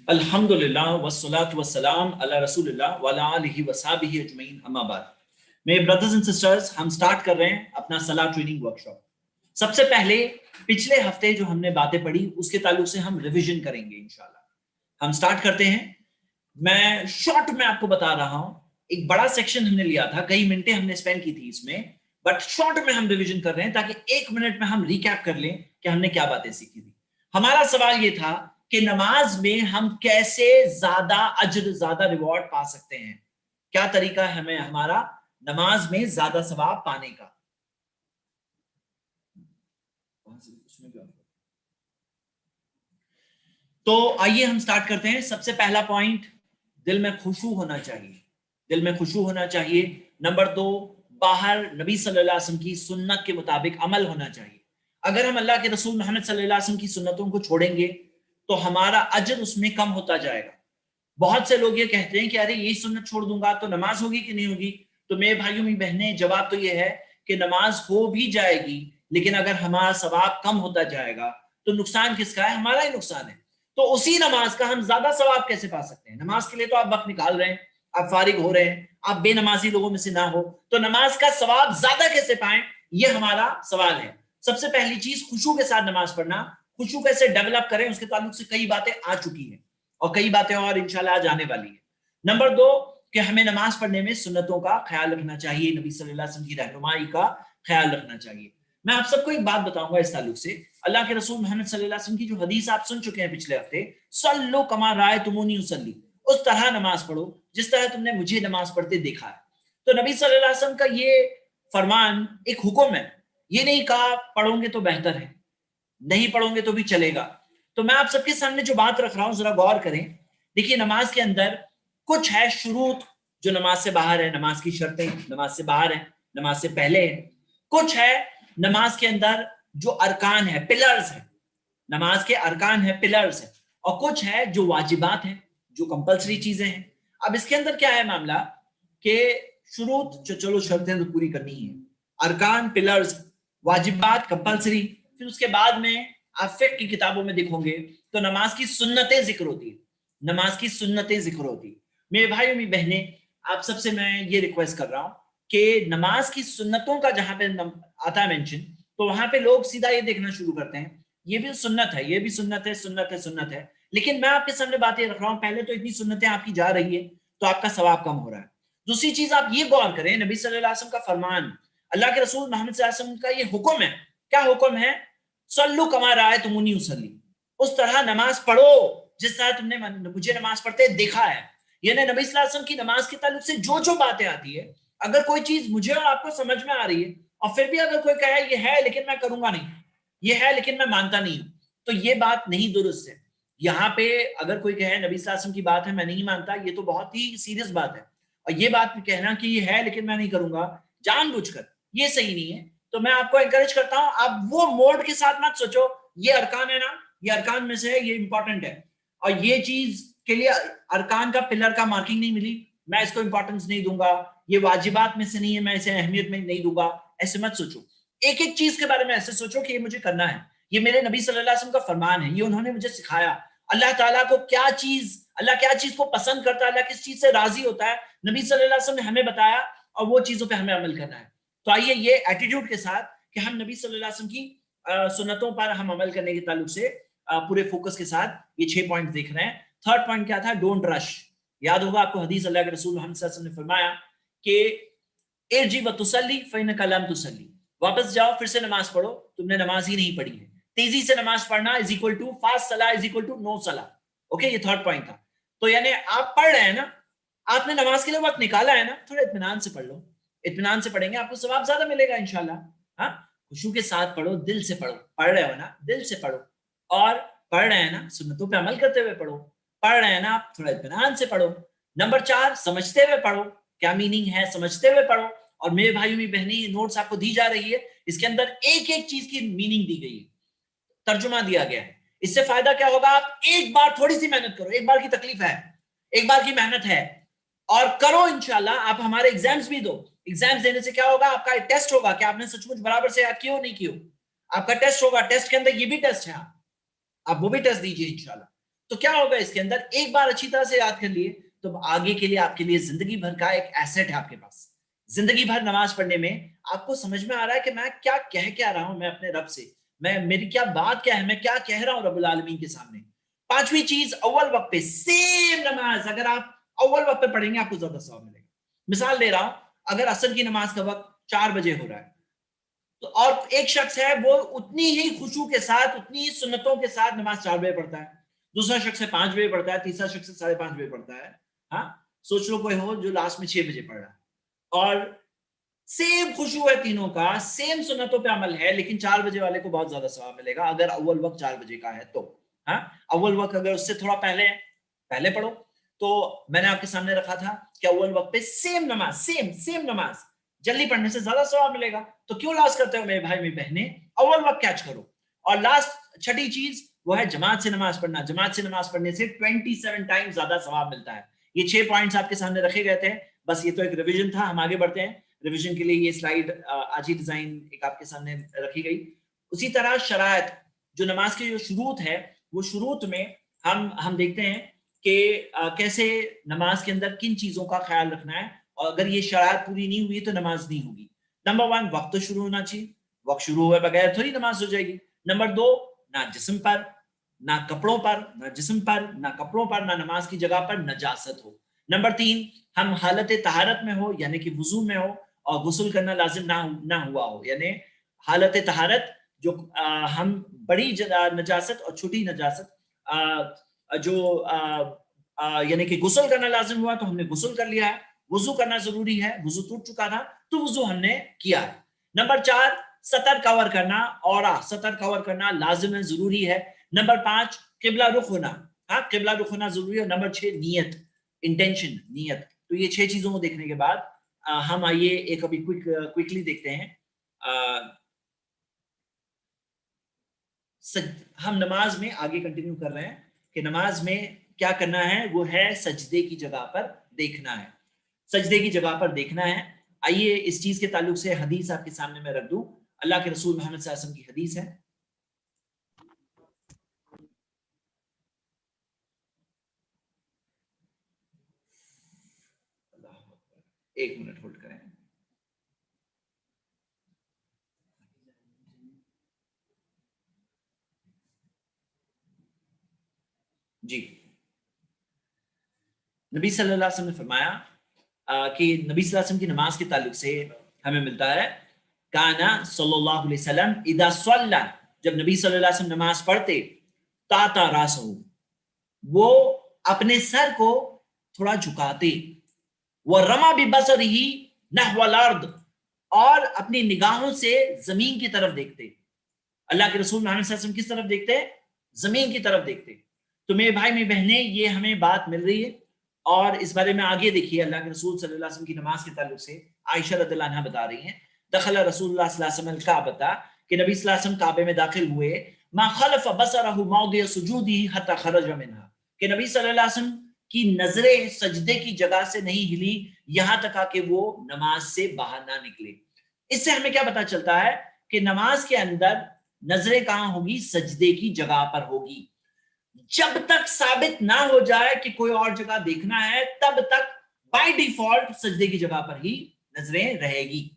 الحمدللہ والصلاۃ والسلام علی رسول اللہ وعلی آلہ وصحبہ اجمعین، اما بعد. میرے بردرز اینڈ سسٹرز، ہم سٹارٹ کر رہے ہیں اپنا صلاح ٹریننگ ورکشاپ. سب سے پہلے پچھلے ہفتے جو ہم نے باتیں پڑھی اس کے تعلق سے ہم ریویژن کریں گے انشاءاللہ. ہم سٹارٹ کرتے ہیں. میں شارٹ میں آپ کو بتا رہا ہوں، ایک بڑا سیکشن ہم نے لیا تھا، کئی منٹیں ہم نے اسپینڈ کی تھی اس میں، بٹ شارٹ میں ہم ریویژن کر رہے ہیں تاکہ ایک منٹ میں ہم ریکیپ کر لیں کہ ہم نے کیا باتیں سیکھی تھی. ہمارا سوال یہ تھا کہ نماز میں ہم کیسے زیادہ اجر، زیادہ ریوارڈ پا سکتے ہیں، کیا طریقہ ہے ہمیں ہمارا نماز میں زیادہ ثواب پانے کا. تو آئیے ہم سٹارٹ کرتے ہیں. سب سے پہلا پوائنٹ، دل میں خشوع ہونا چاہیے. دل میں خشوع ہونا چاہیے. نمبر 2، باہر نبی صلی اللہ علیہ وسلم کی سنت کے مطابق عمل ہونا چاہیے. اگر ہم اللہ کے رسول محمد صلی اللہ علیہ وسلم کی سنتوں کو چھوڑیں گے تو ہمارا اجر اس میں کم ہوتا جائے گا. بہت سے لوگ یہ کہتے ہیں کہ ارے یہی سنت چھوڑ دوں گا تو نماز ہوگی کہ نہیں ہوگی. تو میرے بھائیوں میری بہنیں، جواب تو یہ ہے کہ نماز ہو بھی جائے گی، لیکن اگر ہمارا ثواب کم ہوتا جائے گا تو نقصان کس کا ہے؟ ہمارا ہی نقصان ہے. تو اسی نماز کا ہم زیادہ ثواب کیسے پا سکتے ہیں؟ نماز کے لیے تو آپ وقت نکال رہے ہیں، آپ فارغ ہو رہے ہیں، آپ بے نمازی لوگوں میں سے نہ ہو، تو نماز کا ثواب زیادہ کیسے پائیں؟ یہ ہمارا سوال ہے. سب سے پہلی چیز، خشوع کے ساتھ نماز پڑھنا. خشوع کیسے ڈیولپ کریں اس کے تعلق سے کئی باتیں آ چکی ہیں اور کئی باتیں اور انشاءاللہ آج آنے والی ہیں. نمبر 2 کہ ہمیں نماز پڑھنے میں سنتوں کا خیال رکھنا چاہیے، نبی صلی اللہ علیہ وسلم کی رہنمائی کا خیال رکھنا چاہیے. میں آپ سب کو ایک بات بتاؤں گا اس تعلق سے. اللہ کے رسول محمد صلی اللہ علیہ وسلم کی جو حدیث آپ سن چکے ہیں پچھلے ہفتے، صلو کما رأیتمونی اصلی، اس طرح نماز پڑھو جس طرح تم نے مجھے نماز پڑھتے دیکھا ہے. تو نبی صلی اللہ علیہ وسلم کا یہ فرمان ایک حکم ہے. یہ نہیں کہا پڑھوں گے تو بہتر ہے، نہیں پڑھوں گے تو بھی چلے گا. تو میں آپ سب کے سامنے جو بات رکھ رہا ہوں ذرا غور کریں. دیکھیے، نماز کے اندر کچھ ہے شروط جو نماز سے باہر ہے، نماز کی شرطیں نماز سے باہر ہیں، نماز سے پہلے ہیں. کچھ ہے نماز کے اندر جو ارکان ہے، پلرز ہیں، نماز کے ارکان ہیں، پلرز ہیں. اور کچھ ہے جو واجبات ہیں، جو کمپلسری چیزیں ہیں. اب اس کے اندر کیا ہے معاملہ کہ شروط جو چلو شرطیں تو پوری کرنی ہے، ارکان، پلرز، واجبات، کمپلسری. پھر اس کے بعد میں آپ فقہ کی کتابوں میں دیکھو گے تو نماز کی سنتیں ذکر ہوتی ہیں. نماز کی سنتیں ذکر ہوتی. میرے بھائی میری بہنیں، آپ سب سے میں یہ ریکویسٹ کر رہا ہوں کہ نماز کی سنتوں کا جہاں پہ آتا ہے مینشن، تو وہاں پہ لوگ سیدھا یہ دیکھنا شروع کرتے ہیں یہ بھی سنت ہے، یہ بھی سنت ہے، سنت ہے، سنت ہے. لیکن میں آپ کے سامنے بات یہ رکھ رہا ہوں، پہلے تو اتنی سنتیں آپ کی جا رہی ہے تو آپ کا ثواب کم ہو رہا ہے. دوسری چیز آپ یہ غور کریں، نبی صلی اللہ علیہ وسلم کا فرمان، اللہ کے رسول محمد صلی اللہ علیہ وسلم کا یہ حکم ہے. کیا حکم ہے؟ صلو کما رأیتمونی اصلی، اس طرح نماز پڑھو جس طرح تم نے مجھے نماز پڑھتے دیکھا ہے. یعنی نبی صلی اللہ علیہ وسلم کی نماز کے تعلق سے جو جو باتیں آتی ہے، اگر کوئی چیز مجھے اور آپ کو سمجھ میں آ رہی ہے اور پھر بھی اگر کوئی کہے یہ ہے لیکن میں کروں گا نہیں، یہ ہے لیکن میں مانتا نہیں ہوں، تو یہ بات نہیں درست ہے. یہاں پہ اگر کوئی کہے نبی صلی اللہ علیہ وسلم کی بات ہے میں نہیں مانتا، یہ تو بہت ہی سیریس بات ہے. اور یہ بات کہنا کہ یہ ہے لیکن میں نہیں کروں گا جان بوجھ کر، یہ صحیح نہیں ہے. تو میں آپ کو انکریج کرتا ہوں، آپ وہ موڈ کے ساتھ مت سوچو یہ ارکان ہے نا، یہ ارکان میں سے ہے، یہ امپورٹنٹ ہے اور یہ چیز کے لیے ارکان کا پلر کا مارکنگ نہیں ملی، میں اس کو امپورٹنس نہیں دوں گا، یہ واجبات میں سے نہیں ہے، میں اسے اہمیت میں نہیں دوں گا. ایسے مت سوچو. ایک ایک چیز کے بارے میں ایسے سوچو کہ یہ مجھے کرنا ہے، یہ میرے نبی صلی اللہ علیہ وسلم کا فرمان ہے، یہ انہوں نے مجھے سکھایا. اللہ تعالیٰ کو اللہ کیا چیز کو پسند کرتا ہے، اللہ کس چیز سے راضی ہوتا ہے، نبی صلی اللہ علیہ وسلم نے ہمیں بتایا اور وہ چیزوں پہ ہمیں عمل کرنا ہے. تو آئیے یہ ایٹیٹیوڈ کے ساتھ کہ ہم نبی صلی اللہ علیہ وسلم کی سنتوں پر ہم عمل کرنے کے تعلق سے پورے فوکس کے ساتھ یہ 6 پوائنٹ دیکھ رہے ہیں. تھرڈ پوائنٹ کیا تھا؟ Don't rush. یاد ہوگا آپ کو حدیث اللہ کے رسول محمد صلی اللہ علیہ وسلم نے فرمایا کہ ارجی و تصلی فإنک لم تصلی، واپس جاؤ پھر سے نماز پڑھو، تم نے نماز ہی نہیں پڑھی ہے. تیزی سے نماز پڑھنا از اکول ٹو فاسٹ صلاح از اکول ٹو نو صلاح. اوکے، یہ تھرڈ پوائنٹ تھا. تو یعنی آپ پڑھ رہے ہیں نا، آپ نے نماز کے لیے وقت نکالا ہے نا، تھوڑا اطمینان سے پڑھ لو. اطمینان سے پڑھیں گے آپ کو ثواب زیادہ ملے گا انشاءاللہ. ہاں، خشوع کے ساتھ پڑھو، دل سے پڑھو. پڑھ رہے ہو نا، دل سے پڑھو. اور پڑھ رہے ہیں نا، سنتوں پہ عمل کرتے ہوئے پڑھو. پڑھ رہے ہیں نا آپ، تھوڑا اطمینان سے پڑھو. نمبر 4، سمجھتے ہوئے پڑھو. کیا میننگ ہے؟ سمجھتے ہوئے پڑھو. اور میرے بھائیوں میری بہنیں، یہ نوٹس آپ کو دی جا رہی ہے، اس کے اندر ایک ایک چیز کی میننگ دی گئی ہے، ترجمہ دیا گیا ہے. اس سے فائدہ کیا ہوگا؟ آپ ایک بار تھوڑی سی محنت کرو، ایک بار کی تکلیف ہے، ایک بار کی محنت ہے، اور کرو انشاءاللہ. آپ ہمارے ایگزامز بھی دو. ایگزامز دینے سے کیا ہوگا؟ آپ کا ٹیسٹ ہوگا کہ آپ نے سچ مچ برابر سے یاد کیوں نہیں کیوں. آپ کا ٹیسٹ ہوگا، ٹیسٹ کے اندر یہ بھی ٹیسٹ ہے، آپ وہ بھی ٹیسٹ دیجیے انشاءاللہ. تو کیا ہوگا اس کے اندر؟ ایک بار اچھی طرح سے یاد کر لیے تو آگے کے لیے آپ کے لیے زندگی بھر کا ایک ایسٹ ہے آپ کے پاس. زندگی بھر نماز پڑھنے میں آپ کو سمجھ میں آ رہا ہے کہ میں کیا کہہ رہا ہوں میں اپنے رب سے, میری کیا بات کیا ہے, میں کیا کہہ رہا ہوں رب العالمین کے سامنے. پانچویں چیز, اول وقت پہ سیم نماز. اگر آپ اول وقت پہ پڑھیں گے آپ کو زیادہ ثواب ملے گا. مثال دے رہا ہوں, اگر عصر کی نماز کا وقت 4 بجے ہو رہا ہے تو اور ایک شخص ہے وہ اتنی ہی خشوع کے ساتھ, اتنی ہی سنتوں کے ساتھ نماز 4 بجے پڑھتا ہے, دوسرا شخص 5 بجے پڑھتا ہے, تیسرا شخص 5:30 بجے پڑھتا ہے. ہاں, سوچ لو کوئی ہو جو لاسٹ میں 6 بجے پڑھ رہا ہے, اور سیم خشوع ہے تینوں کا, سیم سنتوں پہ عمل ہے, لیکن 4 بجے والے کو بہت زیادہ ثواب ملے گا اگر اول وقت 4 بجے کا ہے تو. ہاں, اول وقت اگر اس سے تھوڑا پہلے پڑھو تو میں نے آپ کے سامنے رکھا تھا کہ اول وقت پہ سیم نماز, سیم نماز جلدی پڑھنے سے زیادہ ثواب ملے گا. تو کیوں لاس کرتے ہو میرے بھائی میری بہنیں, اول وقت کیچ کرو. اور لاسٹ چھٹی چیز وہ ہے جماعت سے نماز پڑھنا. جماعت سے نماز پڑھنے سے 27 ٹائم زیادہ ثواب ملتا ہے. یہ 6 پوائنٹس آپ کے سامنے رکھے گئے تھے, بس یہ تو ایک ریویژن تھا. ہم آگے بڑھتے ہیں. ریویژن کے لیے یہ سلائیڈ آج ہی ڈیزائن ایک آپ کے سامنے رکھی گئی. اسی طرح شرائط, جو نماز کے جو شروط ہے, وہ شروط میں ہم دیکھتے ہیں کہ کیسے نماز کے اندر کن چیزوں کا خیال رکھنا ہے, اور اگر یہ شرائط پوری نہیں ہوئی تو نماز نہیں ہوگی. نمبر 1, وقت تو شروع ہونا چاہیے. وقت شروع ہوئے بغیر تھوڑی نماز ہو جائے گی. نمبر 2, نہ جسم پر, نہ کپڑوں پر, نہ جسم پر, نہ کپڑوں پر, نہ نماز کی جگہ پر نجاست ہو. نمبر 3, ہم حالت طہارت میں ہو, یعنی کہ وضو میں ہو اور غسل کرنا لازم نہ ہوا ہو. یعنی حالت طہارت جو ہم بڑی نجاست اور چھوٹی نجاست جو یعنی کہ غسل کرنا لازم ہوا تو ہم نے غسل کر لیا ہے, وضو کرنا ضروری ہے, وضو ٹوٹ چکا تھا تو وضو ہم نے کیا ہے. نمبر 4, سطر کور کرنا, اورا سطر کور کرنا لازم ہے, ضروری ہے. نمبر 5, قبلہ رخ ہونا. ہاں, قبلہ رخ ہونا ضروری ہے. نمبر 6, نیت, انٹینشن, نیت. تو یہ 6 چیزوں کو دیکھنے کے بعد ہم آئیے ایک ابھی کوئکلی دیکھتے ہیں. ہم نماز میں آگے کنٹینیو کر رہے ہیں کہ نماز میں کیا کرنا ہے, وہ ہے سجدے کی جگہ پر دیکھنا ہے. سجدے کی جگہ پر دیکھنا ہے. آئیے اس چیز کے تعلق سے حدیث آپ کے سامنے میں رکھ دوں. اللہ کے رسول محمد صلی اللہ علیہ وسلم کی حدیث ہے. ایک منٹ ہولڈ کریں. جی, نبی صلی اللہ علیہ وسلم نے فرمایا کہ نبی صلی اللہ علیہ وسلم کی نماز کے تعلق سے ہمیں ملتا ہے, کانا صلی اللہ علیہ وسلم اذا صلی, جب نبی صلی اللہ علیہ وسلم نماز پڑھتے, تاتا راسہ, وہ اپنے سر کو تھوڑا جھکاتے, وَرَمَا بِبَصَرِهِ نَحْوَ الْأَرْضِ, اور اپنی نگاہوں سے زمین کی طرف دیکھتے. اللہ کے رسول محمد صلی اللہ علیہ وسلم کس طرف دیکھتے؟ زمین کی طرف دیکھتے. تو میرے بھائی میری بہنیں, یہ ہمیں بات مل رہی ہے, اور اس بارے میں آگے دیکھیے اللہ کے رسول صلی اللہ علیہ وسلم کی نماز کے تعلق سے عائشہ رضی اللہ عنہا بتا رہی ہیں, دخل رسول اللہ صلی اللہ علیہ وسلم الکعبۃ, کہ نبی صلی اللہ علیہ وسلم کعبے میں داخل ہوئے, ما خلف بصرہ موضع سجودہ حتی خرج منہا, کہ نبی صلی اللہ علیہ وسلم کی نظریں سجدے کی جگہ سے نہیں ہلی یہاں تک کہ وہ نماز سے باہر نہ نکلے. اس سے ہمیں کیا پتا چلتا ہے کہ نماز کے اندر نظریں کہاں ہوگی؟ سجدے کی جگہ پر ہوگی. جب تک ثابت نہ ہو جائے کہ کوئی اور جگہ دیکھنا ہے, تب تک بائی ڈیفالٹ سجدے کی جگہ پر ہی نظریں رہے گی.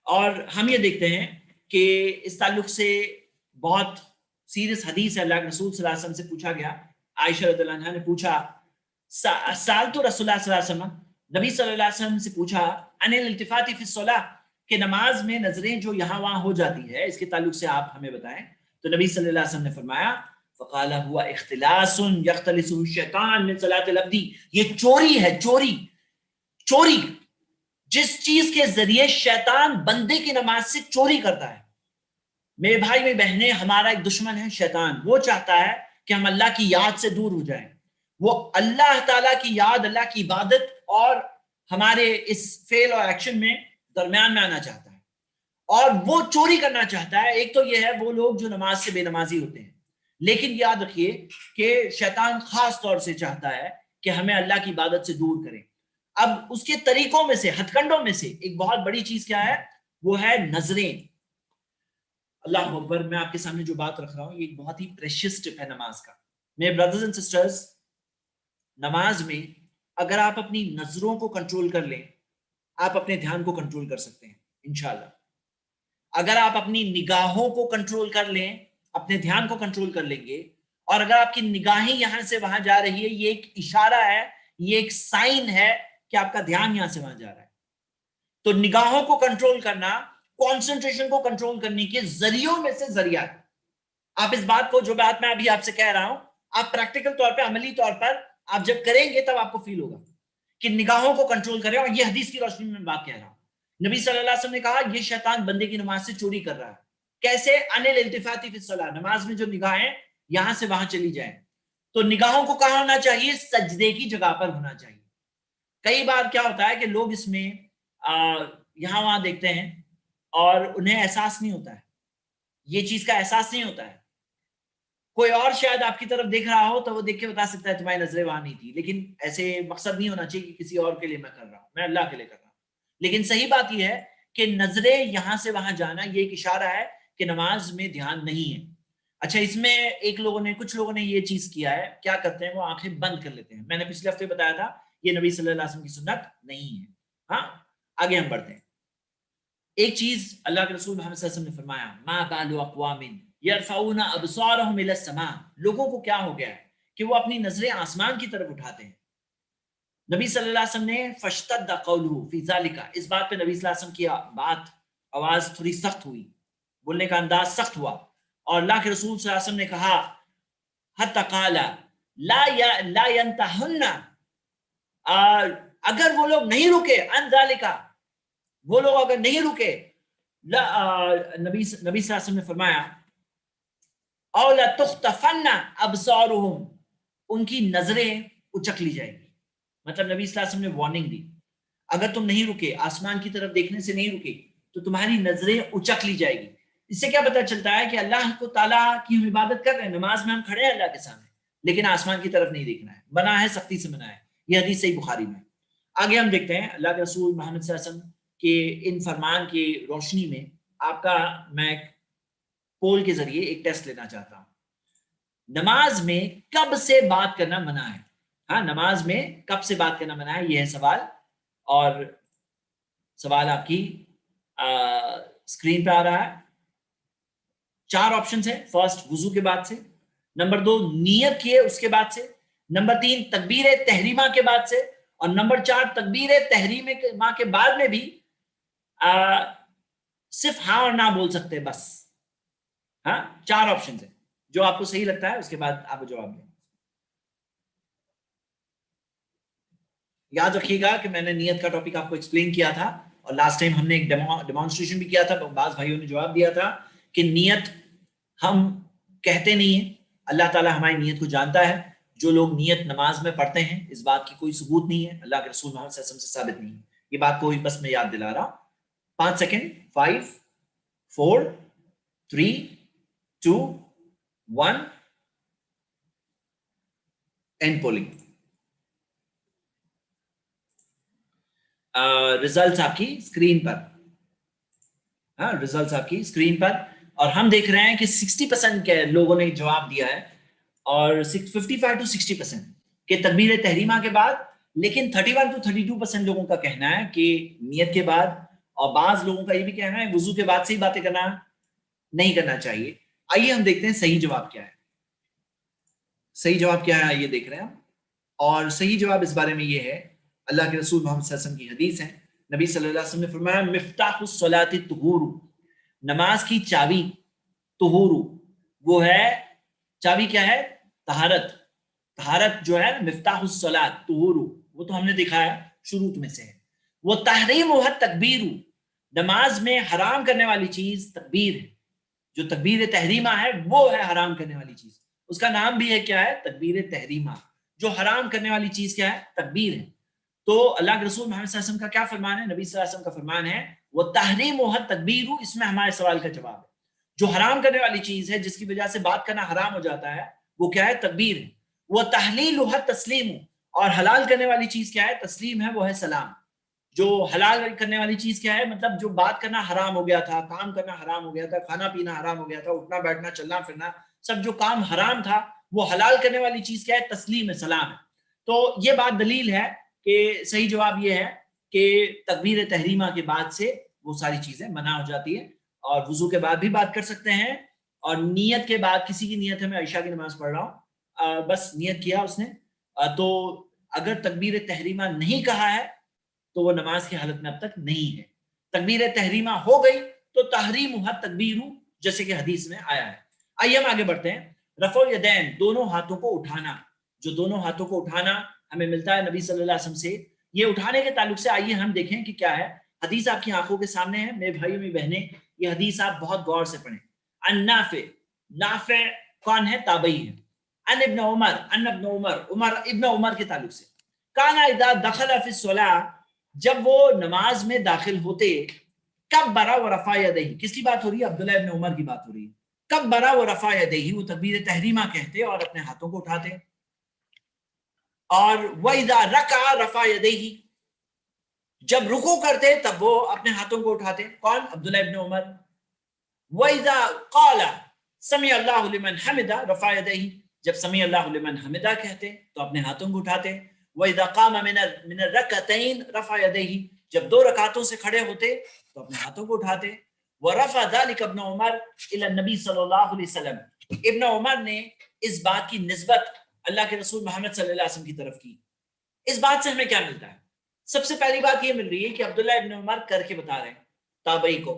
اور ہم یہ دیکھتے ہیں کہ اس تعلق سے بہت سیریس حدیث ہے. اللہ کے رسول صلی اللہ علیہ وسلم سے پوچھا گیا, عائشہ رضی اللہ عنہا نے پوچھا, سألت رسول اللہ صلی اللہ علیہ وسلم, نبی صلی اللہ علیہ وسلم سے پوچھا, ان الالتفات فی الصلاۃ, کہ نماز میں نظریں جو یہاں وہاں ہو جاتی ہے, اس کے تعلق سے آپ ہمیں بتائیں. تو نبی صلی اللہ علیہ وسلم نے فرمایا, فقال هو اختلاس یختلسه الشیطان من صلاۃ العبد, یہ چوری ہے, چوری جس چیز کے ذریعے شیطان بندے کی نماز سے چوری کرتا ہے. میرے بھائی میری بہنیں, ہمارا ایک دشمن ہے شیطان. وہ چاہتا ہے کہ ہم اللہ کی یاد سے دور ہو جائیں. وہ اللہ تعالیٰ کی یاد, اللہ کی عبادت اور ہمارے اس فعل اور ایکشن میں درمیان میں آنا چاہتا ہے, اور وہ چوری کرنا چاہتا ہے. ایک تو یہ ہے وہ لوگ جو نماز سے بے نمازی ہوتے ہیں, لیکن یاد رکھیے کہ شیطان خاص طور سے چاہتا ہے کہ ہمیں اللہ کی عبادت سے دور کریں. اب اس کے طریقوں میں سے, ہتھ کنڈوں میں سے ایک بہت بڑی چیز کیا ہے؟ وہ ہے نظریں. اللہ اکبر. میں آپ کے سامنے جو بات رکھ رہا ہوں یہ ایک بہت ہی پریشیس ٹپ ہے نماز کا. میرے بردرز اینڈ سسٹرز, نماز میں اگر آپ اپنی نظروں کو کنٹرول کر لیں, آپ اپنے دھیان کو کنٹرول کر سکتے ہیں انشاءاللہ. اگر آپ اپنی نگاہوں کو کنٹرول کر لیں, اپنے دھیان کو کنٹرول کر لیں گے, اور اگر آپ کی نگاہیں یہاں سے وہاں جا رہی ہے, یہ ایک اشارہ ہے, یہ ایک سائن ہے کہ آپ کا دھیان یہاں سے وہاں جا رہا ہے. تو نگاہوں کو کنٹرول کرنا کانسنٹریشن کو کنٹرول کرنے کے ذریعوں میں سے ذریعہ ہے. آپ اس بات کو, جو بات میں ابھی آپ سے کہہ رہا ہوں, آپ پریکٹیکل طور پہ, عملی طور پر آپ جب کریں گے تب آپ کو فیل ہوگا کہ نگاہوں کو کنٹرول کریں. اور یہ حدیث کی روشنی میں بات کہہ رہا ہوں. نبی صلی اللہ علیہ وسلم نے کہا یہ شیطان بندے کی نماز سے چوری کر رہا ہے. کیسے؟ ان الالتفاتی فی الصلاۃ, نماز میں جو نگاہیں یہاں سے وہاں چلی جائیں. تو نگاہوں کو کہاں ہونا چاہیے؟ سجدے کی جگہ پر ہونا چاہیے. کئی بار کیا ہوتا ہے کہ لوگ اس میں یہاں وہاں دیکھتے ہیں اور انہیں احساس نہیں ہوتا ہے, یہ چیز کا احساس نہیں ہوتا ہے. کوئی اور شاید آپ کی طرف دیکھ رہا ہو تو وہ دیکھ کے بتا سکتا ہے تمہاری نظریں وہاں نہیں تھی, لیکن ایسے مقصد نہیں ہونا چاہیے کہ کسی اور کے لیے میں کر رہا ہوں, میں اللہ کے لیے کر رہا ہوں. لیکن صحیح بات یہ ہے کہ نظریں یہاں سے وہاں جانا یہ ایک اشارہ ہے کہ نماز میں دھیان نہیں ہے. اچھا, اس میں کچھ لوگوں نے یہ چیز کیا ہے, کیا کرتے ہیں, وہ آنکھیں بند کر لیتے ہیں. میں نے پچھلے ہفتے بتایا تھا یہ نبی صلی اللہ علیہ وسلم کی سنت نہیں ہے. ہاں, آگے ہم بڑھتے ہیں. ایک چیز اللہ کے رسول محمد صلی اللہ علیہ وسلم نے فرمایا, ما بال اقوام یرفعون ابصارهم الى السماء, لوگوں کو کیا ہو گیا ہے کہ وہ اپنی نظریں آسمان کی طرف اٹھاتے ہیں. نبی صلی اللہ علیہ وسلم نے فاشتد قوله فی ذلک, اس بات پہ نبی صلی اللہ علیہ وسلم کی آواز تھوڑی سخت ہوئی, بولنے کا انداز سخت ہوا, اور اللہ کے رسول صلی اللہ علیہ وسلم نے کہا حتی قال لا ينتهن, اگر وہ لوگ نہیں رکے, ان ذالک, وہ لوگ اگر نہیں رکے, نبی صلی اللہ علیہ وسلم نے فرمایا او لتختفن ابصارهم, ان کی نظریں اچک لی جائیں گی. مطلب نبی صلی اللہ علیہ وسلم نے وارننگ دی, اگر تم نہیں رکے, آسمان کی طرف دیکھنے سے نہیں رکے, تو تمہاری نظریں اچک لی جائے گی. اس سے کیا پتہ چلتا ہے کہ اللہ کو تعالیٰ کی ہم عبادت کر رہے ہیں, نماز میں ہم کھڑے ہیں اللہ کے سامنے, لیکن آسمان کی طرف نہیں دیکھنا ہے. منع ہے, سختی سے منع ہے. یہ حدیث صحیح بخاری میں. آگے ہم دیکھتے ہیں اللہ کے رسول محمد صلی اللہ علیہ وسلم کے ان فرمان کی روشنی میں آپ کا میں ایک پول کے ذریعے ایک ٹیسٹ لینا چاہتا ہوں. نماز میں کب سے بات کرنا منع ہے؟ ہاں, نماز میں کب سے بات کرنا منع ہے, یہ ہے سوال. اور سوال آپ کی اسکرین پہ آ رہا ہے. 4 آپشنز ہیں. فرسٹ, وضو کے بعد سے. نمبر 2, نیت کیے اس کے بعد سے. نمبر 3, تکبیر تحریمہ کے بعد سے. اور نمبر 4, تکبیر تحریمہ کے بعد میں بھی صرف ہاں اور نہ بول سکتے بس. ہاں, 4 آپشنز ہیں, جو آپ کو صحیح لگتا ہے اس کے بعد آپ جواب دیں. یاد رکھیے گا کہ میں نے نیت کا ٹاپک آپ کو ایکسپلین کیا تھا, اور لاسٹ ٹائم ہم نے ایک ڈیمانسٹریشن بھی کیا تھا. بعض بھائیوں نے جواب دیا تھا کہ نیت ہم کہتے نہیں ہیں, اللہ تعالیٰ ہماری نیت کو جانتا ہے. جو لوگ نیت نماز میں پڑھتے ہیں, اس بات کی کوئی ثبوت نہیں ہے, اللہ کے رسول محمد صلی اللہ علیہ وسلم سے ثابت نہیں ہے. یہ بات کو بس میں یاد دلا رہا ہوں. 5 سیکنڈ. 5 4 3 2 1 and polling. ریزلٹس آپ کی اسکرین پر. ہاں, ریزلٹس آپ کی اسکرین پر. اور ہم دیکھ رہے ہیں کہ 60% کے لوگوں نے جواب دیا ہے, اور 55 to 60% کہ تکبیر تحریمہ کے بعد. لیکن 31 to 32% لوگوں کا کہنا ہے کہ نیت کے بعد, اور بعض لوگوں کا یہ بھی کہنا ہے وضو کے بعد سے ہی باتیں کرنا نہیں کرنا چاہیے. آئیے ہم دیکھتے ہیں صحیح جواب کیا ہے. صحیح جواب کیا ہے آئیے دیکھ رہے ہیں ہم. اور صحیح جواب اس بارے میں یہ ہے, اللہ کے رسول محمد صلی اللہ علیہ وسلم کی حدیث ہے. نبی صلی اللہ علیہ وسلم نے فرمایا مفتاح الصلاۃ الطہور, نماز کی چابی طہور, وہ ہے چابی کیا ہے؟ طہارت. طہارت جو ہے مفتاح الصلاۃ طہور, وہ تو ہم نے دیکھا ہے شروط میں سے ہے. وہ تحریم ہے تکبیر, نماز میں حرام کرنے والی چیز تکبیر ہے. جو تکبیر تحریمہ ہے وہ ہے حرام کرنے والی چیز, اس کا نام بھی ہے کیا ہے؟ تکبیر تحریمہ. جو حرام کرنے والی چیز کیا ہے؟ تکبیر ہے. تو اللہ کے رسول محمد صلی اللہ علیہ وسلم کا کیا فرمان ہے؟ نبی صلی اللہ علیہ وسلم کا فرمان ہے وہ تحریم و تکبیر. اس میں ہمارے سوال کا جواب ہے. جو حرام کرنے والی چیز ہے, جس کی وجہ سے بات کرنا حرام ہو جاتا ہے, وہ کیا ہے؟ تکبیر ہے. وہ تحلیل و تسلیم, اور حلال کرنے والی چیز کیا ہے؟ تسلیم ہے, وہ ہے سلام. جو حلال کرنے والی چیز کیا ہے؟ مطلب جو بات کرنا حرام ہو گیا تھا، کام کرنا حرام ہو گیا تھا، کھانا پینا حرام ہو گیا تھا، اٹھنا بیٹھنا چلنا پھرنا سب جو کام حرام تھا، وہ حلال کرنے والی چیز کیا ہے؟ تسلیم ہے، سلام ہے. تو یہ بات دلیل ہے کہ صحیح جواب یہ ہے کہ تکبیر تحریمہ کے بعد سے وہ ساری چیزیں منع ہو جاتی ہے، اور وضو کے بعد بھی بات کر سکتے ہیں، اور نیت کے بعد کسی کی نیت ہے میں عشاء کی نماز پڑھ رہا ہوں، بس نیت کیا اس نے، تو اگر تکبیر تحریمہ نہیں کہا ہے تو وہ نماز کی حالت میں اب تک نہیں ہے. تکبیر تحریمہ ہو گئی تو تحریم تکبیر، جیسے کہ حدیث میں آیا ہے. آئیے ہم آگے بڑھتے ہیں. رفع الیدین، دونوں ہاتھوں کو اٹھانا، جو دونوں ہاتھوں کو اٹھانا ہمیں ملتا ہے نبی صلی اللہ علیہ وسلم سے. یہ اٹھانے کے تعلق سے آئیے ہم دیکھیں کہ کیا ہے. حدیث آپ کی آنکھوں کے سامنے ہے میرے بھائیوں میری بہنیں، یہ حدیث آپ بہت غور سے پڑھیں. ان نافع، نافع کون ہے؟ تابعی ہے. ان ابن عمر، ان ابن عمر، عمر ابن عمر کے تعلق سے، کانا اذا دخل فی الصلاۃ، جب وہ نماز میں داخل ہوتے، کبر و رفع یدیہ، کس کی بات ہو رہی ہے؟ عبداللہ ابن عمر کی بات ہو رہی ہے. کبر و رفع یدیہ، وہ تکبیر تحریمہ کہتے اور اپنے ہاتھوں کو اٹھاتے. اور وَإِذَا رَكَعَ رَفَعَ يَدَيْهِ، جب رکوع کرتے تب وہ اپنے ہاتھوں کو اٹھاتے. کون؟ عبداللہ ابن عمر. وَإِذَا قَالَ سَمِعَ اللَّهُ لِمَنْ حَمِدَ رَفَعَ يَدَيْهِ، جب سمیع اللہ لمن حمدہ کہتے تو اپنے ہاتھوں کو اٹھاتے. وَإِذَا قَامَ مِنَ الرَّكْعَتَيْنِ رَفَعَ يَدَيْهِ، جب دو رکعتوں سے کھڑے ہوتے تو اپنے ہاتھوں کو اٹھاتے. وَرَفَعَ ذَلِكَ ابن عمر إِلَى النَّبِي صلی اللہ علیہ وسلم، ابن عمر نے اس بات کی نسبت اللہ کے رسول محمد صلی اللہ علیہ وسلم کی طرف کی. اس بات سے ہمیں کیا ملتا ہے؟ سب سے پہلی بات یہ مل رہی ہے کہ عبداللہ ابن عمر کر کے بتا رہے ہیں، تابعی کو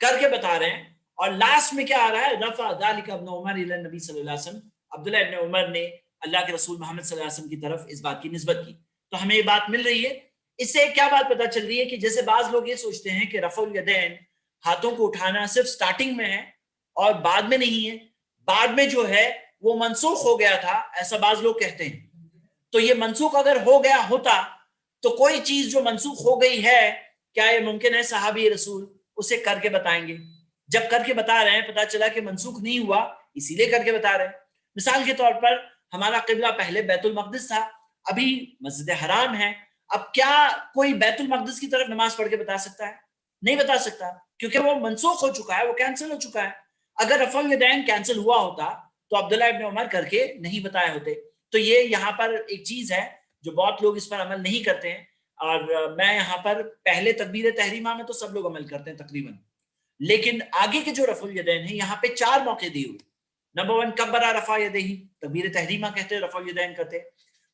کر کے بتا رہے ہیں، اور لاسٹ میں کیا آ رہا ہے؟ رفع ذلك ابن عمر الى النبی صلی اللہ علیہ وسلم، عبداللہ ابن عمر نے اللہ کے رسول محمد صلی اللہ علیہ وسلم کی طرف اس بات کی نسبت کی. تو ہمیں یہ بات مل رہی ہے. اس سے کیا بات پتہ چل رہی ہے کہ جیسے بعض لوگ یہ سوچتے ہیں کہ رفع الیدین، ہاتھوں کو اٹھانا صرف سٹارٹنگ میں ہے اور بعد میں نہیں ہے، بعد میں جو ہے وہ منسوخ ہو گیا تھا، ایسا بعض لوگ کہتے ہیں. تو یہ منسوخ اگر ہو گیا ہوتا تو کوئی چیز جو منسوخ ہو گئی ہے، کیا یہ ممکن ہے صحابی رسول اسے کر کے بتائیں گے؟ جب کر کے بتا رہے ہیں پتا چلا کہ منسوخ نہیں ہوا، اسی لیے کر کے بتا رہے ہیں. مثال کے طور پر ہمارا قبلہ پہلے بیت المقدس تھا، ابھی مسجد حرام ہے. اب کیا کوئی بیت المقدس کی طرف نماز پڑھ کے بتا سکتا ہے؟ نہیں بتا سکتا، کیونکہ وہ منسوخ ہو چکا ہے، وہ کینسل ہو چکا ہے. اگر رفع الیدین کینسل ہوا ہوتا تو عبداللہ ابن عمر کر کے نہیں بتائے ہوتے. تو یہ یہاں پر ایک چیز ہے جو بہت لوگ اس پر عمل نہیں کرتے ہیں، اور میں یہاں پر پہلے تکبیر تحریمہ میں تو سب لوگ عمل کرتے ہیں تقریباً، لیکن آگے کے جو رفع الیدین ہیں یہاں پہ 4 موقع دیے ہوئے. نمبر 1 کبرا رفع یدیہ، تکبیر تحریمہ کہتے رفع الیدین کرتے.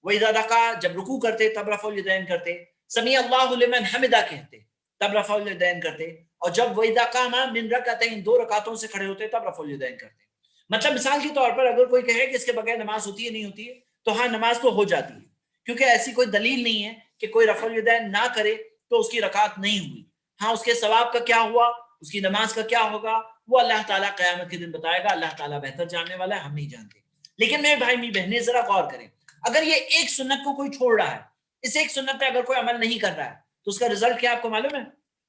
وَإِذَا رَكَعَ، جب رکوع کرتے تب رفع الیدین کرتے. سمیع اللہ لمن حمدہ کہتے تب رفع الیدین کرتے. اور جب وَإِذَا قَامَ مِنْ رَكْعَتَيْنِ، 2 رکعتوں سے کھڑے ہوتے تب رفع الیدین کرتے. مطلب مثال کے طور پر اگر کوئی کہے کہ اس کے بغیر نماز ہوتی ہے نہیں ہوتی ہے، تو ہاں نماز تو ہو جاتی ہے، کیونکہ ایسی کوئی دلیل نہیں ہے کہ کوئی رفع الیدین نہ کرے تو اس کی رکعت نہیں ہوئی. ہاں اس کے ثواب کا کیا ہوا، اس کی نماز کا کیا ہوگا، وہ اللہ تعالیٰ قیامت کے دن بتائے گا. اللہ تعالیٰ بہتر جاننے والا ہے، ہم نہیں جانتے. لیکن میرے بھائی میری بہنیں ذرا غور کریں، اگر یہ ایک سنت کو کوئی چھوڑ رہا ہے، اس ایک سنت پہ اگر کوئی عمل نہیں کر رہا ہے، تو اس کا رزلٹ کیا آپ کو معلوم ہے؟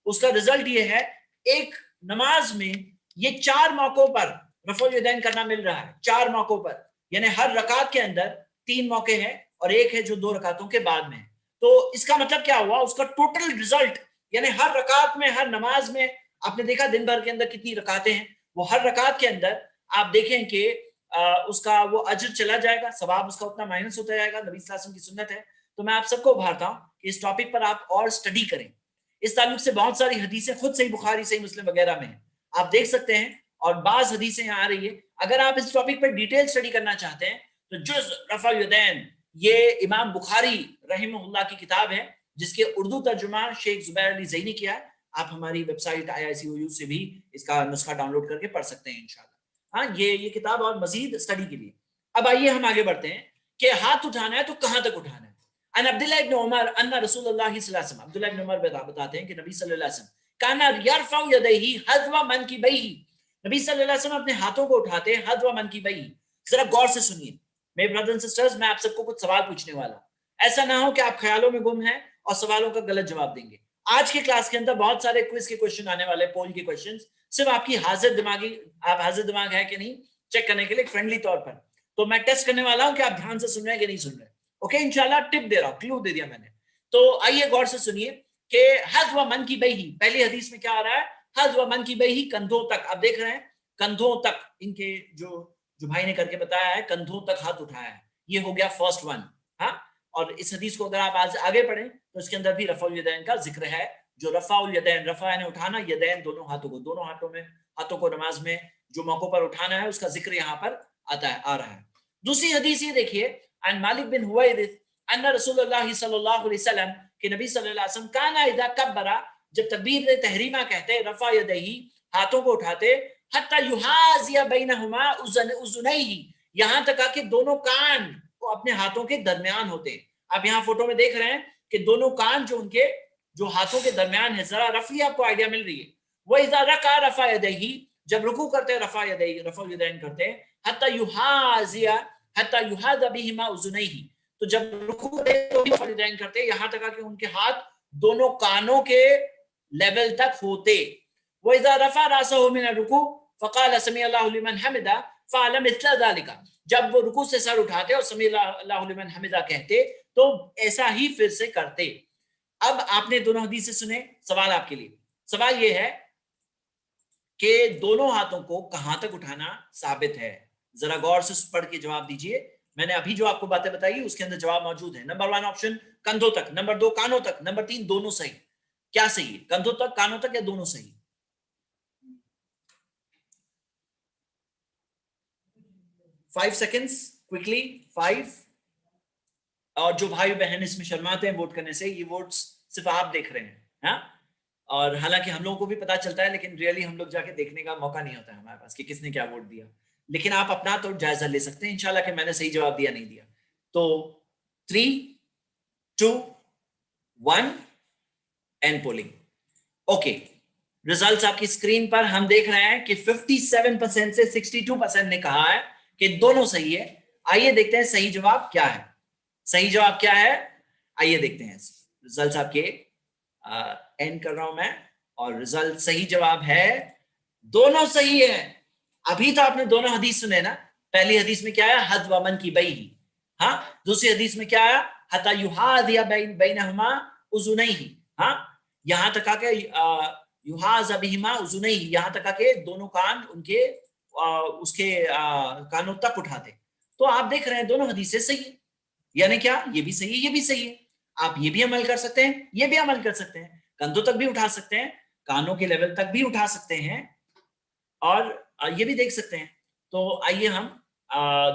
اس کا رزلٹ یہ ہے ایک نماز میں یہ 4 موقعوں پر رفع الیدین کرنا مل رہا ہے. 4 موقعوں پر، یعنی ہر رکعت کے اندر 3 موقع ہیں اور ایک ہے جو 2 رکعتوں کے بعد میں. تو اس کا مطلب کیا ہوا؟ اس کا ٹوٹل رزلٹ، یعنی ہر رکعت میں، ہر نماز میں، آپ نے دیکھا دن بھر کے اندر کتنی رکعتیں ہیں، وہ ہر رکعت کے اندر آپ دیکھیں کہ اس کا وہ اجر چلا جائے گا، ثواب اس کا اتنا مائنس ہوتا جائے گا. نبی صلی اللہ علیہ وسلم کی سنت ہے. تو میں آپ سب کو ابھارتا ہوں کہ اس ٹاپک پر آپ اور سٹڈی کریں. اس تعلق سے بہت ساری حدیثیں خود صحیح بخاری، صحیح مسلم وغیرہ میں ہیں، آپ دیکھ سکتے ہیں. اور بعض حدیثیں یہاں آ رہی ہے. اگر آپ اس ٹاپک پر ڈیٹیل سٹڈی کرنا چاہتے ہیں تو جز رفع الیدین، یہ امام بخاری رحمہ اللہ کی کتاب ہے، جس کے اردو ترجمہ شیخ زبیر علی زینی کیا ہے. آپ ہماری ویب سائٹ IICOU سے بھی اس کا نسخہ ڈاؤن لوڈ کر کے پڑھ سکتے ہیں انشاءاللہ. ہاں یہ کتاب اور مزید سٹڈی کے لیے. اب آئیے ہم آگے بڑھتے ہیں کہ ہاتھ اٹھانا ہے تو کہاں تک اٹھانا ہے. ان عبداللہ ابن عمر ان رسول اللہ صلی اللہ علیہ وسلم، عبداللہ ابن عمر بتاتے ہیں کہ نبی صلی اللہ علیہ وسلم کانا یرفع یدیہ حذو منکبیہ، نبی صلی اللہ علیہ وسلم اپنے ہاتھوں کو اٹھاتے حذو منکبیہ. ذرا غور سے سنیے میرے برادر اینڈ سسٹرز، میں آپ سب کو کچھ سوال پوچھنے والا، ایسا نہ ہو کہ آپ خیالوں میں گم ہیں اور سوالوں کا غلط جواب دیں گے. آج کے کلاس کے اندر بہت سارے کوئز کے کوشچن آنے والے، پول کے کوشچن، صرف آپ کی حاضر دماغ ہے کہ نہیں چیک کرنے کے لیے فرینڈلی طور پر. تو میں ٹیسٹ کرنے والا ہوں کہ آپ دھیان سے سن رہے ہیں کہ نہیں سن رہے. اوکے انشاءاللہ ٹپ دے رہا ہوں، کلو دے دیا میں نے. تو آئیے غور سے سنیے کہ حد و من کی بہی، پہلی حدیث میں کیا آ رہا ہے؟ حد و من کی بہی، کندھوں تک. آپ دیکھ رہے ہیں کندھوں تک، ان کے جو بھائی نے کر کے بتایا ہے کندھوں تک ہاتھ اٹھایا ہے. یہ ہو گیا فرسٹ ون. ہاں، اور اس حدیث کو اگر آپ آگے پڑھیں تو اس کے اندر بھی رفع الیدین کا ذکر ہے. جو رفع الیدین، رفع یعنی اٹھانا، یدین دونوں ہاتھوں کو، دونوں ہاتھوں کو نماز میں جو موقعوں پر اٹھانا ہے اس کا ذکر یہاں پر آ رہا ہے. دوسری حدیث یہ دیکھیے، عن مالک بن حویرث ان رسول اللہ صلی اللہ علیہ وسلم، کہ نبی صلی اللہ علیہ وسلم کان اذا کبر، جب تکبیر تحریمہ کہتے، رفع یدیہ، ہاتھوں کو اٹھاتے، حتی یحاذی بینہما اذنیہ، یہاں تک کہ دونوں کان وہ اپنے ہاتھوں کے درمیان ہوتے. آپ یہاں فوٹو میں دیکھ رہے ہیں کہ دونوں کان جو ان کے جو ہاتھوں کے درمیان ہے. ذرا رفعی آپ کو آئیڈیا مل رہی ہے. وَإِذَا رَكَعَ رَفَعَ يَدَيْهِ، جب رکوع کرتے رفع الیدین کرتے، حتی یحاذی بہما اذنیہ، تو جب رکوع کرتے تو رفع الیدین کرتے یہاں تک کہ ان کے ہاتھ دونوں کانوں کے لیول تک ہوتے. وَإِذَا رَفَعَ رَأْسَهُ مِنَ الرُّكُوعِ فَقَالَ سَمِعَ اللَّهُ لِمَنْ حَمِدَهُ فَعَلَ مِثْلَ ذَلِكَ، جب وہ رکوع سے سر اٹھاتے اور سمیع اللہ لمن حمدہ کہتے تو ایسا ہی پھر سے کرتے. اب آپ نے دونوں حدیثیں سنے. سوال آپ کے لیے، سوال یہ ہے کہ دونوں ہاتھوں کو کہاں تک اٹھانا ثابت ہے؟ ذرا غور سے پڑھ کے جواب دیجئے. میں نے ابھی جو آپ کو باتیں بتائی اس کے اندر جواب موجود ہے. نمبر 1 آپشن کندھوں تک، نمبر 2 کانوں تک، نمبر 3 دونوں صحیح. کیا صحیح ہے؟ کندھوں تک، کانوں تک، یا دونوں صحیح؟ 5 سیکنڈز کوئکلی. 5. اور جو بھائی بہن اس میں شرماتے ہیں ووٹ کرنے سے، یہ ووٹس صرف آپ دیکھ رہے ہیں. ہاں، اور حالانکہ ہم لوگوں کو بھی پتا چلتا ہے لیکن ریئلی ہم لوگ جا کے دیکھنے کا موقع نہیں ہوتا ہے ہمارے پاس کہ کس نے کیا ووٹ دیا. لیکن آپ اپنا تو جائزہ لے سکتے ہیں انشاءاللہ کہ میں نے صحیح جواب دیا نہیں دیا. تو 3 2 1 اینڈ پولنگ. اوکے، ریزلٹس آپ کی اسکرین پر ہم دیکھ رہے ہیں کہ 57% سے 62% نے کہا ہے کہ دونوں صحیح ہے. آئیے دیکھتے ہیں صحیح جواب کیا ہے. صحیح جواب کیا ہے؟ آئیے دیکھتے ہیں ریزلٹس آپ کے. اینڈ کر رہا ہوں میں، اور ریزلٹ صحیح جواب ہے دونوں صحیح ہے. ابھی تو آپ نے دونوں حدیث سنے نا. پہلی حدیث میں کیا آیا؟ حد و من کی بہی. ہاں، دوسری حدیث میں کیا آیا؟ حتی یحاذی بینہما اذنیہ. ہاں، یہاں تک کہ یحاذ بہما اذنیہ، یہاں تک کہ دونوں کان ان کے اس کے کانوں تک اٹھاتے. تو آپ دیکھ رہے ہیں دونوں حدیثیں صحیح ہیں. یعنی کیا؟ یہ بھی صحیح ہے، یہ بھی صحیح ہے. آپ یہ بھی عمل کر سکتے ہیں، یہ بھی عمل کر سکتے ہیں. کندھوں تک بھی اٹھا سکتے ہیں، کانوں کے لیول تک بھی اٹھا سکتے ہیں، اور یہ بھی دیکھ سکتے ہیں. تو آئیے ہم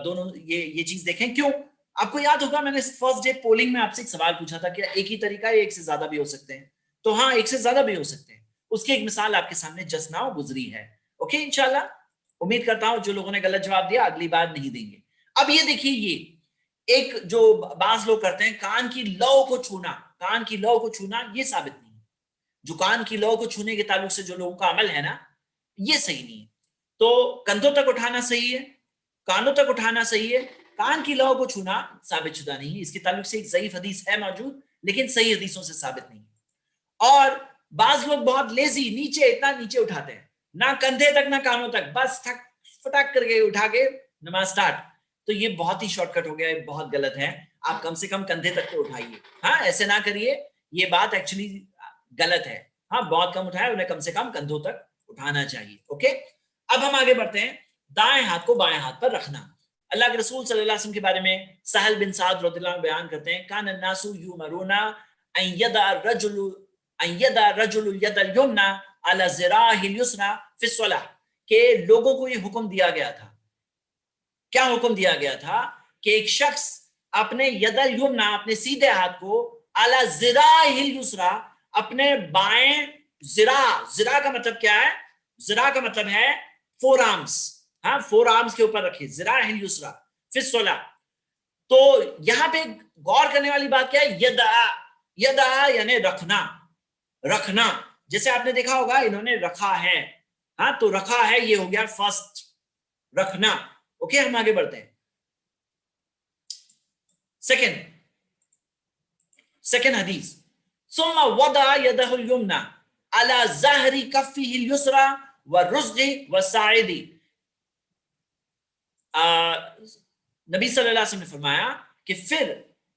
دونوں یہ چیز دیکھیں. کیوں؟ آپ کو یاد ہوگا میں نے فرسٹ ڈے پولنگ میں آپ سے ایک سوال پوچھا تھا کہ ایک ہی طریقہ ہے، ایک سے زیادہ بھی ہو سکتے ہیں. تو ہاں، ایک سے زیادہ بھی ہو سکتے ہیں. اس کی ایک مثال آپ کے سامنے جسٹ ناؤ گزری ہے. اوکے، انشاءاللہ امید کرتا ہوں جو لوگوں نے غلط جواب دیا اگلی بار نہیں دیں گے. اب یہ دیکھیے، یہ ایک جو بعض لوگ کرتے ہیں، کان کی لو کو چھونا، کان کی لو کو چھونا یہ ثابت نہیں ہے. جو کان کی لو کو چھونے کے تعلق سے جو لوگوں کا عمل ہے نا، یہ صحیح نہیں ہے. تو کندھوں تک اٹھانا صحیح ہے، کانوں تک اٹھانا صحیح ہے. کان کی لو کو چھونا ثابت شدہ نہیں ہے. اس کے تعلق سے ایک ضعیف حدیث ہے موجود، لیکن صحیح حدیثوں سے ثابت نہیں ہے. اور بعض لوگ بہت لیزی، نیچے اتنا نیچے اٹھاتے ہیں، نہ کندھے تک نہ کانوں تک، بس فٹاک کر کے اٹھا کے نماز سٹارٹ. تو یہ بہت ہی شارٹ کٹ ہو گیا، بہت غلط ہے. آپ کم سے کم کندھے تک تو اٹھائیے. ہاں، ایسے نہ کریے، یہ بات ایکچولی غلط ہے. ہاں، بہت کم اٹھائے، انہیں کم سے کم کندھوں تک اٹھانا چاہیے. اوکے، اب ہم آگے بڑھتے ہیں. دائیں ہاتھ کو بائیں ہاتھ پر رکھنا. اللہ کے رسول صلی اللہ علیہ وسلم کے بارے میں سہل بن سعد رضی اللہ عنہ بیان کرتے ہیں، کان الناس یؤمرون ان یدع الرجل الید الیمنی علی ذراعہ الیسری فی الصلاۃ، کہ لوگوں کو یہ حکم دیا گیا تھا. کیا حکم دیا گیا تھا؟ کہ ایک شخص اپنے ید الیمنی، اپنے سیدھے ہاتھ کو، علی ذراعہ الیسری، اپنے بائیں ذراع کا مطلب کیا ہے؟ ذراع کا مطلب ہے فور آرمز. ہاں، فور آرمز کے اوپر رکھے، ذراع الیسری فی الصلاۃ. تو یہاں پہ غور کرنے والی بات کیا ہے؟ یدع یعنی رکھنا. جیسے آپ نے دیکھا ہوگا انہوں نے رکھا ہے. ہاں، تو رکھا ہے یہ ہو گیا فرسٹ، رکھنا. اوکے، ہم آگے بڑھتے ہیں. سیکنڈ حدیث، ثم وضع يده اليمنى على ظهر كفه اليسرى والرسغ والساعد. نبی صلی اللہ علیہ وسلم نے فرمایا کہ پھر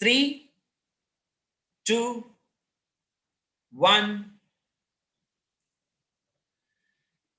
3, 2, 1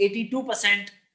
82%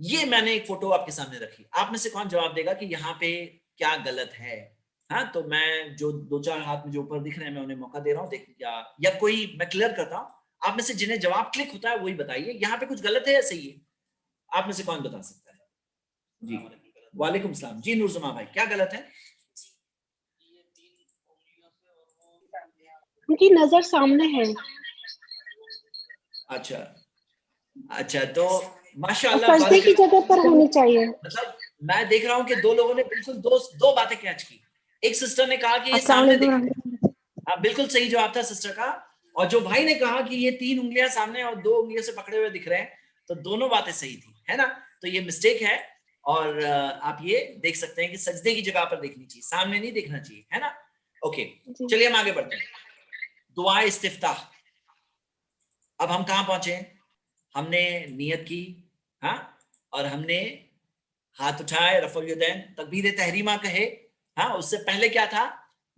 یہ میں نے ایک فوٹو آپ کے سامنے رکھی. آپ میں سے کون جواب دے گا کہ یہاں پہ کیا غلط ہے؟ ہاں تو میں جو 2-4 ہاتھ میں جو اوپر دکھ رہے ہیں میں انہیں موقع دے رہا ہوں. دیکھ یا کوئی میں کلیئر کرتا ہوں, آپ میں سے جنہیں جواب کلک ہوتا ہے وہی بتائیے یہاں پہ کچھ غلط ہے یا صحیح ہے. آپ میں سے کون بتا سکتا ہے؟ جی وعلیکم السلام. جی نورزما بھائی کیا غلط ہے؟ ان کی نظر سامنے ہے. اچھا اچھا تو ماشاء اللہ سجدے کی جگہ پر ہونی چاہیے. مطلب میں دیکھ رہا ہوں کہ دو لوگوں نے بالکل دو باتیں کیچ کی. ایک سسٹر نے کہا کہ یہ السلام سامنے علیکم. دیکھ رہے ہیں, بالکل صحیح جواب تھا سسٹر کا. اور جو بھائی نے کہا کہ یہ 3 انگلیاں سامنے اور 2 انگلیوں سے پکڑے ہوئے دکھ رہے ہیں, تو دونوں باتیں صحیح تھی, ہے نا. تو یہ مسٹیک ہے, اور آپ یہ دیکھ سکتے ہیں کہ سجدے کی جگہ پر دیکھنی چاہیے, سامنے نہیں دیکھنا چاہیے, ہے نا. اوکے چلیے ہم آگے بڑھتے ہیں. دعا استفتاح. اب ہم کہاں پہنچے؟ ہم نے نیت کی, ہاں, اور ہم نے ہاتھ اٹھائے, رفع الیدین, تکبیر تحریمہ کہے. ہاں اس سے پہلے کیا تھا؟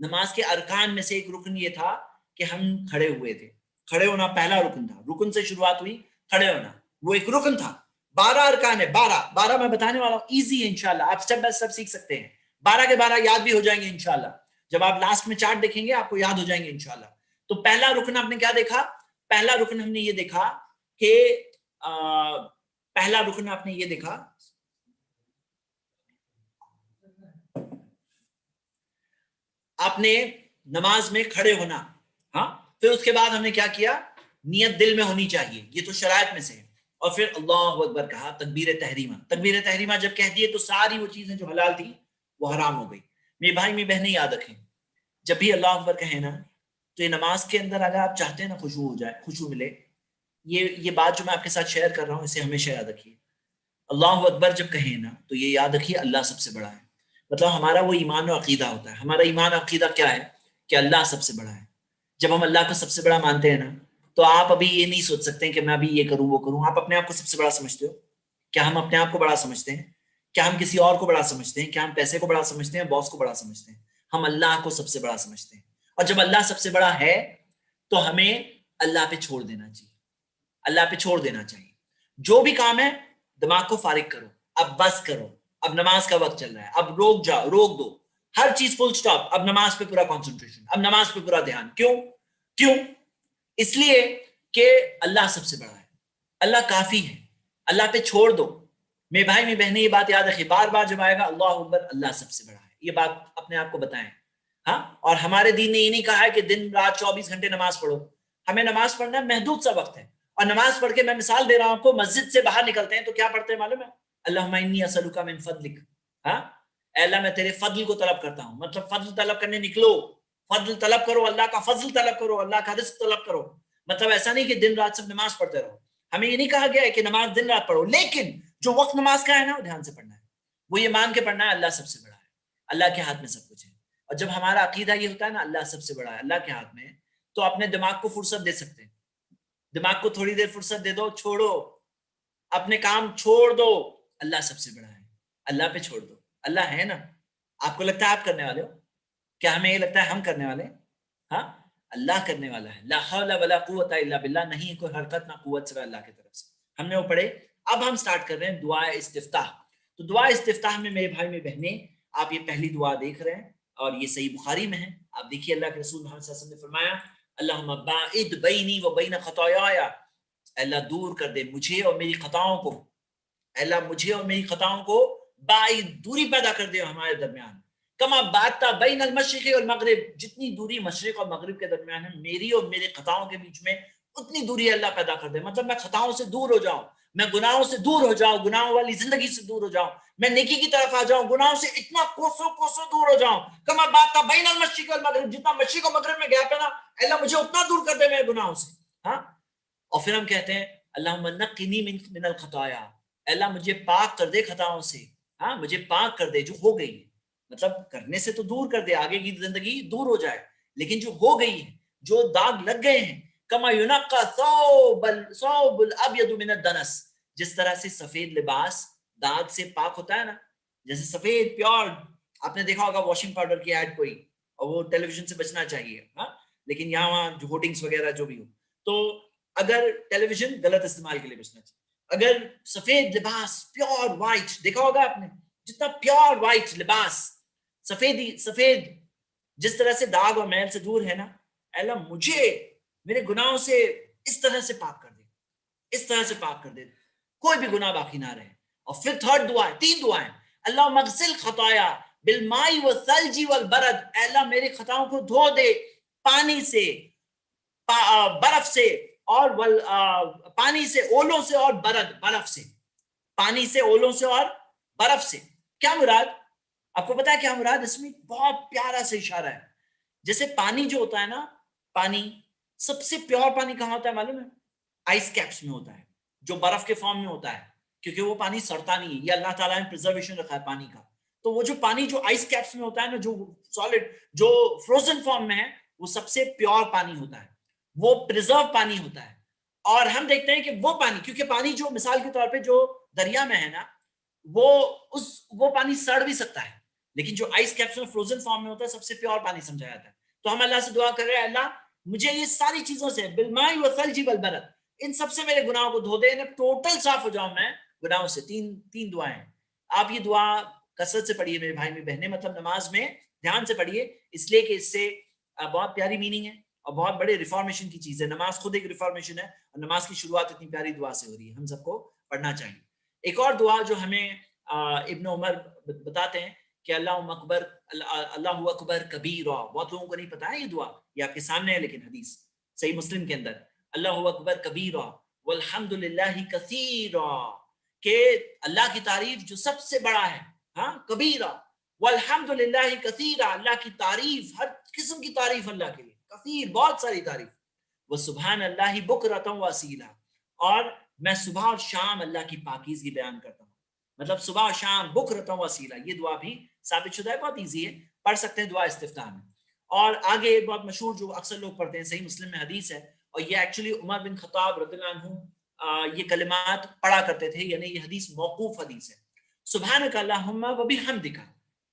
نماز کے ارکان میں سے ایک رکن یہ تھا کہ ہم کھڑے ہوئے تھے. کھڑے ہونا پہلا رکن تھا, رکن سے شروعات ہوئی, کھڑے ہونا وہ ایک رکن تھا. 12 ارکان ہے, 12 میں بتانے والا ہوں, ایزی ہے انشاءاللہ, آپ سٹیپ بائی سٹیپ سیکھ سکتے ہیں. 12 کے 12 یاد بھی ہو جائیں گے انشاءاللہ. جب آپ لاسٹ میں چارٹ دیکھیں گے آپ کو یاد ہو جائیں گے انشاءاللہ. تو پہلا رکن آپ نے کیا دیکھا؟ پہلا رکن ہم نے یہ دیکھا کہ پہلا رکن آپ نے یہ دیکھا آپ نے نماز میں کھڑے ہونا. ہاں پھر اس کے بعد ہم نے کیا کیا؟ نیت دل میں ہونی چاہیے, یہ تو شرائط میں سے ہے. اور پھر اللہ اکبر کہا, تکبیر تحریمہ. تکبیر تحریمہ جب کہہ دیے تو ساری وہ چیزیں جو حلال تھی وہ حرام ہو گئی. میرے بھائی میری بہنیں یاد رکھیں, جب بھی اللہ اکبر کہیں نا تو یہ نماز کے اندر اگر آپ چاہتے ہیں نا خوشبو ہو جائے, خوشبو ملے, یہ بات جو میں آپ کے ساتھ شیئر کر رہا ہوں اسے ہمیشہ یاد رکھیے. اللہ اکبر جب کہیں نا تو یہ یاد رکھیے اللہ سب سے بڑا ہے. مطلب ہمارا وہ ایمان و عقیدہ ہوتا ہے. ہمارا ایمان و عقیدہ کیا ہے؟ کہ اللہ سب سے بڑا ہے. جب ہم اللہ کو سب سے بڑا مانتے ہیں نا تو آپ ابھی یہ نہیں سوچ سکتے کہ میں ابھی یہ کروں وہ کروں. آپ اپنے آپ کو سب سے بڑا سمجھتے ہو؟ کیا ہم اپنے آپ کو بڑا سمجھتے ہیں؟ کیا ہم کسی اور کو بڑا سمجھتے ہیں؟ کیا ہم پیسے کو بڑا سمجھتے ہیں, باس کو بڑا سمجھتے ہیں؟ ہم اللہ کو سب سے بڑا سمجھتے ہیں. اور جب اللہ سب سے بڑا ہے تو ہمیں اللہ پہ چھوڑ دینا چاہیے, اللہ پہ چھوڑ دینا چاہیے. جو بھی کام ہے دماغ کو فارغ کرو, اب بس کرو, اب نماز کا وقت چل رہا ہے, اب روک جاؤ, روک دو ہر چیز, فل سٹاپ. اب نماز پہ پورا کنسنٹریشن, اب نماز پہ پورا دھیان. کیوں؟ اس لیے کہ اللہ سب سے بڑا ہے, اللہ کافی ہے, اللہ پہ چھوڑ دو. میرے بھائی میری بہنیں یہ بات یاد رکھیں, بار بار جب آئے گا اللہ اکبر اللہ سب سے بڑا ہے, یہ بات اپنے آپ کو بتائیں. ہاں اور ہمارے دین نے یہ نہیں کہا ہے کہ دن رات 24 گھنٹے نماز پڑھو. ہمیں نماز پڑھنا محدود سا وقت ہے. اور نماز پڑھ کے میں مثال دے رہا ہوں آپ کو, مسجد سے باہر نکلتے ہیں تو کیا پڑھتے ہیں معلوم ہے؟ اللہم انی اسألک من فضلک. ہاں اے اللہ میں تیرے فضل کو طلب کرتا ہوں. مطلب فضل طلب کرنے نکلو, فضل طلب کرو, اللہ کا فضل طلب کرو, اللہ کا رزق طلب کرو. مطلب ایسا نہیں کہ دن رات صرف نماز پڑھتے رہو. ہمیں یہ نہیں کہا گیا ہے کہ نماز دن رات پڑھو, لیکن جو وقت نماز کا ہے نا وہ دھیان سے پڑھنا ہے. وہ یہ مان کے پڑھنا ہے اللہ سب سے بڑا ہے, اللہ کے ہاتھ میں سب کچھ ہے. اور جب ہمارا عقیدہ یہ ہوتا ہے نا اللہ سب سے بڑا ہے, اللہ کے ہاتھ میں ہے, تو اپنے دماغ کو فرصت دے سکتے ہیں. دماغ کو تھوڑی دیر فرصت دے دو, چھوڑو اپنے کام چھوڑ دو, اللہ سب سے بڑا ہے, اللہ پہ چھوڑ دو. اللہ ہے نا, آپ کو لگتا ہے آپ کرنے والے ہو؟ کیا ہمیں یہ لگتا ہے ہم کرنے والے؟ ہاں اللہ کرنے والا ہے. لا حول ولا قوت الا باللہ, نہیں کوئی حرکت نہ قوت سوائے اللہ کی طرف سے. ہم نے وہ پڑھے. اب ہم سٹارٹ کر رہے ہیں دعا استفتاح. تو دعا استفتاح میں میرے بھائی میری بہنیں, آپ یہ پہلی دعا دیکھ رہے ہیں اور یہ صحیح بخاری میں ہے. آپ دیکھیے اللہ کے رسول محمد صلی اللہ علیہ وسلم نے فرمایا اللہم باعد بینی و بین خطایایا, اللہ دور کر دے مجھے اور میری خطاؤں کو, اللہ مجھے اور میری خطاؤں کو باعد دوری پیدا کر دے ہمارے درمیان. کما باتتا بین المشرق والمغرب, جتنی دوری مشرق اور مغرب کے درمیان ہے میری اور میرے خطاؤں کے بیچ میں اتنی دوری اللہ پیدا کر دے. مطلب میں خطاؤں سے دور ہو جاؤں, میں گناہوں سے دور ہو جاؤں, گناہوں والی زندگی سے دور ہو جاؤں, میں نیکی کی طرف آ جاؤں, گناہوں سے اتنا کوسوں دور ہو جاؤں. کما باتتا بین المشرق والمغرب, جتنا مشرق اور مغرب میں گیپ ہے نا اللہ مجھے اتنا دور کر دے میرے گناہوں سے. ہاں اور پھر ہم کہتے ہیں اللہم نقنی من الخطایا, اللہ مجھے پاک کر دے خطاؤں سے. ہاں مجھے پاک کر دے جو ہو گئی ہے, مطلب کرنے سے تو دور کر دے, آگے کی زندگی دور ہو جائے, لیکن جو ہو گئی ہے, جو داغ لگ گئے ہیں, کما ینقى ثوب الابيض من الدنس, جس طرح سے سفید لباس داغ سے پاک ہوتا ہے نا, جیسے سفید پیور. آپ نے دیکھا ہوگا واشنگ پاؤڈر کی ایڈ کوئی, اور وہ ٹیلی ویژن سے بچنا چاہیے, ہاں لیکن یہاں وہاں جو ہوٹنگس وغیرہ جو بھی ہو, تو اگر ٹیلی ویژن غلط استعمال کے لیے بچنا چاہیے. اگر سفید لباس پیور وائٹ دیکھا ہوگا آپ نے, جتنا پیور وائٹ لباس سفید جس طرح سے داغ اور میل سے دور ہے نا, اے اللہ مجھے میرے گناہوں سے اس طرح سے پاک کر دے, اس طرح سے پاک کر دے, کوئی بھی گناہ باقی نہ رہے. اور پھر تھرڈ دعا ہے, 3 دعائیں, اللہ مغسل خطایا بالماء والثلج والبرد, اے اللہ میری خطاؤں کو دھو دے پانی سے, برف سے, اور پانی سے, اولوں سے اور برف سے, پانی سے, اولوں سے اور برف سے. کیا مراد, آپ کو پتا ہے کیا مراد؟ اس میں بہت پیارا سے اشارہ ہے. جیسے پانی جو ہوتا ہے نا, پانی سب سے پیور پانی کہاں ہوتا ہے معلوم ہے؟ آئس کیپس میں ہوتا ہے, جو برف کے فارم میں ہوتا ہے, کیونکہ وہ پانی سڑتا نہیں ہے, یہ اللہ تعالیٰ نے پریزرویشن رکھا ہے پانی کا. تو وہ جو پانی جو آئس کیپس میں ہوتا ہے نا, جو سالڈ, جو فروزن فارم میں ہے, وہ سب سے پیور پانی ہوتا ہے, وہ پریزرو پانی ہوتا ہے. اور ہم دیکھتے ہیں کہ وہ پانی, کیونکہ پانی جو مثال کے طور پہ جو دریا میں ہے نا, وہ پانی سڑ بھی سکتا ہے, لیکن جو آئس کیپس میں فروزن فارم میں ہوتا ہے سب سے پیور پانی سمجھا جاتا ہے. تو ہم اللہ سے دعا کر رہے ہیں, اللہ مجھے یہ ساری چیزوں سے بالماء والثلج والبرد, ان سب سے میرے گناہوں کو دھو دے, ٹوٹل صاف ہو جاؤں میں گناہوں سے. 3 دعائیں. آپ یہ دعا کثرت سے پڑھیے میرے بھائی میری بہنیں, مطلب نماز میں دھیان سے پڑھیے, اس لیے کہ اس سے بہت پیاری میننگ ہے اور بہت بڑے ریفارمیشن کی چیز ہے. نماز خود ایک ریفارمیشن ہے, اور نماز کی شروعات اتنی پیاری دعا سے ہو رہی ہے, ہم سب کو پڑھنا چاہیے. ایک اور دعا جو ہمیں ابن عمر بتاتے ہیں کہ اللہ اکبر کبیرا, بہت لوگوں کو نہیں پتا ہے یہ دعا, یہ آپ کے سامنے ہے لیکن حدیث صحیح مسلم کے اندر, اللہ اکبر کبیرا والحمد للہ کثیرا, کہ اللہ کی تعریف جو سب سے بڑا ہے, ہاں کبیرا, والحمد للہ کثیرا, اللہ کی تعریف, ہر قسم کی تعریف اللہ کے لیے, کثیر بہت ساری تعریف, وہ سبحان اللہ بکرۃ واصیلا, اور میں صبح اور شام اللہ کی پاکیزگی بیان کرتا ہوں. مطلب صبح اور شام بکرۃ واصیلا, یہ دعا بھی ثابت شدہ ہے, بہت ایزی ہے, پڑھ سکتے ہیں دعا استفتاح میں. اور آگے بہت مشہور جو اکثر لوگ پڑھتے ہیں, صحیح مسلم میں حدیث ہے, اور یہ ایکچولی عمر بن خطاب رضی اللہ عنہ یہ کلمات پڑھا کرتے تھے, یعنی یہ حدیث موقوف حدیث ہے. سبحانک اللہم وبحمدک,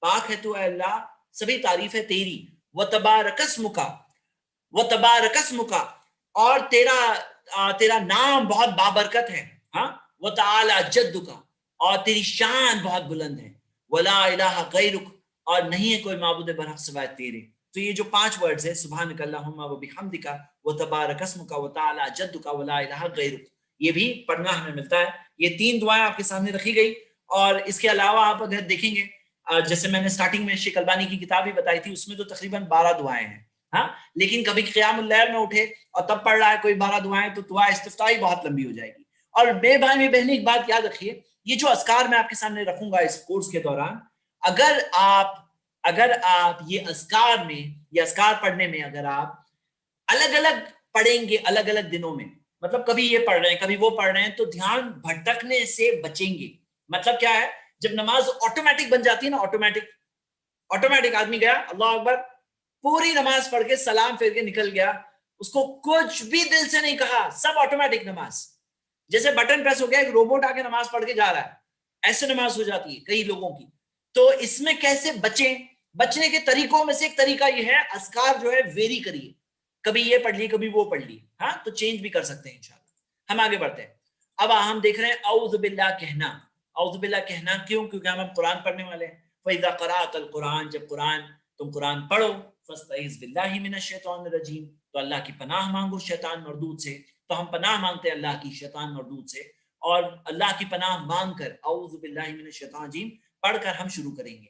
پاک ہے تو اے اللہ, سبھی تعریف ہے تیری, وتبارک اسمک, وتبارک اسمک, اور تیرا نام بہت بابرکت ہے, ہاں, وتعالی جدک, اور تیری شان بہت بلند ہے, ولا الہ غیرک, اور نہیں ہے کوئی معبود برحق سوائے تیرے. تو یہ جو 5 ورڈز ہے, سبحانک اللہم وبحمدک وتبارک اسمک وتعالی جدک ولا الہ غیرک, یہ بھی پڑھنا ہمیں ملتا ہے. یہ 3 دعائیں آپ کے سامنے رکھی گئی. اور اس کے علاوہ آپ اگر دیکھیں گے, جیسے میں نے سٹارٹنگ میں شیخ البانی کی کتاب بھی بتائی تھی, اس میں تو تقریباً 12 دعائیں ہیں, ہاں, لیکن کبھی قیام اللیل میں اٹھے اور تب پڑھ رہا ہے کوئی 12 دعائیں, تو دعا استفتاحی بہت لمبی ہو جائے گی. اور میرے بھائی میری بہنیں ایک بات یاد رکھیے, یہ جو اذکار میں آپ کے سامنے رکھوں گا اس کورس کے دوران, اگر آپ یہ اذکار میں, یہ اذکار پڑھنے میں اگر آپ الگ الگ پڑھیں گے, الگ الگ دنوں میں, مطلب کبھی یہ پڑھ رہے ہیں کبھی وہ پڑھ رہے ہیں, تو دھیان بھٹکنے سے بچیں گے. مطلب کیا ہے, جب نماز آٹومیٹک بن جاتی ہے نا, آٹومیٹک آدمی گیا اللہ اکبر, پوری نماز پڑھ کے سلام پھیر کے نکل گیا, اس کو کچھ بھی دل سے نہیں کہا, سب آٹومیٹک نماز, جیسے بٹن پریس ہو گیا, ایک روبوٹ آ کے نماز پڑھ کے جا رہا ہے, ایسے نماز ہو جاتی ہے کئی لوگوں کی. تو اس میں کیسے بچیں؟ بچنے کے طریقوں میں سے ایک طریقہ یہ ہے, اذکار جو ہے ویری کریے, کبھی یہ پڑھ لیے کبھی وہ پڑھ لیے, ہاں, تو چینج بھی کر سکتے ہیں انشاءاللہ. ہم آگے بڑھتے ہیں. اب ہم دیکھ رہے ہیں اعوذ باللہ کہنا. اعوذ باللہ کہنا کیوں؟ کیونکہ ہم قرآن پڑھنے والے ہیں. فَإِذَا قَرَأْتَ الْقُرْآنَ, جب تم قرآن پڑھو, فَاسْتَعِذْ بِاللَّهِ مِنَ الشَّيْطَانِ الرَّجِيمِ, تو اللہ کی پناہ مانگو شیطان مردود سے. تو ہم پناہ مانگتے ہیں اللہ کی شیطان مردود سے, اور اللہ کی پناہ مانگ کر اعوذ باللہ من الشیطان الرجیم پڑھ کر ہم شروع کریں گے.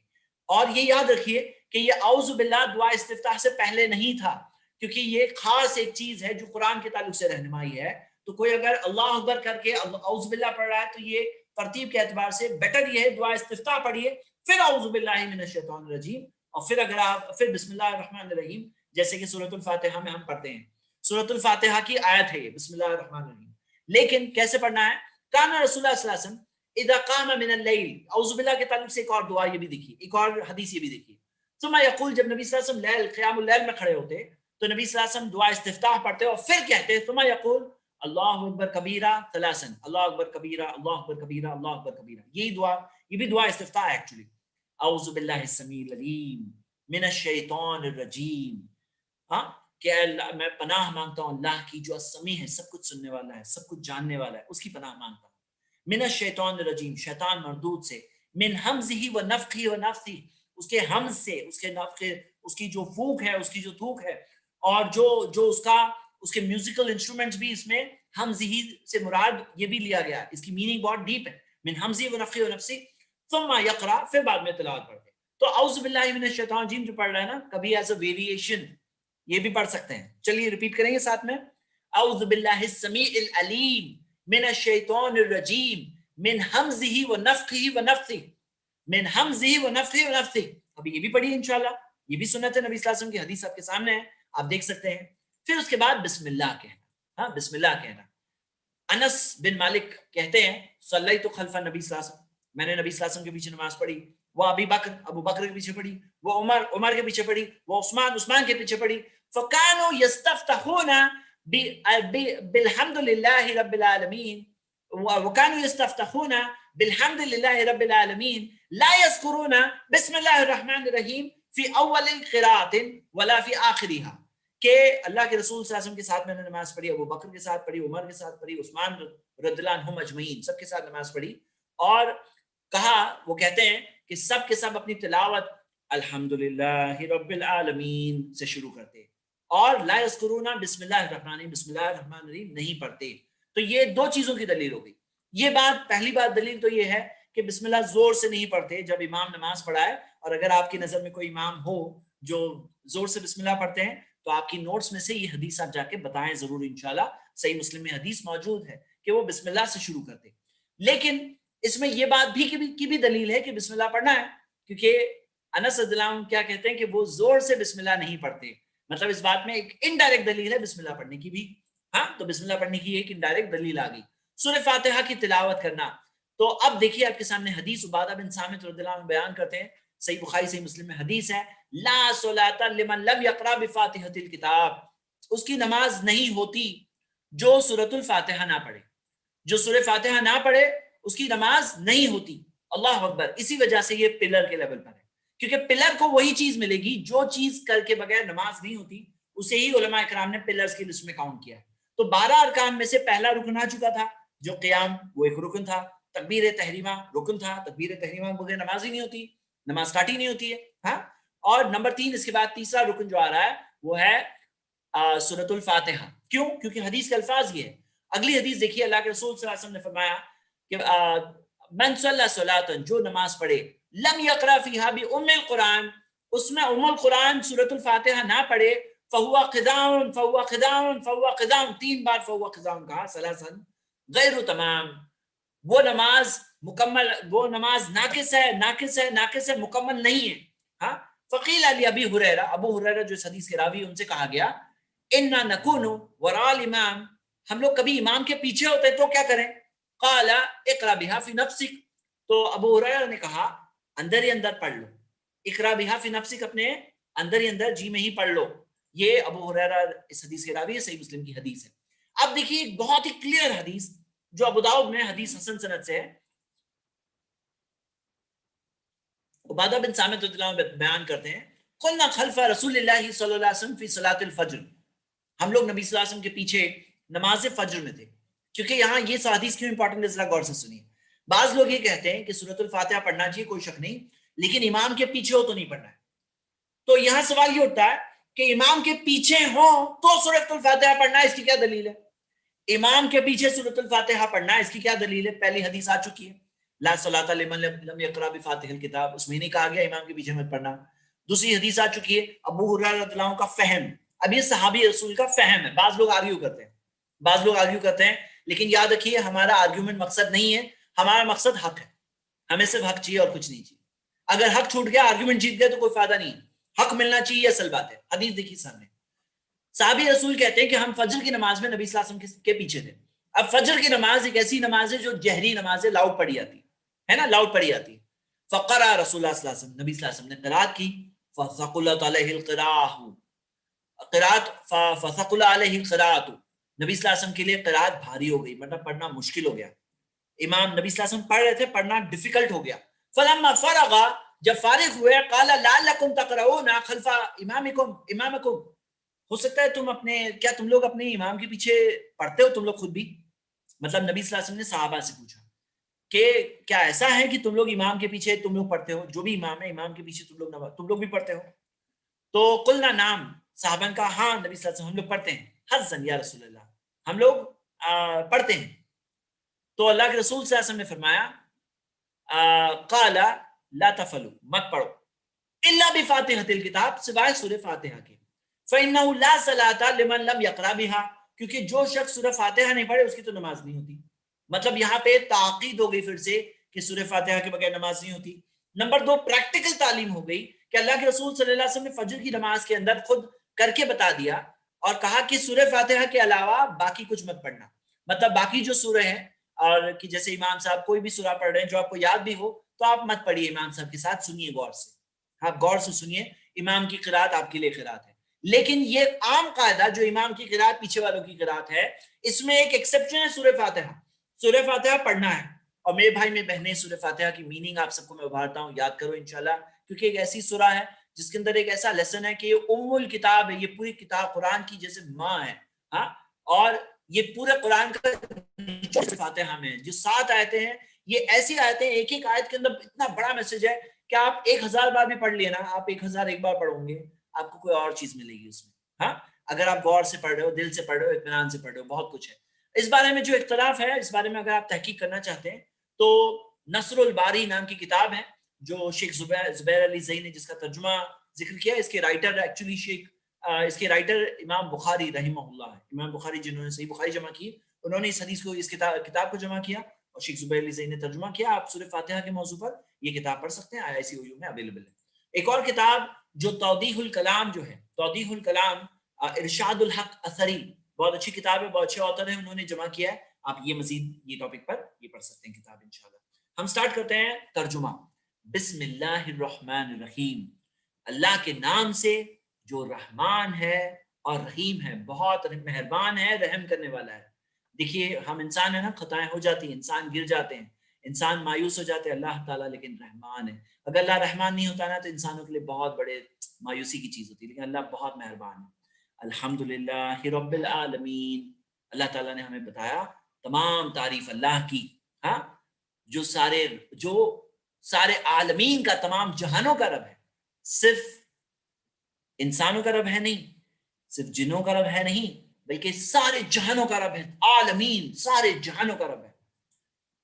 اور یہ یاد رکھیے کہ یہ اعوذ باللہ دعا استفتاح سے پہلے نہیں تھا, کیونکہ یہ خاص ایک چیز ہے جو قرآن کے تعلق سے رہنمائی ہے. تو کوئی اگر اللہ اکبر کر کے اعوذ باللہ پڑھ رہا ہے, تو یہ ترتیب کے اعتبار سے بیٹر یہ ہے, دعا استفتاح پڑھیے, پھر اعوذ باللہ من الشیطان الرجیم, اور پھر اگر آپ پھر بسم اللہ الرحمن الرحیم, جیسے کہ سورۃ الفاتحہ میں ہم پڑھتے ہیں. سورۃ الفاتحہ کی آیت ہے یہ, بسم اللہ الرحمن الرحیم. لیکن کیسے پڑھنا ہے؟ کان رسول اللہ صلی اللہ علیہ وسلم اذا قام من اللیل, اعوذ باللہ کے تعلق سے ایک اور دعا یہ بھی دیکھیے, ایک اور حدیث یہ بھی دیکھیے. ثم یقول, جب نبی صلی اللہ علیہ وسلم قیام اللیل میں کھڑے ہوتے, تو نبی صلی اللہ علیہ وسلم دعا استفتاح پڑھتے اور پھر کہتے ثم یقول اللہ اکبر کبیرہ ثلاثا, اللہ اکبر کبیرہ, اللہ اکبر کبیرہ, اللہ اکبر کبیرہ. یہی دعا, یہ بھی دعا استفتاح ہے ایکچولی. اعوذ باللہ السمیع العلیم من الشیطان الرجیم, ہاں, کہ اللہ میں پناہ مانگتا ہوں اللہ کی جو السمیع ہے, سب کچھ سننے والا ہے, سب کچھ جاننے والا ہے, اس کی پناہ مانگتا ہوں. من الشیطان الرجیم شیطان مردود سے، من حمزہ و نفخہ و نفثہ اس کے حمز سے، اس کے نفخ، اس کی جو پھونک ہے، اس کی جو تھوک ہے، اور جو اس کے میوزیکل انسٹرومنٹس بھی اس میں حمزہ سے مراد یہ بھی لیا گیا، اس کی میننگ بہت ڈیپ ہے، من حمزہ و نفخہ و نفثہ ثم یقرأ پھر بعد میں تلاوت پڑھتے ہیں۔ تو اعوذ باللہ من الشیطان الرجیم جو پڑھ رہا ہے نا، کبھی ایز اے ویریشن یہ بھی پڑھ سکتے ہیں۔ چلیے ریپیٹ کریں گے ساتھ میں، اعوذ باللہ السمیع العلیم من الشیطان الرجیم من حمزہ و نفخہ و نفثہ، من حمزہ و نفخہ و نفثہ۔ ابھی یہ بھی پڑھیے انشاءاللہ، یہ بھی سنت ہے نبی صلی اللہ علیہ وسلم کی حدیث آپ کے سامنے ہے، آپ دیکھ سکتے ہیں۔ پھر اس کے بعد بسم اللہ کہنا، ہاں بسم اللہ کہنا۔ انس بن مالک کہتے ہیں صلیت خلف النبی صلی اللہ علیہ وسلم، میں نے نبی صلی اللہ علیہ وسلم کے پیچھے نماز پڑھی، وہ ابو بکر کے پیچھے پڑھی، وہ عمر کے پیچھے پڑھی، وہ عثمان کے پیچھے پڑھی، فکانوا یستفتحون بالحمد للہ رب العالمین، وكانوا يستفتحون بالحمد لله رب العالمين لا يذكرون بسم الله الرحمن الرحيم في اول القراءة ولا في آخرها، کہ اللہ کے رسول صلی اللہ علیہ وسلم کے ساتھ میں نے نماز پڑھی، ابو بکر کے ساتھ پڑھی، عمر کے ساتھ پڑھی، عثمان رضی اللہ عنہم اجمعین سب کے ساتھ نماز پڑھی، اور کہا، وہ کہتے ہیں کہ سب کے سب اپنی تلاوت الحمدللہ رب العالمین سے شروع کرتے، اور لا یذکرون بسم اللہ الرحمن الرحیم، بسم اللہ الرحمن الرحیم نہیں پڑھتے۔ تو یہ دو چیزوں کی دلیل ہو گئی۔ یہ بات پہلی بات دلیل تو یہ ہے کہ بسم اللہ زور سے نہیں پڑھتے جب امام نماز پڑھائے، اور اگر آپ کی نظر میں کوئی امام ہو جو زور سے بسم اللہ پڑھتے ہیں تو آپ کی نوٹس میں سے یہ حدیث آپ جا کے بتائیں ضرور انشاءاللہ، صحیح مسلم میں حدیث موجود ہے کہ وہ بسم اللہ سے شروع کرتے۔ لیکن اس میں یہ بات بھی کی بھی دلیل ہے کہ بسم اللہ پڑھنا ہے، کیونکہ انس رضی اللہ عنہ کیا کہتے ہیں کہ وہ زور سے بسم اللہ نہیں پڑھتے، مطلب اس بات میں ایک انڈائریکٹ دلیل ہے بسم اللہ پڑھنے کی بھی، ہاں تو بسم اللہ پڑھنے کی ایک انڈائریکٹ دلیل آ گئی۔ سورہ فاتحہ کی تلاوت کرنا، تو اب دیکھیے آپ کے سامنے حدیث عبادہ بن صامت رضی اللہ عنہ بیان کرتے ہیں، صحیح بخاری صحیح مسلم میں حدیث ہے، لا صلاۃ لمن لم یقرأ بفاتحۃ الکتاب، اس کی نماز نہیں ہوتی جو سورۃ الفاتحہ نہ پڑھے، جو سورہ فاتحہ نہ پڑھے اس کی نماز نہیں ہوتی۔ اللہ اکبر، اسی وجہ سے یہ پلر کے لیول پر ہے، کیونکہ پلر کو وہی چیز ملے گی جو چیز کر کے بغیر نماز نہیں ہوتی، اسے ہی علماء کرام نے پلرز کی لسٹ میں کاؤنٹ کیا ہے۔ تو 12 ارکان میں سے پہلا رکن آ چکا تھا جو قیام، وہ ایک رکن تھا، تکبیر تحریمہ رکن تھا، تکبیر تحریمہ بغیر نماز ہی نہیں ہوتی، نماز کاٹی نہیں ہوتی ہے، ہاں۔ اور نمبر 3 اس کے بعد تیسرا رکن جو آ رہا ہے وہ ہے سورۃ الفاتحہ۔ کیوں؟ کیونکہ حدیث کے الفاظ یہ ہے۔ اگلی حدیث دیکھیے، اللہ کے رسول صلی اللہ علیہ وسلم نے فرمایا کہ من صلی صلاۃ، جو نماز پڑھے، لم یقرأ فیہا بأم القرآن، اس میں ام القرآن سورۃ الفاتحہ نہ پڑھے، فہو خداع فہو خداع فہو خداع، 3 بار فہو خداع کہا، ثلاثا غیر تمام، وہ نماز مکمل، وہ نماز ناقص ہے، ناقص ہے، ناقص ہے، مکمل نہیں ہے، ہاں۔ فقیل علی ابی ہریرہ، ابو ہریرہ جو اس حدیث کے راوی، ان سے کہا گیا، انا نکون وراء الامام، ہم لوگ کبھی امام کے پیچھے ہوتے تو کیا کریں؟ قال اقرا بها فی نفسک، تو ابو ہریرہ نے کہا اندر ہی اندر پڑھ لو، اقرا بها فی نفسک، اپنے اندر ہی اندر جی میں ہی پڑھ لو۔ یہ ابو ہریرہ اس حدیث کے راوی ہے، صحیح مسلم کی حدیث ہے۔ اب دیکھیے ایک بہت ہی کلیئر حدیث جو ابو داؤد میں حدیث حسن سند سے ہے، عبادہ بن صامت رضی اللہ عنہ بیان کرتے ہیں، قلنا خلف رسول اللہ صلی اللہ علیہ وسلم فی صلاۃ الفجر، ہم لوگ نبی صلی اللہ علیہ وسلم کے پیچھے نماز فجر میں تھے۔ کیونکہ یہاں یہ حدیث کیوں امپورٹنٹ ہے ذرا غور سے سنیے۔ بعض لوگ یہ کہتے ہیں کہ سورۃ الفاتحہ پڑھنا چاہیے، کوئی شک نہیں، لیکن امام کے پیچھے ہو تو نہیں پڑھنا ہے۔ تو یہاں سوال یہ اٹھتا ہے کہ امام کے پیچھے ہوں تو سورۃ الفاتحہ پڑھنا ہے، اس کی کیا دلیل ہے؟ امام کے پیچھے سورۃ الفاتحہ پڑھنا ہے، اس کی کیا دلیل ہے؟ پہلی حدیث آ چکی ہے، لا صلاۃ لمن لم یقرأ بفاتحۃ الکتاب، اس میں نہیں کہا گیا امام کے پیچھے مت پڑھنا۔ دوسری حدیث آ چکی ہے ابو ہریرہ رضی اللہ عنہ کا فہم، اب یہ صحابی رسول کا فہم ہے، بعض لوگ آرگیو کرتے ہیں، لیکن یاد رکھیے ہمارا آرگیومنٹ مقصد نہیں ہے، ہمارا مقصد حق ہے، ہمیں صرف حق چاہیے اور کچھ نہیں چاہیے۔ اگر حق چھوٹ گیا، آرگیومنٹ جیت گئے تو کوئی فائدہ نہیں، حق ملنا چاہیے، اصل بات ہے۔ حدیث دیکھیے سامنے، صحابی رسول کہتے ہیں کہ ہم فجر کی نماز میں نبی صلی اللہ علیہ وسلم کے پیچھے تھے۔ اب فجر کی نماز ایک ایسی نماز ہے جو جہری نماز ہے، لاؤڈ پڑھی جاتی ہے نا، لاؤڈ پڑھی جاتی ہے۔ فقرأ رسول اللہ صلی اللہ علیہ وسلم، نبی صلی اللہ علیہ وسلم نے قرات کی، فثقلت علیہ القراءۃ، فثقل علیہ القراءۃ، نبی صلی اللہ علیہ وسلم کے لیے قرات بھاری ہو گئی، مطلب پڑھنا مشکل ہو گیا، امام نبی صلی اللہ علیہ وسلم پڑھ رہے تھے، پڑھنا ڈیفیکلٹ ہو گیا۔ فلما فرغ، جب فارغ ہوئے، قال لعلکم تقرؤون خلف امامکم، ہو سکتا ہے کیا تم لوگ اپنے امام کے پیچھے پڑھتے ہو تم لوگ خود بھی؟ مطلب نبی صلی اللہ علیہ وسلم نے صحابہ سے پوچھا کہ کیا ایسا ہے کہ تم لوگ امام کے پیچھے تم لوگ پڑھتے ہو، جو بھی امام ہے امام کے پیچھے تم لوگ بھی پڑھتے ہو؟ تو قلنا نام، صحابہ نے کہا ہاں نبی صلی اللہ علیہ وسلم ہم لوگ پڑھتے ہیں، حزن یا رسول اللہ، ہم لوگ پڑھتے ہیں۔ تو اللہ کے رسول صلی اللہ علیہ وسلم نے فرمایا قال لا تفعلوا، مت پڑھو، الا بفاتحۃ الکتاب، سوائے سورہ فاتحہ کے، فانه لا صلاۃ لمن لم يقرأ بها، کیونکہ جو شخص سورہ فاتحہ نہیں پڑھے اس کی تو نماز نہیں ہوتی۔ مطلب یہاں پہ تاکید ہو گئی پھر سے کہ سورہ فاتحہ کے بغیر نماز نہیں ہوتی۔ نمبر 2 پریکٹیکل تعلیم ہو گئی کہ اللہ کے رسول صلی اللہ علیہ وسلم نے فجر کی نماز کے اندر خود کر کے بتا دیا اور کہا کہ سورہ فاتحہ کے علاوہ باقی کچھ مت پڑھنا، مطلب باقی جو سورہ ہیں، اور کہ جیسے امام صاحب کوئی بھی سورہ پڑھ رہے ہیں جو آپ کو یاد بھی ہو تو آپ مت پڑھیے، امام صاحب کے ساتھ سنیے غور سے، آپ غور سے سنیے، امام کی قرات آپ کے لیے قرات ہے۔ لیکن یہ عام قاعدہ جو امام کی قرات پیچھے والوں کی قرات ہے، اس میں ایک ایکسیپشن ہے سورہ فاتحہ، سورہ فاتحہ پڑھنا ہے۔ اور میرے بھائی میں بہنیں، سورہ فاتحہ کی میننگ آپ سب کو میں ابھارتا ہوں، یاد کرو انشاءاللہ، کیونکہ ایک ایسی سورہ ہے جس کے اندر ایک ایسا لیسن ہے کہ یہ ام الکتاب ہے، یہ پوری کتاب قرآن کی جیسے ماں ہے، ہاں، اور یہ پورے قرآن کا فاتحہ میں جو 7 آیتیں ہیں، یہ ایسی آیتیں، ایک ایک آیت کے اندر اتنا بڑا میسج ہے کہ آپ 1000 بار بھی پڑھ لیے نا، آپ 1001 بار پڑھوں گے آپ کو کوئی اور چیز ملے گی اس میں، ہاں، اگر آپ غور سے پڑھ رہے ہو، دل سے پڑھ رہے ہو، اطمینان سے پڑھ رہے ہو، بہت کچھ ہے اس بارے میں۔ جو اختلاف ہے اس بارے میں اگر آپ تحقیق کرنا چاہتے ہیں تو نصر الباری نام کی کتاب ہے جو شیخ زبیر علی زئی نے جس کا ترجمہ ذکر کیا، اس کے رائٹر ایکچولی اس کے رائٹر امام بخاری رحمہ اللہ ہے، امام بخاری جنہوں نے صحیح بخاری جمع کی، انہوں نے اس حدیث کو، اس کتاب کو جمع کیا اور شیخ زبیر علی زئی نے ترجمہ کیا۔ آپ سورہ فاتحہ کے موضوع پر یہ کتاب پڑھ سکتے ہیں، IICOU میں اویلیبل ہے۔ ایک اور کتاب جو توضیح الکلام جو ہے، توضیح الکلام ارشاد الحق اثری، بہت اچھی کتاب ہے، بہت اچھے آتھر ہیں، انہوں نے جمع کیا ہے، آپ یہ مزید یہ ٹاپک پر یہ پڑھ سکتے ہیں کتاب انشاءاللہ۔ ہم سٹارٹ کرتے ہیں ترجمہ۔ بسم اللہ الرحمن الرحیم، اللہ کے نام سے جو رحمان ہے اور رحیم ہے، بہت مہربان ہے، رحم کرنے والا ہے۔ دیکھیے ہم انسان ہیں نا، خطائیں ہو جاتی ہیں، انسان گر جاتے ہیں، انسان مایوس ہو جاتے ہیں، اللہ تعالیٰ لیکن رحمان ہے۔ اگر اللہ رحمان نہیں ہوتا نا تو انسانوں کے لیے بہت بڑے مایوسی کی چیز ہوتی ہے، لیکن اللہ بہت مہربان ہے۔ الحمدللہ رب العالمین، اللہ تعالیٰ نے ہمیں بتایا تمام تعریف اللہ کی، ہاں، جو سارے عالمین کا، تمام جہانوں کا رب ہے، صرف انسانوں کا رب ہے نہیں، صرف جنوں کا رب ہے نہیں، بلکہ سارے جہانوں کا رب ہے، عالمین سارے جہانوں کا رب ہے۔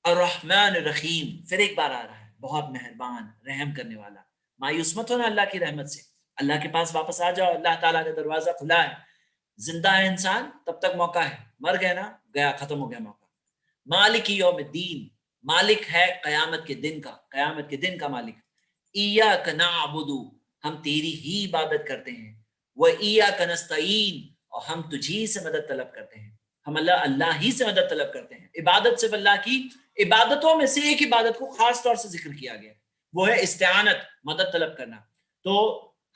الرحمن الرحیم، پھر ایک بار آ رہا ہے، بہت مہربان، رحم کرنے والا۔ مایوس مت ہونا اللہ کی رحمت سے، اللہ کے پاس واپس آ جاؤ، اللہ تعالیٰ کا دروازہ کھلا ہے، زندہ ہے انسان تب تک موقع ہے، مر گئے نا گیا، ختم ہو گیا موقع۔ مالک یوم الدین، مالک ہے قیامت کے دن کا، قیامت کے دن کا مالک۔ ایاک نعبد، ہم تیری ہی عبادت کرتے ہیں، وایاک نستعین، اور ہم تجھی سے مدد طلب کرتے ہیں، ہم اللہ ہی سے مدد طلب کرتے ہیں۔ عبادت صرف اللہ کی عبادتوں میں سے ایک عبادت کو خاص طور سے ذکر کیا گیا، وہ ہے استعانت، مدد طلب کرنا۔ تو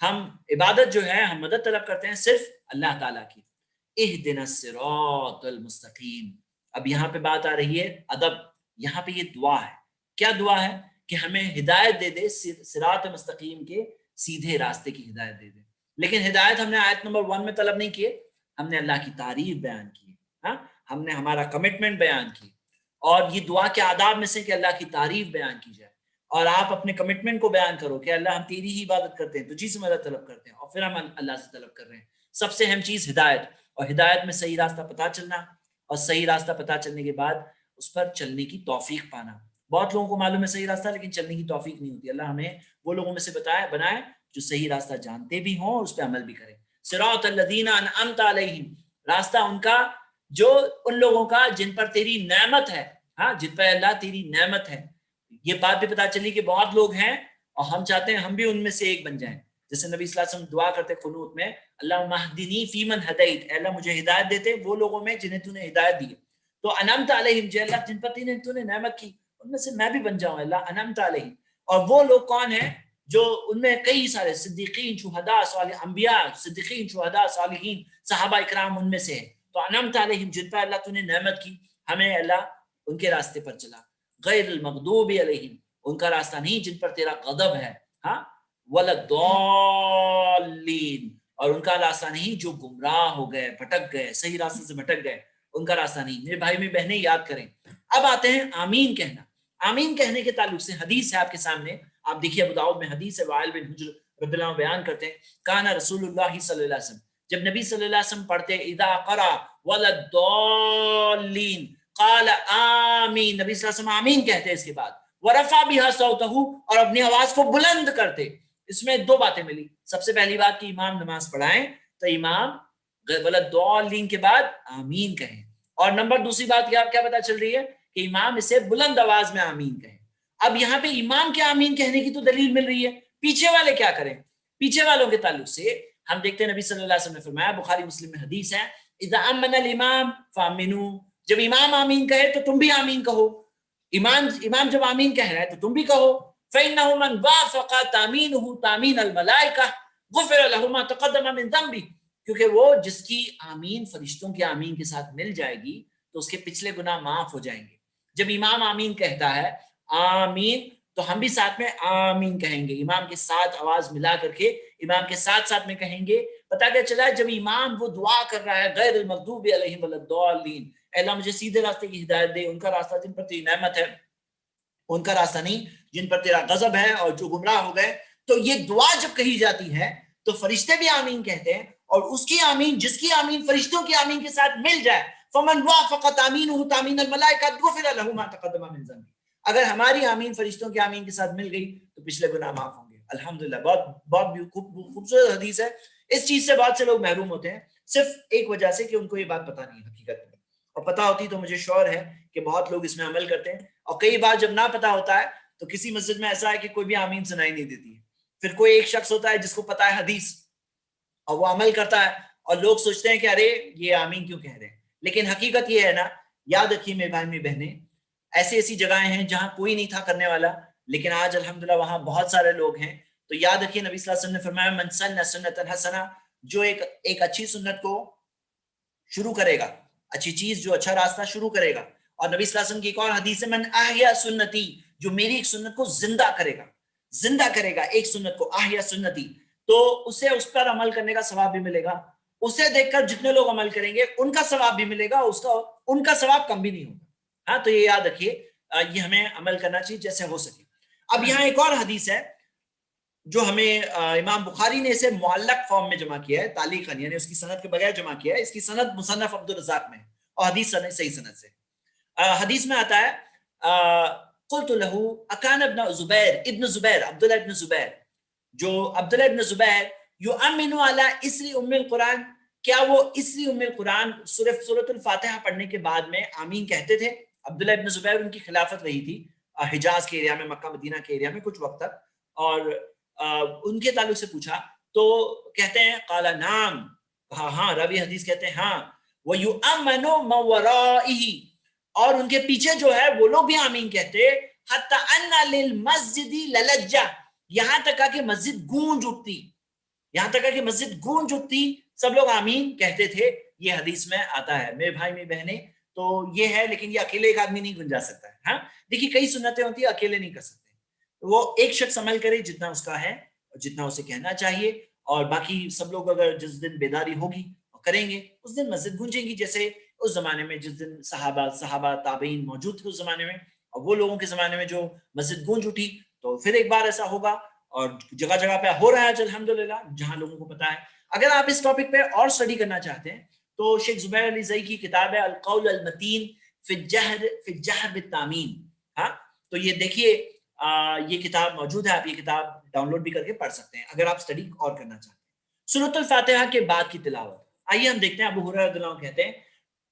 ہم عبادت جو ہے ہم مدد طلب کرتے ہیں صرف اللہ تعالیٰ کی۔ اہدنا الصراط المستقیم، اب یہاں پہ بات آ رہی ہے ادب، یہاں پہ یہ دعا ہے، کیا دعا ہے؟ کہ ہمیں ہدایت دے دے صراط مستقیم کے سیدھے راستے کی ہدایت دے دے۔ لیکن ہدایت ہم نے آیت نمبر 1 میں طلب نہیں کیے، ہم نے اللہ کی تعریف بیان کی، ہاں، ہم نے ہمارا کمٹمنٹ بیان کی، اور یہ دعا کے آداب میں سے کہ اللہ کی تعریف بیان کی جائے، اور آپ اپنے کمٹمنٹ کو بیان کرو کہ اللہ ہم تیری ہی عبادت کرتے ہیں، تجھی سے مدد طلب کرتے ہیں، اور پھر ہم اللہ سے طلب کر رہے ہیں۔ سب سے اہم چیز ہدایت، اور ہدایت میں صحیح راستہ پتہ چلنا، اور صحیح راستہ پتہ چلنے کے بعد اس پر چلنے کی توفیق پانا۔ بہت لوگوں کو معلوم ہے صحیح راستہ، لیکن چلنے کی توفیق نہیں ہوتی۔ اللہ ہمیں وہ لوگوں میں سے بنائے جو صحیح راستہ جانتے بھی ہوں اور اس پہ عمل بھی کریں۔ صراط الذین انعمت علیہم، راستہ ان کا جو ان لوگوں کا جن پر تیری نعمت ہے، ہاں، جن پر اللہ تیری نعمت ہے۔ یہ بات بھی پتہ چلی کہ بہت لوگ ہیں اور ہم چاہتے ہیں ہم بھی ان میں سے ایک بن جائیں، جیسے نبی صلی اللہ علیہ وسلم دعا کرتے قنوت میں، اللہم اہدنی فیمن ہدیت، اے اللہ مجھے ہدایت دیتے وہ لوگوں میں جنہیں تو نے ہدایت دی۔ تو انعمت علیہم، جو اللہ جن پر تو نے نعمت کی، ان میں سے میں بھی بن جاؤں اللہ، انعمت علیہم۔ اور وہ لوگ کون ہیں؟ جو ان میں کئی سارے صدیقین، شہداء، صالح، انبیاء، صدیقین، شہداء، صالحین، صحابہ اکرام ان میں سے ہیں۔ تو انعمت علیہم، جن پر اللہ تو نے نعمت کی، ہمیں اللہ ان کے راستے پر چلا۔ غیر المغضوب علیہم، ان کا راستہ نہیں جن پر تیرا غضب ہے، ہاں، ولا الضالین، اور ان کا راستہ نہیں جو گمراہ ہو گئے، بھٹک گئے، صحیح راستے سے بھٹک گئے، ان کا راستہ نہیں۔ میرے بھائی میں بہنیں یاد کریں۔ اب آتے ہیں آمین کہنا۔ آمین کہنے کے تعلق سے حدیث ہے آپ کے سامنے, آپ دیکھیے ابو داؤد میں حدیث ہے, وائل بن حجر رضی اللہ عنہ بیان کرتے ہیں, کانا رسول اللہ صلی اللہ علیہ وسلم, جب نبی صلی اللہ علیہ وسلم پڑھتے اذا قرأ وللضالین قال آمین, نبی صلی اللہ علیہ وسلم آمین کہتے اس کے بعد, ورفع بها صوته, اور اپنی آواز کو بلند کرتے. اس میں دو باتیں ملی. سب سے پہلی بات کہ امام نماز پڑھائیں تو امام وللضالین کے بعد آمین کہیں, اور نمبر دوسری بات کیا پتہ چل رہی ہے کہ امام اسے بلند آواز میں آمین کہیں. اب یہاں پہ امام کے آمین کہنے کی تو دلیل مل رہی ہے, پیچھے والے کیا کریں؟ پیچھے والوں کے تعلق سے ہم دیکھتے ہیں نبی صلی اللہ علیہ وسلم نے فرمایا, بخاری مسلم میں حدیث ہے, اذا امن الامام فامنوا, جب امام آمین کہے تو تم بھی آمین کہو. امام جب آمین کہہ رہا ہے تو تم بھی کہو. فإنه من وافق تامینه تامین الملائکہ غفر له ما تقدم من ذنبه, کیونکہ وہ جس کی آمین فرشتوں کی آمین کے ساتھ مل جائے گی تو اس کے پچھلے گناہ معاف ہو جائیں گے. جب امام آمین کہتا ہے آمین تو ہم بھی ساتھ میں آمین کہیں گے, امام کے ساتھ آواز ملا کر کے امام کے ساتھ میں کہیں گے. پتہ کیا چلا, جب امام وہ دعا کر رہا ہے غیر المغضوب علیہم ولا اے اللہ مجھے سیدھے راستے کی ہدایت دے, ان کا راستہ جن پر تیری نعمت ہے, ان کا راستہ نہیں جن پر تیرا غضب ہے اور جو گمراہ ہو گئے. تو یہ دعا جب کہی جاتی ہے تو فرشتے بھی آمین کہتے ہیں, اور اس کی آمین جس کی آمین فرشتوں کی آمین کے ساتھ مل جائے, فمن وافق تامینہ تامین الملائکہ غفر له ما تقدم من ذنبه, اگر ہماری آمین فرشتوں کی آمین کے ساتھ مل گئی تو پچھلے گناہ معاف ہوں گے. الحمدللہ, بہت خوبصورت حدیث ہے. اس چیز سے بہت سے لوگ محروم ہوتے ہیں صرف ایک وجہ سے کہ ان کو یہ بات پتہ نہیں حقیقت میں, اور پتہ ہوتی تو مجھے شعور ہے کہ بہت لوگ اس میں عمل کرتے ہیں. اور کئی بار جب نہ پتہ ہوتا ہے تو کسی مسجد میں ایسا ہے کہ کوئی بھی آمین سنائی نہیں دیتی ہے, پھر کوئی ایک شخص ہوتا ہے جس کو پتہ ہے حدیث اور وہ عمل کرتا ہے, اور لوگ سوچتے ہیں کہ ارے یہ آمین کیوں کہہ رہے ہیں. لیکن حقیقت یہ ہے نا, یاد رکھیے میرے بھائی میری بہنیں, ایسی جگہیں ہیں جہاں کوئی نہیں تھا کرنے والا, لیکن آج الحمدللہ وہاں بہت سارے لوگ ہیں. تو یاد رکھیے نبی صلی اللہ علیہ وسلم نے فرمایا من سن سنتا حسنہ, جو ایک اچھی سنت کو شروع کرے گا, اچھی چیز جو اچھا راستہ شروع کرے گا. اور نبی صلی اللہ علیہ وسلم کی ایک اور حدیث ہے من احیا سنتی, جو میری ایک سنت کو زندہ کرے گا ایک سنت کو, احیا سنتی, تو اسے اس پر عمل کرنے کا ثواب بھی ملے گا. اسے دیکھ کر جتنے لوگ عمل کریں گے ان کا ثواب بھی ملے گا, ان کا ثواب کم بھی نہیں ہوگا. ہاں, تو یہ یاد رکھیے, یہ ہمیں عمل کرنا چاہیے جیسے ہو سکے. اب یہاں ایک اور حدیث ہے جو ہمیں امام بخاری نے اسے معلق فارم میں جمع کیا ہے, تعلیقاً, یعنی اس کی سند کے بغیر جمع کیا ہے. اس کی سند مصنف عبدالرزاق میں ہے اور حدیث صحیح سند سے. حدیث میں آتا ہے قلت له اکان ابن زبیر عبداللہ ابن زبیر, جو عبداللہ ابن زبیر یؤمن علی اسری ام القرآن, کیا وہ اسری ام القرآن سورۃ الفاتحہ پڑھنے کے بعد میں آمین کہتے تھے؟ عبداللہ ابن زبیر, ان کی خلافت رہی تھی حجاز کے ایریا میں, مکہ مدینہ کے ایریا میں کچھ وقت تک, اور ان کے تعلق سے پوچھا تو کہتے ہیں قال نعم, ہاں راوی حدیث کہتے ہیں ہاں, وَيُؤَمَّنُ مَن وَرَائِهِ, اور ان کے پیچھے جو ہے وہ لوگ بھی آمین کہتے, حَتَّى أَنَّ لِلْمَسْجِدِ لَلَجَّةً, یہاں تک کہ مسجد گونج اٹھتی, سب لوگ آمین کہتے تھے. یہ حدیث میں آتا ہے میرے بھائی میری بہنیں. تو یہ ہے, لیکن یہ اکیلے ایک آدمی نہیں گنجا سکتا ہے. ہاں دیکھیے, کئی سنتیں ہوتی ہیں اکیلے نہیں کر سکتے, وہ ایک شخص عمل کرے جتنا اس کا ہے اور جتنا اسے کہنا چاہیے, اور باقی سب لوگ اگر جس دن بیداری ہوگی اور کریں گے اس دن مسجد گونجیں گی, جیسے اس زمانے میں جس دن صحابہ تابعین موجود تھے اس زمانے میں, اور وہ لوگوں کے زمانے میں جو مسجد گونج اٹھی, تو پھر ایک بار ایسا ہوگا, اور جگہ جگہ پہ ہو رہا ہے الحمدللہ جہاں لوگوں کو پتا ہے. اگر آپ اس ٹاپک پہ اور سٹڈی کرنا چاہتے ہیں تو شیخ زبیر علی زئی کی کتاب ہے القول المتین فی الجہر بالتامین. ہاں, تو یہ دیکھیے, یہ کتاب موجود ہے, آپ یہ کتاب ڈاؤن لوڈ بھی کر کے پڑھ سکتے ہیں اگر آپ سٹڈی اور کرنا چاہتے ہیں. سورۃ الفاتحہ کے بعد کی تلاوت, آئیے ہم دیکھتے ہیں. ابو ہریرہ رضی اللہ عنہ کہتے ہیں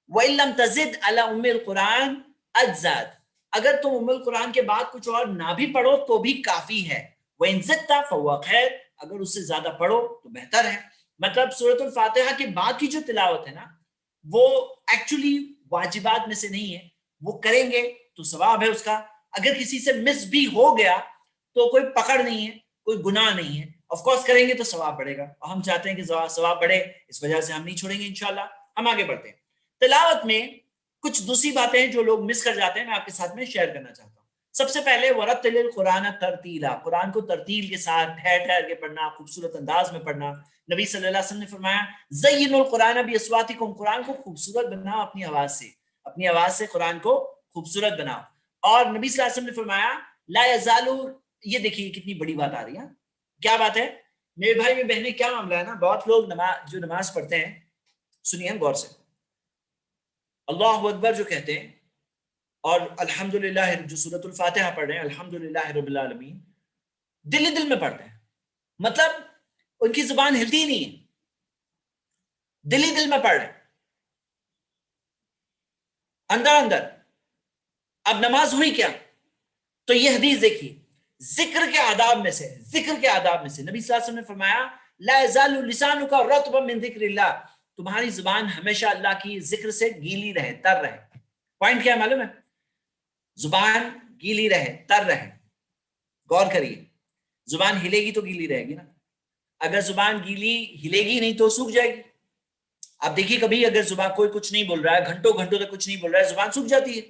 وَإِن لَمْ تَزِدْ عَلَى أُمِّ الْقُرْآنِ أَجْزَتْ, اگر تم ام القرآن کے بعد کچھ اور نہ بھی پڑھو تو بھی کافی ہے. وَإِن زِدْتَ فَهُوَ خَيْرٌ, اگر اس سے زیادہ پڑھو تو بہتر ہے. مطلب سورۃ الفاتحہ کے بعد کی جو تلاوت ہے نا, وہ ایکچولی واجبات میں سے نہیں ہے, وہ کریں گے تو ثواب ہے اس کا. اگر کسی سے مس بھی ہو گیا تو کوئی پکڑ نہیں ہے, کوئی گناہ نہیں ہے. آف کورس کریں گے تو ثواب بڑھے گا, اور ہم چاہتے ہیں کہ ثواب بڑھے, اس وجہ سے ہم نہیں چھوڑیں گے انشاءاللہ. ہم آگے بڑھتے ہیں. تلاوت میں کچھ دوسری باتیں جو لوگ مس کر جاتے ہیں, میں آپ کے ساتھ میں شیئر کرنا چاہتا ہوں. سب سے پہلے وَرَتِّلِ الْقُرْآنَ تَرْتِیلًا, قرآن کو ترتیل کے ساتھ ٹھہر کے پڑھنا, خوبصورت انداز میں پڑھنا. نبی صلی اللہ علیہ وسلم نے فرمایا زَيِّنُوا الْقُرْآنَ بِأَصْوَاتِكُمْ, قرآن کو خوبصورت بناؤ اپنی آواز سے قرآن کو خوبصورت بناؤ. اور نبی صلی اللہ علیہ وسلم نے فرمایا لا یزالو، یہ دیکھیے کتنی بڑی بات آ رہی ہے، کیا بات ہے میرے بھائی میں بہنیں، کیا معاملہ ہے نا، بہت لوگ جو نماز پڑھتے ہیں، سنیے غور سے، اللہ اکبر جو کہتے ہیں اور الحمدللہ جو سورۃ الفاتحہ پڑھ رہے ہیں الحمدللہ رب العالمین، دل ہی دل میں پڑھتے ہیں، مطلب ان کی زبان ہلتی ہی نہیں ہے، دل ہی دل میں پڑھ رہے ہیں اندر اندر۔ اب نماز ہوئی کیا؟ تو یہ حدیث دیکھیے، ذکر کے آداب میں سے، ذکر کے آداب میں سے نبی صلی اللہ علیہ وسلم نے فرمایا لا یزال لسانک رطبا من ذکر اللہ، تمہاری زبان ہمیشہ اللہ کی ذکر سے گیلی رہے، تر رہے۔ پوائنٹ کیا ہے معلوم ہے؟ زبان گیلی رہے، تر رہے۔ غور کریے، زبان ہلے گی تو گیلی رہے گی نا، اگر زبان گیلی ہلے گی نہیں تو سوکھ جائے گی۔ آپ دیکھیے کبھی اگر زبان کوئی کچھ نہیں بول رہا ہے، گھنٹوں گھنٹوں تک کچھ نہیں بول رہا ہے، زبان سوکھ جاتی ہے۔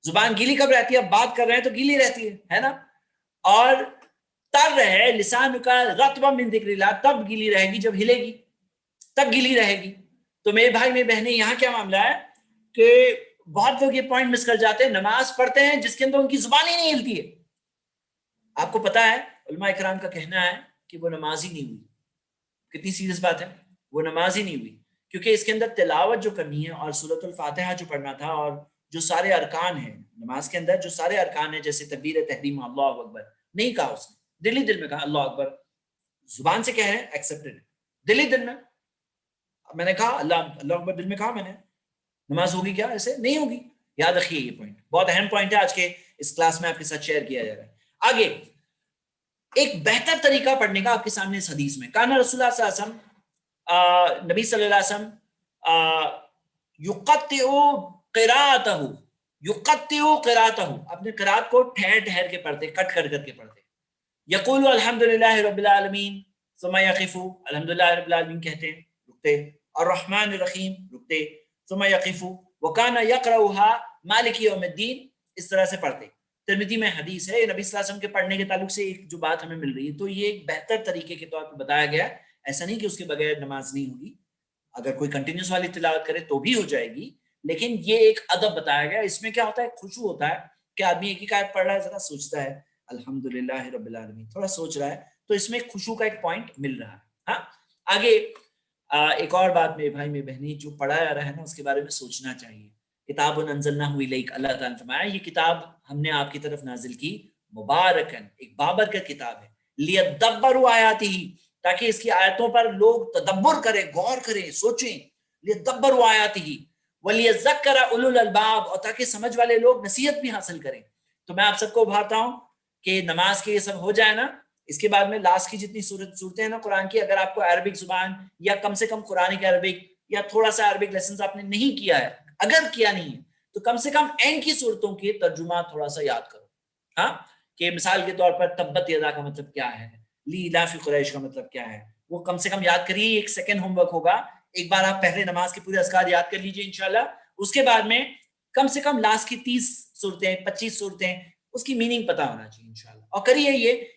زبان گیلی کب رہتی ہے؟ اب بات کر رہے ہیں تو گیلی رہتی ہے نا، اور تر رہے لسان کا رطبا من ذکر اللہ، تب گیلی رہے گی جب ہلے گی، تب گیلی رہے گی۔ تو میرے بھائی میرے بہنیں، یہاں کیا معاملہ ہے کہ بہت لوگ یہ پوائنٹ مس کر جاتے ہیں، نماز پڑھتے ہیں جس کے اندر ان کی زبان ہی نہیں ہلتی ہے۔ آپ کو پتا ہے علماء اکرام کا کہنا ہے کہ وہ نماز ہی نہیں ہوئی۔ کتنی سیریس بات ہے، وہ نماز ہی نہیں ہوئی، کیونکہ اس کے اندر تلاوت جو کرنی ہے اور سورۃ الفاتحہ جو پڑھنا تھا، اور جو سارے ارکان ہیں نماز کے اندر، جو سارے ارکان ہیں جیسے تکبیر تحریم اللہ اکبر، نہیں کہا اس نے، دل ہی دل میں کہا اللہ اکبر، زبان سے کہہ رہے ہیں ایکسیپٹڈ، دل ہی دل میں میں نے کہا اللہ اکبر، دل میں کہا میں نے، نماز ہوگی کیا؟ ایسے نہیں ہوگی۔ یاد رکھیے یہ پوائنٹ بہت اہم پوائنٹ ہے، آج کے اس کلاس میں آپ کے ساتھ شیئر کیا جا رہا ہے۔ آگے ایک بہتر طریقہ پڑھنے کا آپ کے سامنے اس حدیث میں، کانا رسول اللہ صلی اللہ علیہ وسلم، نبی صلی اللہ علیہ وسلم یقطع قراءتہ، یقطع قراءتہ، اپنے قرات کو ٹھہر ٹھہر کے پڑھتے، کٹ کر کر کے پڑھتے۔ یقول الحمدللہ رب العالمین ثم یقف، الحمدللہ رب العالمین کہتے ہیں رکتے، الرحمن الرحیم رکتے، ثم یقف وکانا یقرأها مالک یوم الدین، اس طرح سے پڑھتے۔ ترمذی میں حدیث ہے، نبی صلی اللہ علیہ وسلم کے پڑھنے کے تعلق سے ایک جو بات ہمیں مل رہی ہے، تو یہ ایک بہتر طریقے کے طور پر بتایا گیا، ایسا نہیں کہ اس کے بغیر نماز نہیں ہوگی، اگر کوئی کنٹینیوس والی تلاوت کرے تو بھی ہو جائے گی، لیکن یہ ایک ادب بتایا گیا۔ اس میں کیا ہوتا ہے، خشوع ہوتا ہے کہ آدمی ایک ہی آیت پڑھ رہا ہے، ذرا سوچتا ہے الحمدللہ رب العالمین، تھوڑا سوچ رہا ہے، تو اس میں خشوع کا ایک پوائنٹ مل رہا ہے۔ ہاں آگے ایک اور بات میرے بھائی میرے بہنیں، جو پڑھا جا رہا ہے نا اس کے بارے میں سوچنا چاہیے۔ کتاب انزلناہ الیک، اللہ تعالیٰ نے فرمایا یہ کتاب ہم نے آپ کی طرف نازل کی مبارکن، ایک بابرکت کتاب ہے، لیدبروا آیاتہ، تاکہ اس کی آیتوں پر لوگ تدبر کریں، غور کریں، سوچیں، لیدبروا آیاتہ ولیذکر اولو الالباب، اور تاکہ سمجھ والے لوگ نصیحت بھی حاصل کریں۔ تو میں آپ سب کو ابھارتا ہوں کہ نماز کے یہ سب ہو جائے نا، اس کے بعد میں لاسٹ کی جتنی صورتیں ہیں نا قرآن کی، اگر آپ کو عربک زبان یا کم سے کم قرآن کے عربک یا تھوڑا سا عربک لیسنز آپ نے نہیں کیا ہے، اگر کیا نہیں ہے تو کم سے کم اینڈ کی صورتوں کے ترجمہ تھوڑا سا یاد کرو۔ ہاں کہ مثال کے طور پر تبت یدا کا مطلب کیا ہے، لی الاف قریش کا مطلب کیا ہے، وہ کم سے کم یاد کریے۔ ایک سیکنڈ ہوم ورک ہوگا، ایک بار آپ پہلے نماز کے پورے اذکار یاد کر لیجئے انشاءاللہ، اس کے بعد میں کم سے کم لاسٹ کی 30 صورتیں 25 صورتیں اس کی میننگ پتا ہونا چاہیے انشاءاللہ، اور کریے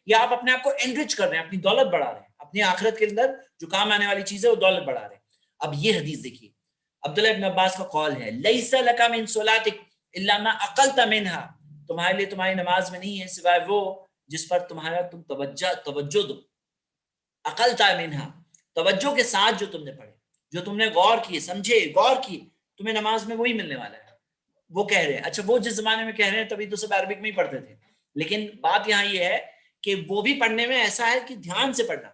یہ آپ اپنے آپ کو انرچ کر رہے ہیں، اپنی دولت بڑھا رہے ہیں، اپنی آخرت کے اندر جو کام آنے والی چیز ہے وہ دولت بڑھا رہے ہیں۔ اب یہ حدیث دیکھیے، عبداللہ ابن عباس کا قول ہے لیس لک من صلاتک الا ما عقلت منها، تمہارے لیے تمہاری نماز میں نہیں ہے سوائے وہ جس پر تم توجہ دو، عقلت منها، توجہ کے ساتھ جو تم نے پڑھے، جو تم نے غور کیے، سمجھے، غور کیے، تمہیں نماز میں وہی ملنے والا ہے۔ وہ کہہ رہے ہیں، اچھا وہ جس زمانے میں کہہ رہے ہیں تبھی تو سب عربک میں ہی پڑھتے تھے، لیکن بات یہاں یہ ہے کہ وہ بھی پڑھنے میں ایسا ہے کہ دھیان سے پڑھنا،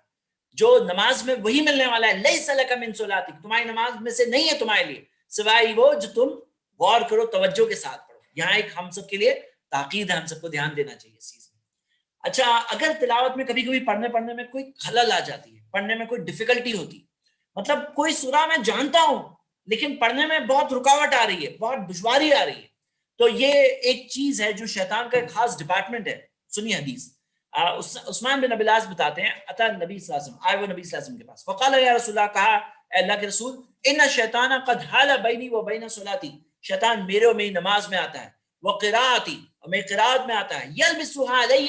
جو نماز میں وہی ملنے والا ہے، لیس لک من صلاتک، تمہاری نماز میں سے نہیں ہے تمہارے لیے سوائے وہ جو تم غور کرو، توجہ کے ساتھ پڑھو۔ یہاں ایک ہم سب کے لیے تاکید ہے، ہم سب کو دھیان دینا چاہیے اس چیز میں۔ اچھا اگر تلاوت میں کبھی کبھی پڑھنے میں کوئی خلل آ جاتی ہے، پڑھنے میں کوئی ڈیفیکلٹی ہوتی ہے، مطلب کوئی سورہ میں جانتا ہوں لیکن پڑھنے میں بہت رکاوٹ آ رہی ہے، بہت دشواری آ رہی ہے، تو یہ ایک چیز ہے جو شیطان کا ایک خاص ڈپارٹمنٹ ہے۔ سنیے حدیث، عثمان بن ابی العاص بتاتے ہیں، اتا نبی صلی اللہ علیہ وسلم، آئے وہ نبی صلی اللہ علیہ وسلم کے پاس، فقال یا رسول اللہ، کہا اے اللہ کے رسول، ان الشیطان قد حال بینی و بین صلاتی، شیطان میرے اور میری نماز میں آتا ہے، وقراءتی، اور میری قرات میں آتا ہے، یلبسها علی،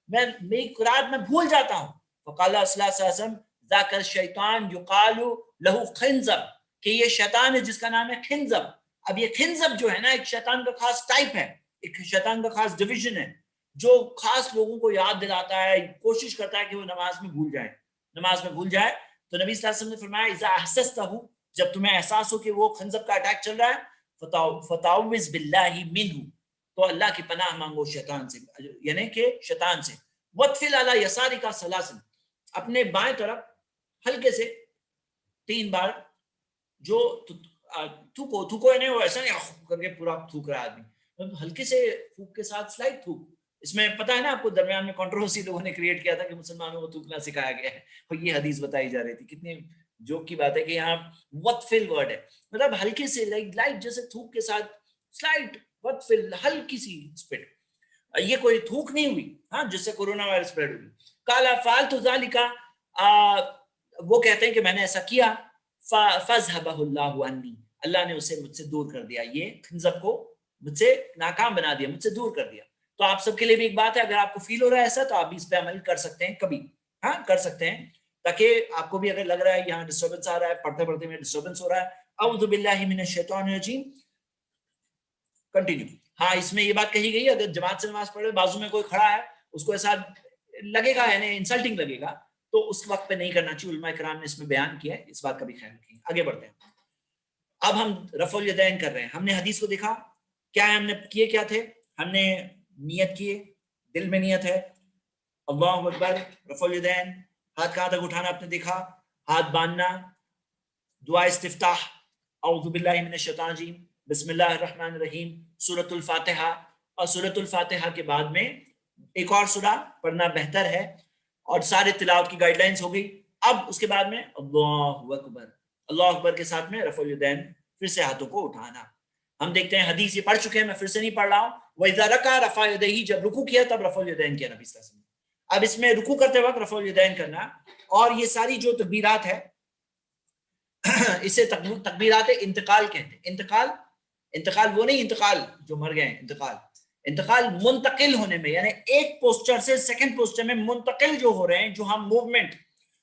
میں میری قرات میں بھول جاتا ہوں۔ فقال صلی اللہ علیہ وسلم ذاک الشیطان یقال له خنزب، کہ یہ شیطان ہے جس کا نام ہے خنزب۔ اب یہ خنزب جو ہے نا ایک شیطان کا خاص ٹائپ ہے، ایک شیطان کا خاص ڈویژن ہے جو خاص لوگوں کو یاد دلاتا ہے, کوشش کرتا ہے کہ وہ نماز میں بھول جائے. تو نبی صلی اللہ علیہ وسلم نے فرمایا اذا احسستہ, جب تمہیں احساس ہو کہ وہ خنزب کا اٹیک چل رہا ہے, فتعوذ باللہ منہ, تو اللہ کی پناہ مانگو شیطان سے, یعنی کہ شیطان سے. وطفل علی یسارک ثلاثا, اپنے بائیں طرف ہلکے سے 3 بار جو تھوکو یعنی وہ ایسا نہیں کر کے پورا تھوک رہا آدمی, ہلکے سے پھونک کے ساتھ سلائٹ تھوک. اس میں پتہ ہے نا آپ کو, درمیان میں کنٹروورسی لوگوں نے کریٹ کیا تھا کہ مسلمانوں کو تھوکنا سکھایا گیا ہے, اور یہ حدیث بتائی جا رہی تھی. کتنی جوک کی بات ہے کہ یہاں وطفل ورڈ ہے, مطلب ہلکے سے لائٹ جیسے تھوک کے ساتھ سلائٹ, وطفل ہلکی سی اسپٹ, یہ کوئی تھوک نہیں ہوئی ہاں جس سے کورونا وائرس اسپریڈ ہوئی. قال فعلت ذلك, وہ کہتے ہیں کہ میں نے ایسا کیا, فذهبه الله عني, اللہ نے اسے مجھ سے دور کر دیا, یہ خنزب کو مجھ سے ناکام بنا دیا, مجھ سے دور کر دیا. تو آپ سب کے لیے بھی ایک بات ہے, اگر آپ کو فیل ہو رہا ہے ایسا تو آپ بھی اس پہ عمل کر سکتے ہیں, کبھی ہاں کر سکتے ہیں, تاکہ آپ کو بھی اگر لگ رہا ہے یہاں ڈسٹربنس آ رہا ہے, پڑھتے پڑھتے میں ڈسٹربنس ہو رہا ہے, اعوذ باللہ من الشیطان الرجیم, کنٹینیو. ہاں اس میں یہ بات کہی گئی اگر جماعت سے نماز پڑھے بازو میں کوئی کھڑا ہے اس کو ایسا لگے گا یعنی انسلٹنگ لگے گا تو اس وقت پہ نہیں کرنا چاہیے. علماء کرام نے اس میں بیان کیا ہے, اس بات کا بھی خیال رکھیں. آگے بڑھتے ہیں. اب ہم رفع الیدین کر رہے ہیں. ہم نے حدیث کو دیکھا, کیا ہے, ہم نے کیے کیا تھے, ہم نے نیت کیے, دل میں نیت ہے اللہ اکبر, رفع الیدین, ہاتھ کہاں تک اٹھانا آپ نے دیکھا, ہاتھ باندھنا, دعا استفتاح, اعوذ باللہ من الشیطان الرجیم, بسم اللہ الرحمن الرحیم, سورۃ الفاتحہ, اور سورۃ الفاتحہ کے بعد میں ایک اور سورہ پڑھنا بہتر ہے, اور سارے تلاوت کی گائیڈ لائنز ہو گئی. اب اس کے بعد میں اللہ اکبر, اللہ اکبر کے ساتھ میں رفع الیدین, پھر سے ہاتھوں کو اٹھانا. ہم دیکھتے ہیں حدیث یہ پڑھ چکے ہیں, میں پھر سے نہیں پڑھ رہا ہوں. وَإِذَا رَكَعَ رَفَعَ يَدَيْهِ, جب رکوع کیا تب رفع الیدین کیا نبی صلی اللہ علیہ وسلم. اب اس میں رکوع کرتے وقت رفع الیدین کرنا, اور یہ ساری جو تکبیرات ہے اسے تکبیرات انتقال کہتے ہیں. انتقال وہ نہیں انتقال جو مر گئے, انتقال منتقل ہونے میں, یعنی ایک پوسچر سے سیکنڈ پوسچر میں منتقل جو ہو رہے ہیں, جو ہم موومنٹ,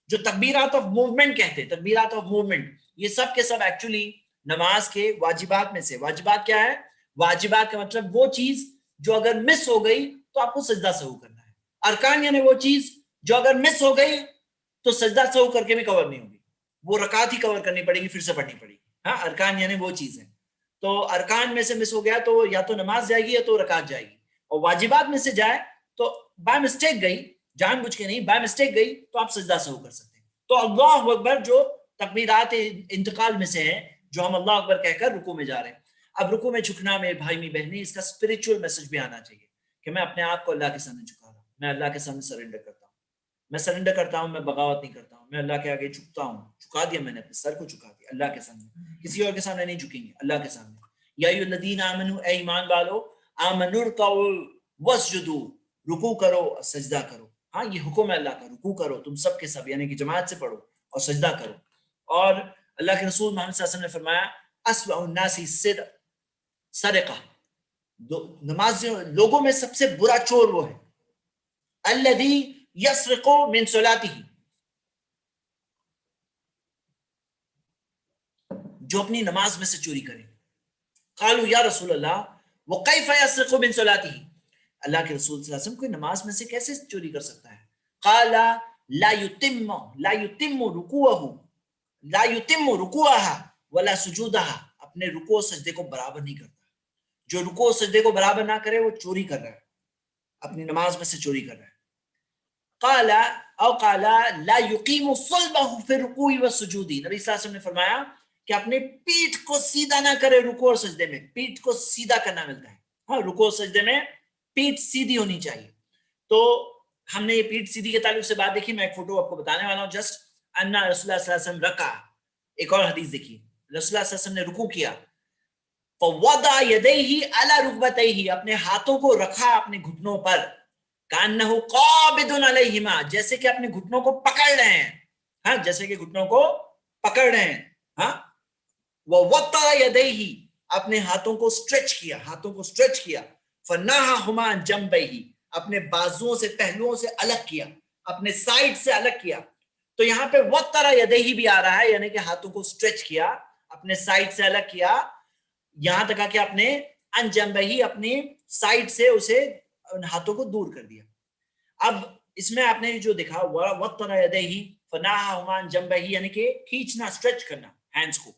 جو تکبیرات آف موومنٹ کہتے ہیں, تکبیرات آف موومنٹ, یہ سب کے سب ایکچولی نماز کے واجبات میں سے. واجبات کیا ہے, واجبات کا مطلب وہ چیز جو اگر مس ہو گئی تو آپ کو سجدہ سہو کرنا ہے. ارکان یعنی وہ چیز جو اگر مس ہو گئی تو سجدہ سہو کر کے بھی کور نہیں ہوگی, وہ رکعت ہی کور کرنی پڑے گی, پھر سے پڑھنی پڑے گی. ہاں ارکان یعنی وہ چیز ہے. تو ارکان میں سے مس ہو گیا تو یا تو نماز جائے گی یا تو رکعت جائے گی. اور واجبات میں سے جائے تو بائی مسٹیک گئی, جان بوجھ کے نہیں, بائی مسٹیک گئی تو آپ سجدہ سہو کر سکتے ہیں. تو اللہ اکبر جو تکبیرات انتقال میں سے ہے, جو ہم اللہ اکبر کہہ کر رکوع میں جا رہے ہیں. اب رکوع میں جھکنا میرے بھائی می بہنیں, اس کا اسپرچل میسج بھی آنا چاہیے کہ میں اپنے آپ کو اللہ کے سامنے جھکا رہا ہوں, میں اللہ کے سامنے سرنڈر کرتا ہوں, میں سرنڈر کرتا ہوں, میں بغاوت نہیں کرتا ہوں, میں اللہ کے آگے جھکتا ہوں. جھکا دیا میں نے, اپنے سر کو جھکا دیا اللہ کے سامنے, کسی اور کے سامنے نہیں جھکیں گے, اللہ کے سامنے. یا ایھا الذین آمنوا, اے ایمان والو, آمنوا ارکعوا واسجدوا, رکوع کرو اور سجدہ کرو. ہاں یہ حکم ہے اللہ کا, رکوع کرو تم سب کے سب, یعنی کہ جماعت سے پڑھو اور سجدہ کرو. اور اللہ کے رسول محمد صلی اللہ علیہ وسلم نے فرمایا اسوأ الناس سرقہ, نماز لوگوں میں سب سے برا چور وہ ہے, الذی یسرق من صلاتہ, جو اپنی نماز میں سے چوری کرے. قالوا یا رسول اللہ وکیف یسرق من صلاتہ, اللہ کے رسول صلی اللہ علیہ وسلم کوئی نماز میں سے کیسے چوری کر سکتا ہے. قال لا یتم رکوعها ولا سجودها, اپنے رکوع و سجدے کو برابر نہیں کرتا. جو رکوع و سجدے کو برابر نہ کرے وہ چوری کر رہا ہے, اپنی نماز میں سے چوری کر رہا ہے. قال لا یقیم صلبه فی الرکوع والسجود, نبی صلی اللہ علیہ وسلم نے فرمایا کہ اپنے پیٹھ کو سیدھا نہ کرے رکوع اور سجدے میں. پیٹھ کو سیدھا کرنا ملتا ہے, ہاں رکوع اور سجدے میں پیٹھ سیدھی ہونی چاہیے. تو ہم نے یہ پیٹھ سیدھی کے تعلق سے بات دیکھی, میں ایک فوٹو آپ کو بتانے والا ہوں جسٹ. ان رسول اللہ صلی اللہ علیہ وسلم رکع, ایک اور حدیث دیکھیے, رسول اللہ صلی اللہ علیہ وسلم نے رکوع کیا, فوضع یدیہ علی رکبتیہ, اپنے ہاتھوں کو رکھا اپنے گھٹنوں پر, کانہ قابض علیہما, جیسے کہ اپنے گھٹنوں کو پکڑ رہے ہیں, ہاں جیسے کہ گھٹنوں کو پکڑ رہے ہیں. ہاں ووطأ یدیہ, اپنے ہاتھوں کو اسٹریچ کیا, ہاتھوں کو اسٹریچ کیا. فنہاہما عن جنبیہ, اپنے بازوؤں سے, پہلوؤں سے الگ کیا, اپنے سائڈ سے الگ کیا. تو یہاں پہ وطأ یدیہ بھی آ رہا ہے, یعنی کہ ہاتھوں کو اسٹریچ کیا, اپنے سائڈ سے الگ کیا, یہاں تک کہ اپنے ان جنبہی اپنے سائڈ سے اسے ان ہاتھوں کو دور کر دیا. اب اس میں آپ نے جو دیکھا وَوَطَّرَ يَدَيْهِ فَنَاهَهُمَا عَنْ جَنبَيْهِ یعنی کہ کھینچنا اسٹریچ کرنا ہینڈز کو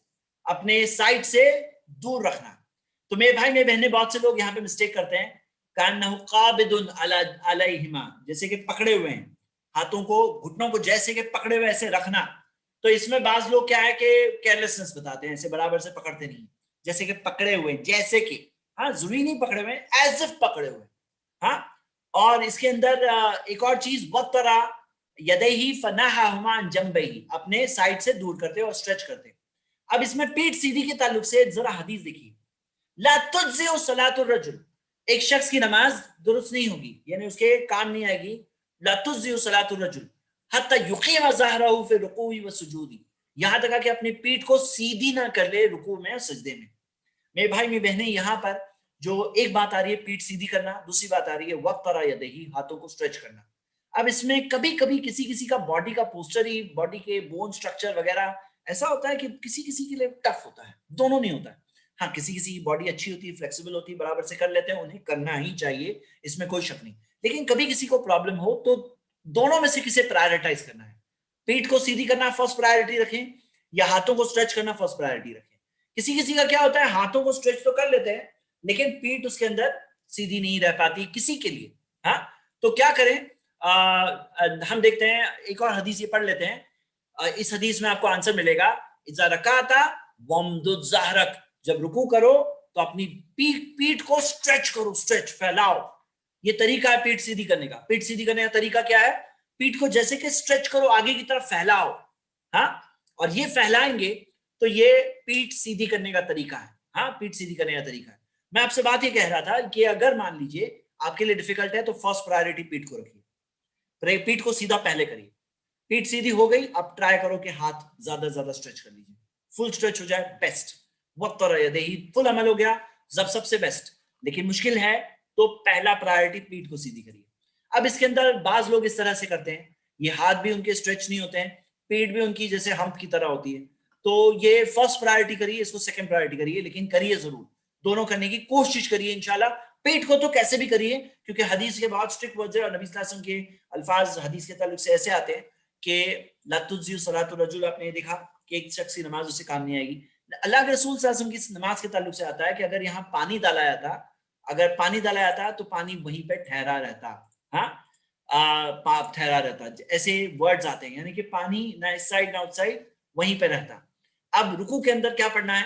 اپنے سائڈ سے دور رکھنا. تو میرے بھائی میرے بہنیں بہت سے لوگ یہاں پہ مسٹیک کرتے ہیں كَأَنَّهُ قَابِضٌ عَلَيْهِمَا جیسے کہ پکڑے ہوئے ہیں ہاتھوں کو گھٹنوں کو جیسے کہ پکڑے ہوئے ایسے رکھنا. تو اس میں بعض لوگ کیا ہے کہ کیئرلیسنس بتاتے ہیں ایسے برابر سے پکڑتے نہیں جیسے کہ پکڑے ہوئے جیسے کہ ہاں ضروری نہیں پکڑے ہوئے ایز اف پکڑے ہوئے. ہاں اور اس کے اندر ایک اور چیز وَطَّرَ يَدَيْهِ فَنَاهَهُمَا عَنْ جَنبَيْهِ اپنے سائڈ سے دور کرتے اور اسٹریچ کرتے. اب اس میں پیٹ سیدھی کے تعلق سے ذرا حدیث دیکھیے لا تجزئ صلاۃ الرجل ایک شخص کی نماز درست نہیں ہوگی یعنی اس کے کام نہیں آئے گی لا تجزئ صلاۃ الرجل حتی یقیم ظہرہ فی الرکوع والسجود یہاں تک کہ اپنی پیٹھ کو سیدھی نہ کر لے رکوع میں اور سجدے میں. میرے بھائی میری بہنیں یہاں پر جو ایک بات آ رہی ہے پیٹھ سیدھی کرنا دوسری بات آ رہی ہے وَطَّرَ يَدَيْهِ ہاتھوں کو اسٹریچ کرنا. اب اس میں کبھی کبھی کسی کا باڈی کا پوسچر ہی باڈی کے بون سٹرکچر وغیرہ ایسا ہوتا ہے کہ کسی کے لیے ٹف ہوتا ہے دونوں نہیں ہوتا ہے. ہاں کسی کی باڈی اچھی ہوتی ہے فلیکسیبل ہوتی ہے برابر سے کر لیتے ہیں انہیں کرنا ہی چاہیے اس میں کوئی شک نہیں. لیکن کبھی کسی کو پرابلم ہو تو دونوں میں سے کسے پرائرٹائز کرنا ہے پیٹھ کو سیدھی کرنا فرسٹ پرائرٹی رکھیں یا ہاتھوں کو اسٹریچ کرنا فرسٹ پرائرٹی رکھیں. کسی کا کیا ہوتا ہے ہاتھوں کو اسٹریچ تو کر لیتے ہیں لیکن پیٹھ اس کے اندر سیدھی نہیں رہ پاتی کسی کے لیے. ہاں تو کیا کریں ہم دیکھتے ہیں ایک اور حدیث یہ پڑھ لیتے ہیں. اس حدیث میں آپ کو آنسر ملے گا اذا رکعت وامدد ظہرک جب رکوع کرو تو اپنی پیٹھ کو اسٹریچ کرو اسٹریچ پھیلاؤ. یہ طریقہ ہے پیٹھ سیدھی کرنے کا. پیٹھ سیدھی کرنے کا طریقہ کیا ہے پیٹھ کو جیسے کہ اسٹریچ کرو آگے کی طرف پھیلاؤ. ہاں اور یہ پھیلائیں گے تو یہ پیٹھ سیدھی کرنے کا طریقہ ہے. ہاں پیٹھ سیدھی کرنے کا طریقہ ہے. میں آپ سے بات یہ کہہ رہا تھا کہ اگر مان لیجئے آپ کے لیے ڈیفیکلٹ ہے تو فرسٹ پرائرٹی پیٹھ کو رکھیے پیٹھ کو سیدھا پہلے کریے. پیٹھ سیدھی ہو گئی اب ٹرائی کرو کہ ہاتھ زیادہ اسٹریچ کر لیجیے فل اسٹریچ ہو جائے بیسٹ. وَطَّرَ يَدَيْهِ فل عمل ہو گیا سب سے بیسٹ. لیکن مشکل ہے تو پہلا پرائرٹی پیٹھ کو سیدھی کریے. اب اس کے اندر بعض لوگ اس طرح سے کرتے ہیں یہ ہاتھ بھی ان کے اسٹریچ نہیں ہوتے ہیں پیٹھ بھی ان کی جیسے ہمپ کی طرح ہوتی ہے تو یہ فرسٹ پرائرٹی کریے اس کو سیکنڈ پرائرٹی کریے لیکن کریے ضرور دونوں کرنے کی کوشش کریے انشاءاللہ. پیٹ کو تو کیسے بھی کریے کیونکہ حدیث کے بہت اسٹرکٹ ورڈز اور نبی صلی اللہ علیہ وسلم کے الفاظ حدیث کے تعلق سے ایسے آتے ہیں کہ لا تجزئ صلاۃ الرجل آپ نے دیکھا کہ ایک شخص کی نماز اسے کام نہیں آئے گی. اللہ کے رسول صلی اللہ علیہ وسلم کی نماز کے تعلق سے آتا ہے کہ اگر یہاں پانی ڈالا جاتا اگر پانی ڈالا جاتا تو پانی وہیں پہ ٹھہرا رہتا. ہاں ٹھہرا رہتا ایسے ورڈز آتے ہیں یعنی کہ پانی نہ اس سائڈ نہ اس سائڈ وہیں پہ رہتا. اب رکوع کے اندر کیا پڑھنا ہے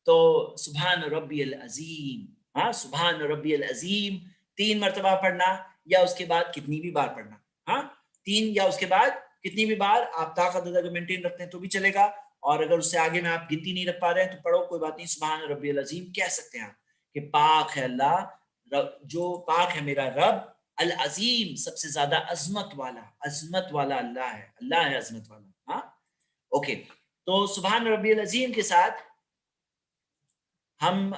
تو سبحان ربی العظیم. ہاں سبحان ربی العظیم 3 مرتبہ پڑھنا یا اس کے بعد کتنی بھی بار پڑھنا. ہاں 3 یا اس کے بعد کتنی بھی بار آپ طاقت اگر مینٹین رکھتے ہیں تو بھی چلے گا اور اگر اس سے آگے میں آپ گنتی نہیں رکھ پا رہے ہیں تو پڑھو کوئی بات نہیں. سبحان ربی العظیم کہہ سکتے ہیں آپ کہ پاک ہے اللہ جو پاک ہے میرا رب العظیم سب سے زیادہ عظمت والا اللہ ہے عظمت والا. ہاں اوکے تو سبحان ربی العظیم کے ساتھ ہم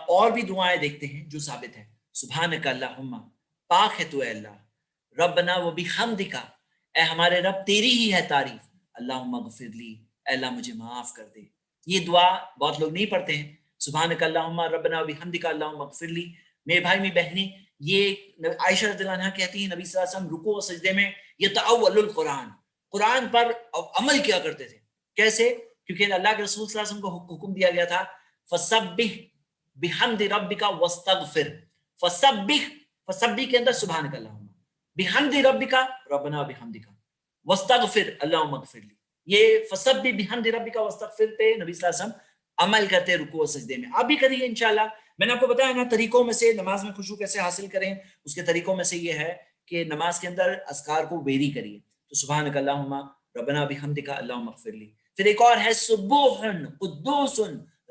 اور بھی دعائیں دیکھتے ہیں جو ثابت ہیں. سبحانک اللہم پاک ہے تو اے اللہ ربنا و بحمدک اے ہمارے رب تیری ہی ہے تعریف اللہم اغفر لی اے اللہ مجھے معاف کر دے. یہ دعا بہت لوگ نہیں پڑھتے ہیں سبحانک اللہم ربنا و بحمدک اللہم اغفر لی. میرے بھائی میری بہنیں یہ عائشہ رضی اللہ عنہا کہتی ہیں نبی صلی اللہ علیہ وسلم رکوع و سجدے میں یتأول القرآن قرآن پر عمل کیا کرتے تھے. کیسے کیونکہ اللہ کے رسول صلی اللہ علیہ وسلم کو حکم دیا گیا تھا فسبح بحمد ربک واستغفر. فسبح کے اندر سبحانک اللہم بحمد ربک ربنا بحمدک واستغفر اللہم اغفر لی. یہ فسبح بحمد ربک واستغفر پہ نبی صلی اللہ علیہ وسلم عمل کرتے رکوع و سجدے میں. آپ بھی کریے انشاءاللہ. میں نے آپ کو بتایا نا طریقوں میں سے نماز میں خشوع کیسے حاصل کریں اس کے طریقوں میں سے یہ ہے کہ نماز کے اندر اذکار کو ویری کریے. تو سبحانک اللہم ربنا بحمدک اللہم اغفر لی. پھر ایک اور ہے سبوح قدوس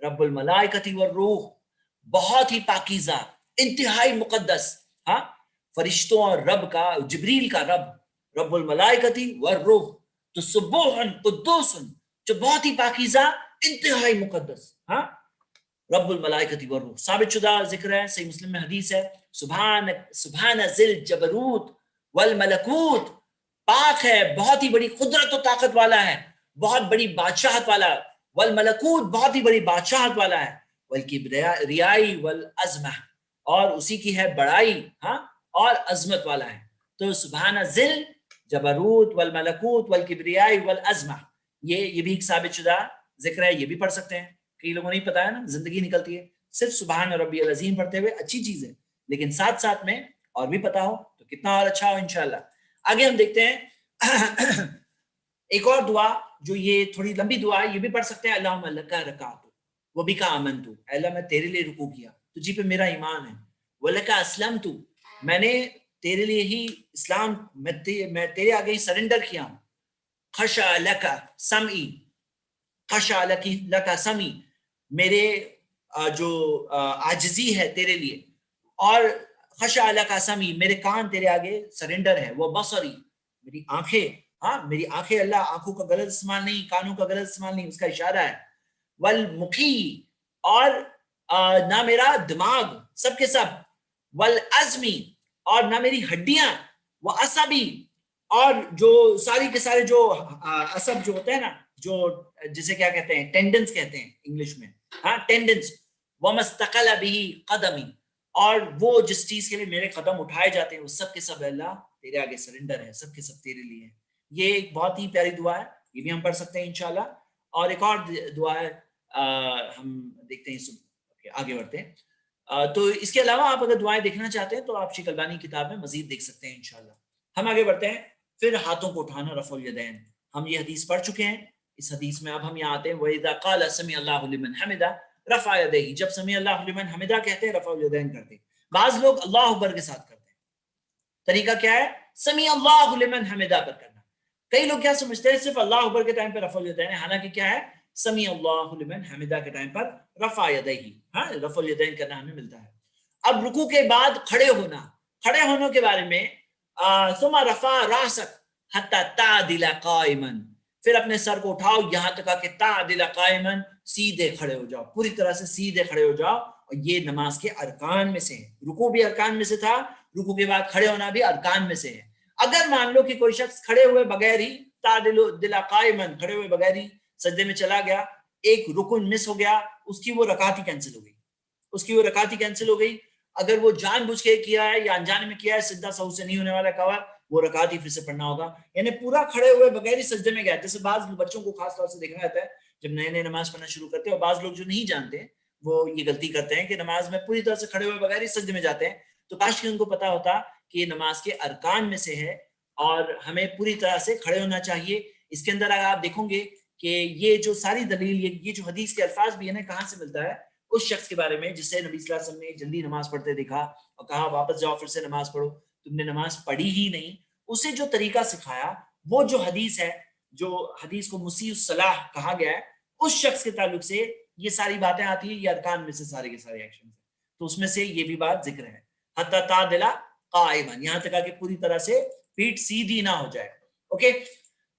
رب الملائکۃ والروح بہت ہی پاکیزہ انتہائی مقدس. ہاں فرشتوں اور رب کا جبریل کا رب الملائکۃ والروح تو سبوح قدوس جو بہت ہی پاکیزہ انتہائی مقدس. ہاں رب الملائکۃ والروح ثابت شدہ ذکر ہے صحیح مسلم میں حدیث ہے سبحان ذی الجبروت والملکوت پاک ہے بہت ہی بڑی قدرت و طاقت والا ہے بہت بڑی بادشاہت والا والملکوت بہت ہی بڑی بادشاہت والا ہے والکبریائی والعظمہ، اور اسی کی ہے بڑائی ہاں اور عظمت والا ہے. تو سبحان ذل جبروت والملکوت والکبریائی والعظمہ، یہ بھی ایک ثابت شدہ ذکر ہے، یہ بھی پڑھ سکتے ہیں. کئی لوگوں نہیں پتا ہے نا، زندگی نکلتی ہے صرف سبحان ربی العظیم پڑھتے ہوئے، اچھی چیز ہے، لیکن ساتھ ساتھ میں اور بھی پتا ہو تو کتنا اور اچھا ہو انشاءاللہ. آگے ہم دیکھتے ہیں ایک اور دعا جو یہ تھوڑی لمبی دعا ہے، یہ بھی پڑھ سکتے ہیں. اللہم لک رکعت و بک آمنت، اے اللہ میں تیرے لیے رکوع کیا، تجھی پہ میرا ایمان ہے. ولک اسلمت، میں نے تیرے لیے ہی اسلام، میں تیرے آگے ہی سرنڈر کیا ہوں. خشع لک سمعی، خشع لک سمعی، میرے جو عاجزی ہے تیرے لیے، اور خشع لک سمعی، میرے کان تیرے آگے سرنڈر ہے. وہ بصری، میری آنکھیں، ہاں میری آنکھیں، اللہ آنکھوں کا غلط استعمال نہیں، کانوں کا غلط استعمال نہیں، اس کا اشارہ ہے. والمخی، اور نہ میرا دماغ سب کے سب. والعظمی، اور نہ میری ہڈیاں. وعصبی، اور جو ساری کے سارے جو عصب جو ہوتے ہیں نا، جو جسے کیا کہتے ہیں، ٹینڈنس کہتے ہیں انگلش میں، ہاں ٹینڈنس. ومستقل به قدمی، اور وہ جس چیز کے لیے میرے قدم اٹھائے جاتے ہیں وہ سب کے سب اللہ تیرے آگے سرنڈر ہے، سب کے سب تیرے لیے ہے. یہ ایک بہت ہی پیاری دعا ہے، یہ بھی ہم پڑھ سکتے ہیں انشاءاللہ. اور ایک اور دعا ہے، ہم دیکھتے ہیں، آگے بڑھتے ہیں. تو اس کے علاوہ آپ اگر دعائیں دیکھنا چاہتے ہیں تو آپ شیخ البانی کتاب میں مزید دیکھ سکتے ہیں انشاءاللہ. ہم آگے بڑھتے ہیں. پھر ہاتھوں کو اٹھانا، رفع الیدین، ہم یہ حدیث پڑھ چکے ہیں. اس حدیث میں اب ہم یہاں آتے ہیں. وَإِذَا قَالَ سَمِعَ اللَّهُ لِمَنْ حَمِدَهُ رَفَعَ يَدَيْهِ، جب سمیع اللہ لمن حمدہ کہتے ہیں رفع الیدین کرتے ہیں. بعض لوگ اللہ اکبر کے ساتھ کرتے ہیں. طریقہ کیا ہے؟ سمیع اللہ لمن حمدہ پر کرنا. کئی لوگ کیا سمجھتے ہیں صرف اللہ اکبر کے ٹائم پہ رفع الیدین ہے، حالانکہ کیا ہے؟ سمیع اللہ لمن حمدہ کے ٹائم پر رفع یدیہ، ہاں رفع الیدین کرنا ہمیں ملتا ہے. اب رکوع کے بعد کھڑے ہونا، کھڑے ہونے کے بارے میں ثم رفع راسک حتی تعدل قائما، پھر اپنے سر کو اٹھاؤ یہاں تک کہ تعدل قائما، سیدھے کھڑے ہو جاؤ، پوری طرح سے سیدھے کھڑے ہو جاؤ. اور یہ نماز کے ارکان میں سے ہے. رکوع بھی ارکان میں سے تھا، رکوع کے بعد کھڑے ہونا بھی ارکان میں سے ہے. اگر مان لو کہ کوئی شخص کھڑے ہوئے بغیر ہی تعدل قائما، کھڑے ہوئے بغیر ہی سجدے میں چلا گیا، ایک رکن مس ہو گیا، اس کی وہ رکعت ہی کینسل ہو گئی، اس کی وہ رکعت ہی کینسل ہو گئی. اگر وہ جان بوجھ کے کیا ہے یا انجانے میں کیا ہے، سجدہ سہو سے نہیں ہونے والا کور، وہ رکعت ہی پھر سے پڑھنا ہوگا. یعنی پورا کھڑے ہوئے بغیر ہی سجدے میں گیا. جیسے بعض بچوں کو خاص طور سے دیکھا جاتا ہے جب نئے نئے نماز پڑھنا شروع کرتے ہیں، اور بعض لوگ جو نہیں جانتے وہ یہ غلطی کرتے ہیں کہ نماز میں پوری طرح سے کھڑے ہوئے بغیر ہی سجدے میں جاتے ہیں. تو کاش کہ ان کو پتا ہوتا کہ یہ نماز کے ارکان میں سے ہے اور ہمیں پوری طرح سے کھڑے ہونا چاہیے. اس کے اندر اگر آپ دیکھو گے کہ یہ جو ساری دلیل، یہ جو حدیث کے الفاظ بھی ہے نا، کہاں سے ملتا ہے؟ اس شخص کے بارے میں جس سے نبی صلی اللہ علیہ وسلم نے جلدی نماز پڑھتے دیکھا اور کہا واپس جاؤ پھر سے نماز پڑھو، تم نے نماز پڑھی ہی نہیں. اسے جو طریقہ سکھایا، وہ جو حدیث ہے، جو حدیث کو مسیء الصلاح کہا گیا ہے، اس شخص کے تعلق سے یہ ساری باتیں آتی ہیں. یہ ارکان میں سے سارے کے سارے ایکشن، تو اس میں سے یہ بھی بات ذکر ہے. حتی تعدل قائما، یہاں تک کہ پوری طرح سے پیٹ سیدھی نہ ہو جائے. اوکے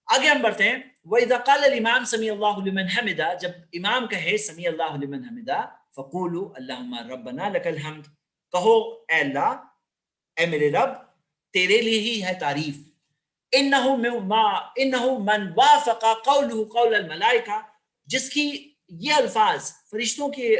آگے ہم بڑھتے ہیں. وَإِذَا قَالَ الْإِمَامُ سَمِعَ اللَّهُ لِمَنْ حَمِدَهُ، جب امام کہے سمیع اللہ لمن حمدہ، فَقُولُوا اللَّهُمَّ رَبَّنَا لَكَ الْحَمْدُ، کہو اے اللہ، اے میرے رب، تیرے لیے ہی ہے تعریف. انہو من وافق قولہ قول الملائکہ، جس کی یہ الفاظ فرشتوں کی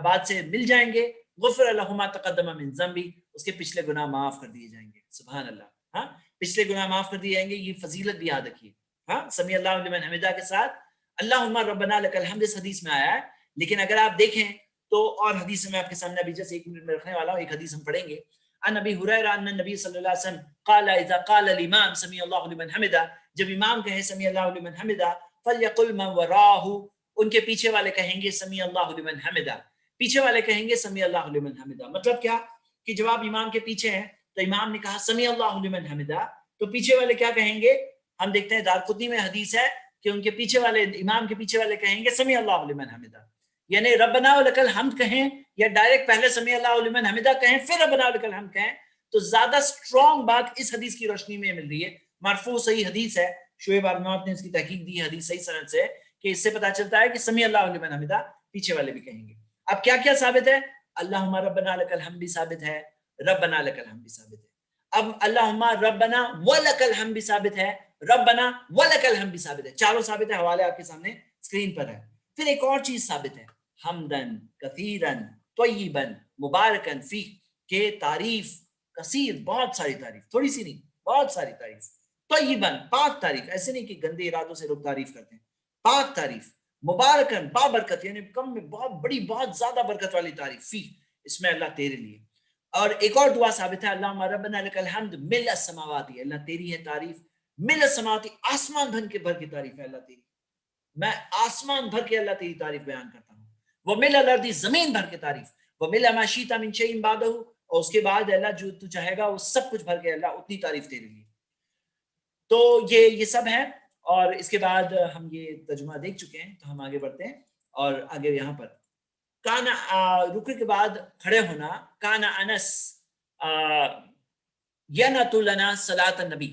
بات سے مل جائیں گے، غفر لہ ما تقدم من ذنبی، اس کے پچھلے گناہ معاف کر دیے جائیں گے. سبحان اللہ، ہاں پچھلے گناہ معاف کر دیے جائیں گے. یہ فضیلت بھی یاد رکھیے. ہاں سمیع اللہ لمن حمدہ کے ساتھ اللہم ربنا لک الحمد اس حدیث میں آیا ہے. لیکن اگر آپ دیکھیں تو اور حدیث میں آپ کے سامنے ابھی جیسے 1 منٹ میں رکھنے والا ہوں، ایک حدیث ہم پڑھیں گے. عن ابی ہریرہ ان النبی صلی اللہ علیہ وسلم قال اذا قال الامام سمیع اللہ لمن حمدہ، جب امام کہے سمیع اللہ لمن حمدہ، فلیقل من وراہ، ان کے پیچھے والے کہیں گے سمیع اللہ لمن حمدہ، پیچھے والے کہیں گے سمیع اللہ لمن حمدہ. مطلب کیا کہ جب آپ امام کے پیچھے ہیں تو امام نے کہا سمیع اللہ لمن حمدہ، تو پیچھے والے کیا کہیں گے؟ ہم دیکھتے ہیں دارقطنی میں حدیث ہے کہ ان کے پیچھے والے، امام کے پیچھے والے کہیں گے سمیع اللہ لمن حمدہ. یعنی ربنا ولک الحمد کہیں یا ڈائریکٹ پہلے سمیع اللہ لمن حمدہ کہیں پھر ربنا ولک الحمد کہیں، تو زیادہ سٹرونگ بات اس حدیث کی روشنی میں مل رہی ہے. مرفوع صحیح حدیث ہے، شعیب ارناؤت نے اس کی تحقیق دی حدیث صحیح سند سے، کہ اس سے پتہ چلتا ہے کہ سمیع اللہ لمن حمدہ پیچھے والے بھی کہیں گے. اب کیا کیا ثابت ہے؟ اللہم ربنا لک الحمد بھی ثابت ہے، ربنا لک الحمد بھی ثابت ہے. اب اللہم ربنا ولک الحمد بھی ثابت ہے، ربنا ولک الحمد بھی ثابت ہے. چاروں ثابت ہے، حوالے آپ کے سامنے اسکرین پر ہے. پھر ایک اور چیز ثابت ہے، حمدن کثیرن طیبن مبارکن فی، کہ تعریف کثیر بہت ساری تعریف، تھوڑی سی نہیں بہت ساری تعریف، طیبن پاک تعریف، ایسے نہیں کہ گندے ارادوں سے لوگ تعریف کرتے ہیں، پاک تعریف، مبارکن بابرکت یعنی کم میں بہت بڑی بہت زیادہ برکت والی تعریف، فی اس میں اللہ تیرے لیے. اور ایک اور دعا ثابت ہے اللہم ربنا لک الحمد ملء السماوات، اللہ تیری ہے تعریف ملء السماوات، آسمان بھر کی تعریف ہے اللہ تیری، میں آسمان بھر کے اللہ تیری تعریف بیان کرتا ہوں. وہ ملء الارض زمین بھر کے تعریف، وہ ملء ما شئت من شیء بعدہ، اور اس کے بعد اللہ جو تو چاہے گا وہ سب کچھ بھر کے اللہ اتنی تعریف تیرے لیے. تو یہ سب ہے. اور اس کے بعد ہم یہ ترجمہ دیکھ چکے ہیں تو ہم آگے بڑھتے ہیں. اور آگے یہاں پر کانا رکوع کے بعد کھڑے ہونا، کانا انس ینۃ لنا صلاۃ النبی،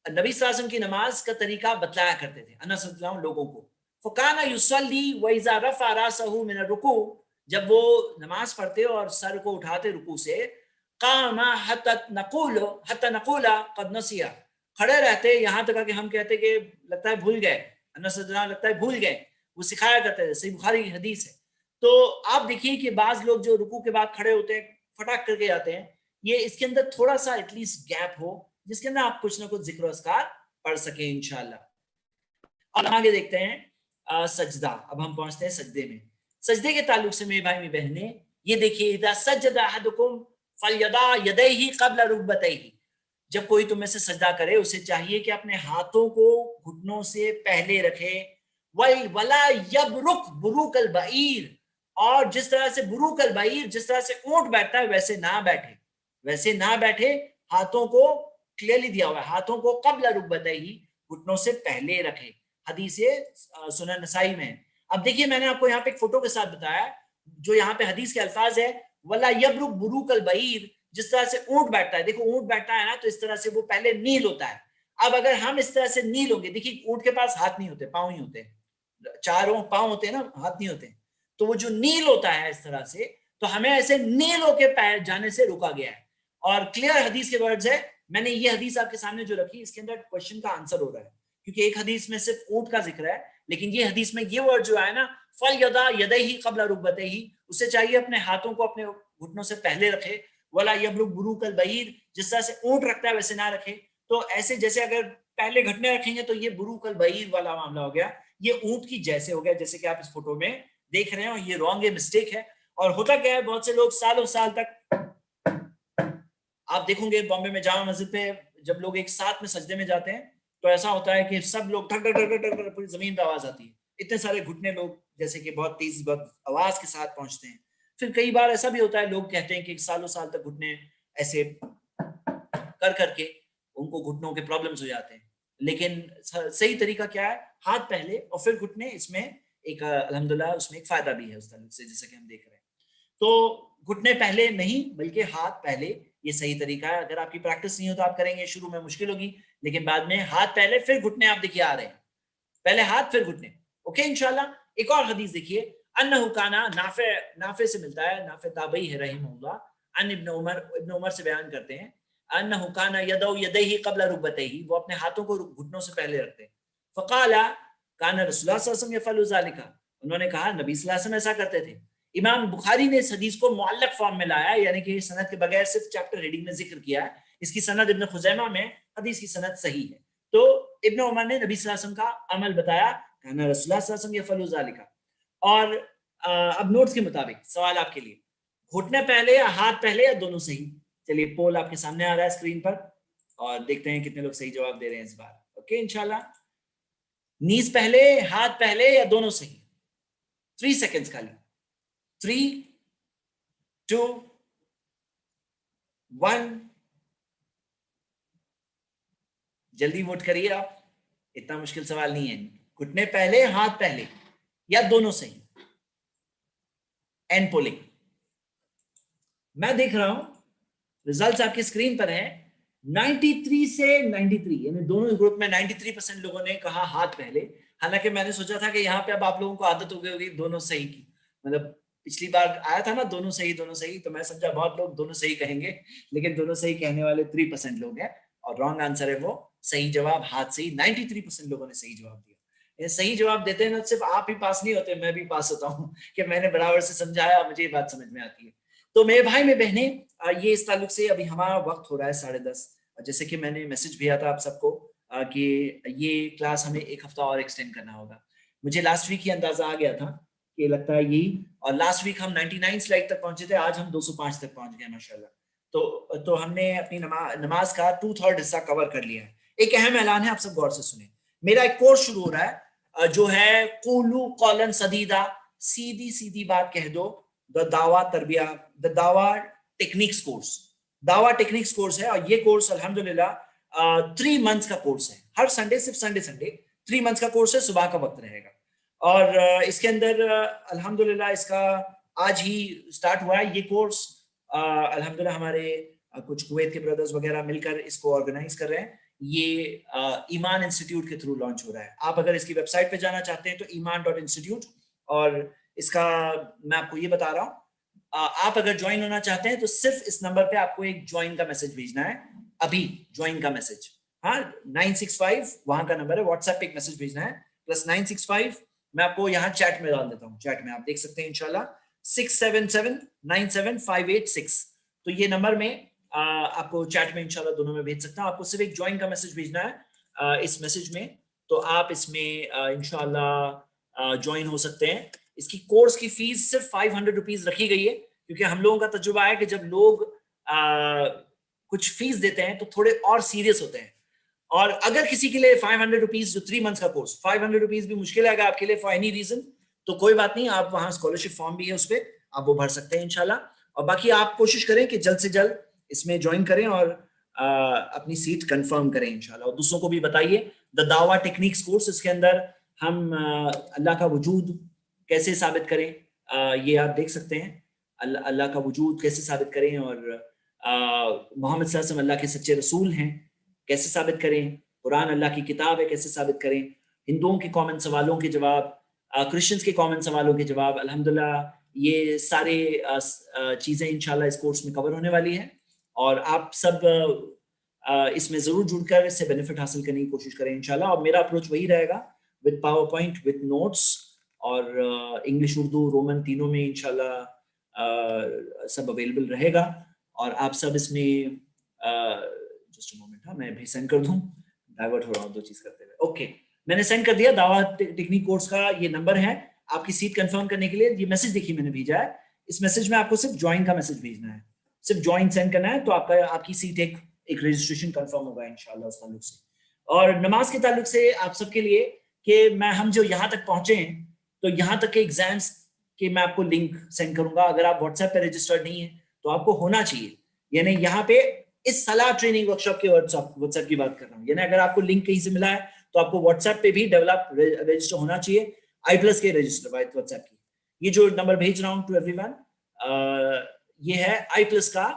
نبی صلی اللہ علیہ وسلم کی نماز کا طریقہ بتلایا کرتے تھے انس رضی اللہ عنہ لوگوں کو. فکانا یصلی واذا رفع راسه من الرکوع، جب وہ نماز پڑھتے اور سر کو اٹھاتے رکوع سے، قام حتی نقول قد نسی، کھڑے رہتے یہاں تک کہ ہم کہتے کہ لگتا ہے بھول گئے، انس رضی اللہ عنہ لگتا ہے بھول گئے. وہ سکھایا کرتے تھے، صحیح بخاری کی حدیث ہے. تو آپ دیکھیے کہ بعض لوگ جو رکوع کے بعد کھڑے ہوتے ہیں فٹاک کر کے جاتے ہیں، یہ اس کے اندر تھوڑا سا ایٹ لیسٹ گیپ ہو جس کے اندر آپ کچھ نہ کچھ ذکر و اذکار پڑھ سکیں انشاءاللہ. اور آگے دیکھتے ہیں سجدہ. اب ہم پہنچتے ہیں سجدے میں. سجدے کے تعلق سے میرے بھائی میری بہنیں یہ دیکھیے، اذا سجد احدکم فلیضع یدیہ قبل رکبتیہ، جب کوئی تم میں سے سجدہ کرے اسے چاہیے کہ اپنے ہاتھوں کو گھٹنوں سے پہلے رکھے. ولا یبرک بروک البعیر، اور جس طرح سے بروک البعیر جس طرح سے اونٹ بیٹھتا ہے ویسے نہ بیٹھے، ویسے نہ بیٹھے. ہاتھوں کو کلیئرلی دیا ہوا ہے، ہاتھوں کو قبل رکبتیہ گھٹنوں سے پہلے رکھے. حدیث سنن نسائی میں. اب دیکھیے میں نے آپ کو یہاں پہ ایک فوٹو کے ساتھ بتایا جو یہاں پہ حدیث کے الفاظ ہے ولا یبرک بروک البعیر، جس طرح سے اونٹ بیٹھتا ہے. دیکھو اونٹ بیٹھتا ہے نا تو اس طرح سے وہ پہلے نیل ہوتا ہے. اب اگر ہم اس طرح سے نیل ہوں گے، دیکھیے اونٹ کے پاس ہاتھ نہیں ہوتے، پاؤں ہی ہوتے ہیں، چاروں پاؤں ہوتے ہیں نا، ہاتھ نہیں ہوتے. تو وہ جو نیل ہوتا ہے اس طرح سے، تو ہمیں ایسے نیل ہو کے پیر جانے سے روکا گیا ہے. اور کلیئر حدیث کے ورڈز ہے. میں نے یہ حدیث آپ کے سامنے جو رکھی اس کے اندر کوشچن کا آنسر ہو رہا ہے، کیونکہ ایک حدیث میں صرف اونٹ کا ذکر ہے، لیکن یہ حدیث میں یہ ورڈ جو ہے نا فلیضع یدیہ قبل رکبتیہ، اسے چاہیے اپنے ہاتھوں کو اپنے گھٹنوں سے پہلے رکھے. ولا یبرک بروک البعیر، جس طرح سے اونٹ رکھتا ہے ویسے نہ رکھے. تو ایسے جیسے اگر پہلے گھٹنے رکھیں گے تو یہ بروک البعیر والا معاملہ ہو گیا، یہ اونٹ کی جیسے ہو گیا، جیسے کہ آپ اس فوٹو میں دیکھ رہے ہیں. اور یہ رانگ ہے، مسٹیک ہے. اور ہوتا کیا ہے، بہت سے لوگ سالوں سال تک آپ دیکھیں گے بامبے میں جامع مسجد پہ جب لوگ ایک ساتھ میں سجدے میں جاتے ہیں تو ایسا ہوتا ہے کہ سب لوگ ٹھک ٹھک ٹھک ٹھک ٹھک پوری زمین پہ آواز آتی ہے، اتنے سارے گھٹنے لوگ جیسے کہ بہت تیز بہت آواز کے ساتھ پہنچتے ہیں. پھر کئی بار ایسا بھی ہوتا ہے لوگ کہتے ہیں کہ سالوں سال تک گھٹنے ایسے کر کے ان کو گھٹنوں کے پرابلمز ہو جاتے ہیں. لیکن صحیح طریقہ کیا ہے، ہاتھ پہلے اور پھر گھٹنے. اس میں ایک الحمدللہ اس میں ایک فائدہ بھی ہے اس تعلق سے جیسا کہ ہم دیکھ رہے ہیں. تو گھٹنے پہلے نہیں بلکہ ہاتھ پہلے، یہ صحیح طریقہ ہے. اگر آپ کی پریکٹس نہیں ہو تو آپ کریں گے، شروع میں مشکل ہوگی، لیکن بعد میں ہاتھ پہلے پھر گھٹنے آپ دیکھیے آ رہے ہیں، پہلے ہاتھ پھر گھٹنے. اوکے انشاءاللہ. ایک اور حدیث دیکھیے، انہ کانا، نافع سے ملتا ہے، نافع تابعی ہے رحمہ اللہ، ان ابن عمر سے بیان کرتے ہیں انہ کانا یدعو یدیہ قبل رکبتیہ، وہ اپنے ہاتھوں کو گھٹنوں سے پہلے رکھتے ہیں. فقال کان رسول اللہ صلی اللہ علیہ وسلم یفعل ذلک، انہوں نے کہا نبی صلی اللہ علیہ وسلم ایسا کرتے تھے. امام بخاری نے اس حدیث کو معلق فارم میں لایا، یعنی کہ سند کے بغیر صرف چیپٹر ریڈنگ میں ذکر کیا ہے. اس کی سند ابن خزیمہ میں، حدیث کی سند صحیح ہے. تو ابن عمر نے نبی صلی اللہ علیہ وسلم کا عمل بتایا، کہنا رسول اللہ صلی اللہ علیہ وسلم یفعل ذلک. اور اب نوٹس کے مطابق سوال آپ کے لیے، گھٹنے پہلے یا ہاتھ پہلے یا دونوں صحیح؟ چلیے پول آپ کے سامنے آ رہا ہے اسکرین پر اور دیکھتے ہیں کتنے لوگ صحیح جواب دے رہے ہیں اس بار. اوکے انشاءاللہ. نیز پہلے، ہاتھ پہلے یا دونوں صحیح؟ 3 سیکنڈز خالی. 3 2 1. جلدی ووٹ کریے آپ، اتنا مشکل سوال نہیں ہے. گھٹنے پہلے، ہاتھ پہلے یا دونوں صحیح؟ And polling. میں دیکھ رہا ہوں ریزلٹس آپ کی اسکرین پر ہے. 93 سے 93 یعنی دونوں گروپ میں 93% لوگوں نے کہا ہاتھ پہلے. حالانکہ میں نے سوچا تھا کہ یہاں پہ اب آپ لوگوں کو عادت ہو گئی ہوگی دونوں صحیح کی، مطلب پچھلی بار آیا تھا نا دونوں صحیح دونوں صحیح، تو میں سمجھا بہت لوگ دونوں صحیح کہیں گے، لیکن دونوں صحیح کہنے والے 3% لوگ ہیں اور رانگ آنسر ہے وہ صحیح جواب ہاتھ صحیح. 93% لوگوں نے صحیح جواب دیا. یہ صحیح جواب دیتے ہیں نا صرف آپ ہی پاس نہیں ہوتے, میں بھی پاس ہوتا ہوں کہ میں نے برابر سے سمجھایا, مجھے یہ بات سمجھ میں آتی ہے. تو میرے بھائی میں بہنیں, یہ اس تعلق سے ابھی ہمارا وقت ہو رہا ہے 10:30, جیسے کہ میں نے میسج بھیجا تھا آپ سب کو کہ یہ کلاس ہمیں ایک ہفتہ اور ایکسٹینڈ کرنا ہوگا. مجھے لاسٹ ویک ہی اندازہ آ گیا تھا کہ لگتا ہے یہی, اور لاسٹ ویک ہم 99 سلائڈ تک پہنچے تھے, آج ہم 205 تک پہنچ گئے ماشاءاللہ. تو ہم نے اپنی نماز کا 2/3 حصہ کور کر لیا ہے. ایک اہم اعلان ہے, آپ سب غور سے سنیں. میرا ایک کورس شروع ہو رہا ہے جو ہے قولوا قولا سدیدا, سیدھی سیدھی بات کہہ دو, دا دعویٰ تربیہ, دا دعویٰ ٹیکنیکس کورس. دعویٰ ٹیکنیکس کورس ہے, اور یہ کورس الحمدللہ 3 months کا کورس ہے. ہر سنڈے, صرف سنڈے 3 months کا کورس ہے, صبح کا وقت رہے گا. اور اس کے اندر الحمدللہ اس کا آج ہی سٹارٹ ہوا ہے یہ کورس. الحمدللہ ہمارے کچھ کویت کے بردرز وغیرہ مل کر اس کو آرگنائز کر رہے ہیں. یہ ایمان انسٹیٹیوٹ کے تھرو لانچ ہو رہا ہے. آپ اگر اس کی ویب سائٹ پہ جانا چاہتے ہیں تو ایمان.institute, اور اس کا میں آپ کو یہ بتا رہا ہوں, آپ اگر جوائن ہونا چاہتے ہیں تو صرف اس نمبر پہ آپ کو ایک جوائن کا میسج بھیجنا ہے, ابھی جوائن کا میسج. ہاں 965 وہاں کا نمبر ہے, واٹس ایپ پہ ایک میسج بھیجنا ہے, +965. میں آپ کو یہاں چیٹ میں ڈال دیتا ہوں, چیٹ میں آپ دیکھ سکتے ہیں انشاءاللہ 677-97586. تو یہ نمبر میں آپ کو چیٹ میں انشاءاللہ دونوں میں بھیج سکتا ہوں. آپ کو صرف ایک جوائن کا میسج بھیجنا ہے اس میسج میں, تو آپ اس میں انشاءاللہ جوائن ہو سکتے ہیں. اس کی کورس کی فیس صرف 500 روپیز رکھی گئی ہے, کیونکہ ہم لوگوں کا تجربہ ہے کہ جب لوگ کچھ فیس دیتے ہیں تو تھوڑے اور سیریس ہوتے ہیں. اور اگر کسی کے لیے 500 روپیز, جو 3 months کا کورس 500 روپیز بھی مشکل ہے اگر آپ کے لیے فار اینی ریزن, تو کوئی بات نہیں, آپ وہاں اسکالرشپ فارم بھی ہے, اس پہ آپ وہ بھر سکتے ہیں انشاءاللہ. اور باقی آپ کوشش کریں کہ جلد سے جلد اس میں جوائن کریں اور اپنی سیٹ کنفرم کریں انشاءاللہ, اور دوسروں کو بھی بتائیے. دا دعویٰ ٹیکنیکس کورس, اس کے اندر ہم اللہ کا وجود کیسے ثابت کریں, یہ آپ دیکھ سکتے ہیں. اللہ کا وجود کیسے ثابت کریں, اور محمد صلی اللہ علیہ وسلم اللہ کے سچے رسول ہیں کیسے ثابت کریں, قرآن اللہ کی کتاب ہے کیسے ثابت کریں, ہندوؤں کے کامن سوالوں کے جواب, کرسچنز کے کامن سوالوں کے جواب. الحمدللہ یہ سارے چیزیں انشاءاللہ اس کورس میں کور ہونے والی ہیں, اور آپ سب اس میں ضرور جڑ کر اس سے بینیفٹ حاصل کرنے کی کوشش کریں انشاءاللہ. اور میرا اپروچ وہی رہے گا, with PowerPoint, with notes, اور انگلش اردو رومن تینوں میں انشاءاللہ سب اویلیبل رہے گا. اور آپ سب اس میں جسٹ مومنٹ, میں بھی سینڈ کر دوں, ڈائیورٹ ہو رہا ہوں دو چیز کرتے ہوئے. اوکے, میں نے سینڈ کر دیا. دعویٰ ٹیکنیک کورس کا یہ نمبر ہے آپ کی سیٹ کنفرم کرنے کے لیے. یہ میسج دیکھیے میں نے بھیجا ہے, اس میسج میں آپ کو صرف جوائن کا میسج بھیجنا ہے, صرف جوائن سینڈ کرنا ہے, تو آپ کی سیٹ ایک رجسٹریشن کنفرم ہوگا انشاءاللہ اس تعلق سے. اور نماز کے تعلق سے آپ سب کے لیے کہ ہم جو یہاں تک پہنچے ہیں, تو یہاں تک کے ایگزامس کے میں آپ کو لنک سینڈ کروں گا. اگر آپ واٹس ایپ پہ رجسٹرڈ نہیں ہیں تو آپ کو ہونا چاہیے, یعنی یہاں پہ اس صلاح ٹریننگ ورکشاپ کے واٹس ایپ کی بات کر رہا ہوں, یعنی اگر آپ کو لنک کہیں سے ملا ہے تو آپ کو واٹس ایپ پہ بھی ڈیولپ رجسٹر ہونا چاہیے, I+ کے رجسٹر واٹس ایپ کی. یہ جو نمبر بھیج رہا ہوں ٹو ایوری ون, یہ ہے I+ کا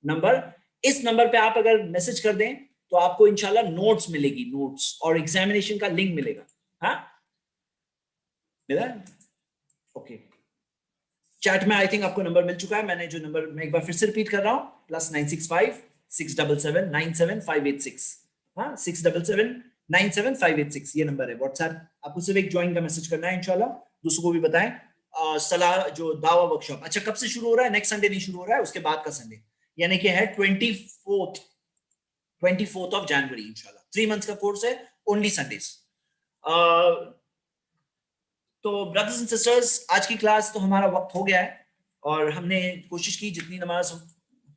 نمبر. اس نمبر پہ آپ اگر میسج کر دیں تو آپ کو انشاءاللہ نوٹس ملے گی, نوٹس اور ایگزامینیشن کا لنک ملے گا. ہاں ملا, اوکے. چیٹ میں آئی تھنک آپ کو نمبر مل چکا ہے. میں نے جو نمبر میں ایک بار پھر سے ریپیٹ کر رہا ہوں, +965 677 97586. ہاں 677 97586 یہ نمبر ہے واٹس ایپ. آپ کو صرف ایک جوائن کا میسج کرنا ہے انشاءاللہ. دوسروں کو بھی بتائیں. صلاح جو دعویٰ ورک شاپ, اچھا کب سے شروع ہو رہا ہے؟ نیکسٹ سنڈے نہیں شروع ہو رہا ہے, اس کے بعد کا سنڈے, یعنی کہ ہے 24th of January انشاءاللہ. 3 months کا کورس ہے, اونلی سنڈیز. تو برادرز اینڈ سسٹرز, آج کی کلاس تو ہمارا وقت ہو گیا ہے, اور ہم نے کوشش کی جتنی نماز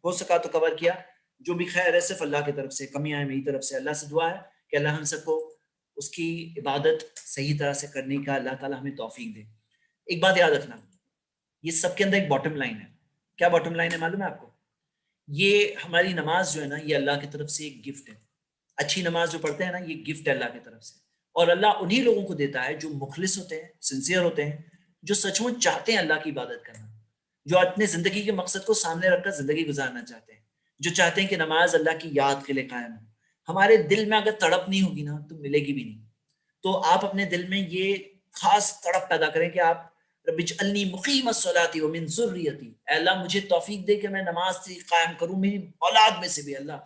ہو سکا تو کور کیا. جو بھی خیر ہے صرف اللہ کی طرف سے, کمیاں ہیں میری طرف سے. اللہ سے دعا ہے کہ اللہ ہم سب کو اس کی عبادت صحیح طرح سے کرنے کا اللہ تعالیٰ ہمیں توفیق دے. ایک بات یاد رکھنا, یہ سب کے اندر ایک باٹم لائن ہے. کیا باٹم لائن ہے معلوم ہے آپ کو؟ یہ ہماری نماز جو ہے نا, یہ اللہ کی طرف سے ایک گفٹ ہے. اچھی نماز جو پڑھتے ہیں نا, یہ گفٹ ہے اللہ کی طرف سے. اور اللہ انہی لوگوں کو دیتا ہے جو مخلص ہوتے ہیں, سنسیئر ہوتے ہیں, جو سچ مچ چاہتے ہیں اللہ کی عبادت کرنا, جو اپنے زندگی کے مقصد کو سامنے رکھ کر زندگی گزارنا چاہتے ہیں, جو چاہتے ہیں کہ نماز اللہ کی یاد کے لیے قائم ہو. ہمارے دل میں اگر تڑپ نہیں ہوگی نا تو ملے گی بھی نہیں. تو آپ اپنے دل میں یہ خاص تڑپ پیدا کریں کہ آپ رب اجعلنی مقیم الصلاۃ ومن ذریتی, اے اللہ مجھے توفیق دے کہ میں نماز سے قائم کروں, میری اولاد میں سے بھی. اللہ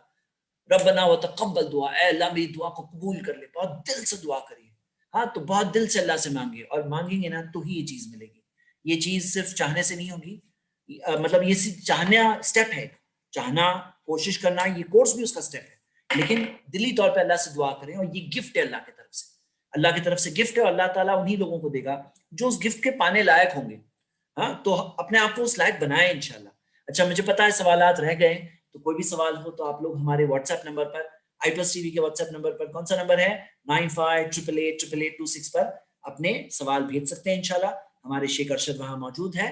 ربنا وتقبل دعا, اے اللہ میری دعا کو قبول کر لے. بہت دل سے دعا کریے. ہاں تو بہت دل سے اللہ سے مانگے, اور مانگیں گے نا تو ہی یہ چیز ملے گی. یہ چیز صرف چاہنے سے نہیں ہوگی, مطلب یہ چاہنا اسٹیپ ہے, چاہنا, کوشش کرنا, یہ کورس بھی اس کا اسٹیپ ہے, لیکن دلی طور پہ اللہ سے دعا کریں, اور یہ گفٹ ہے اللہ کی طرف سے, اللہ کی طرف سے گفٹ ہے, اور اللہ تعالیٰ انہی لوگوں کو دے گا جو اس گفٹ کے پانے لائق ہوں گے. ہاں تو اپنے آپ کو اس لائق بنائیں انشاءاللہ. اچھا مجھے پتا ہے سوالات رہ گئے, تو کوئی بھی سوال ہو تو آپ لوگ ہمارے واٹس ایپ نمبر پر, i+TV کے واٹس ایپ نمبر پر, کون سا نمبر ہے 95888886 پر اپنے سوال بھیج سکتے ہیں انشاءاللہ. ہمارے شیخ ارشد وہاں موجود ہے,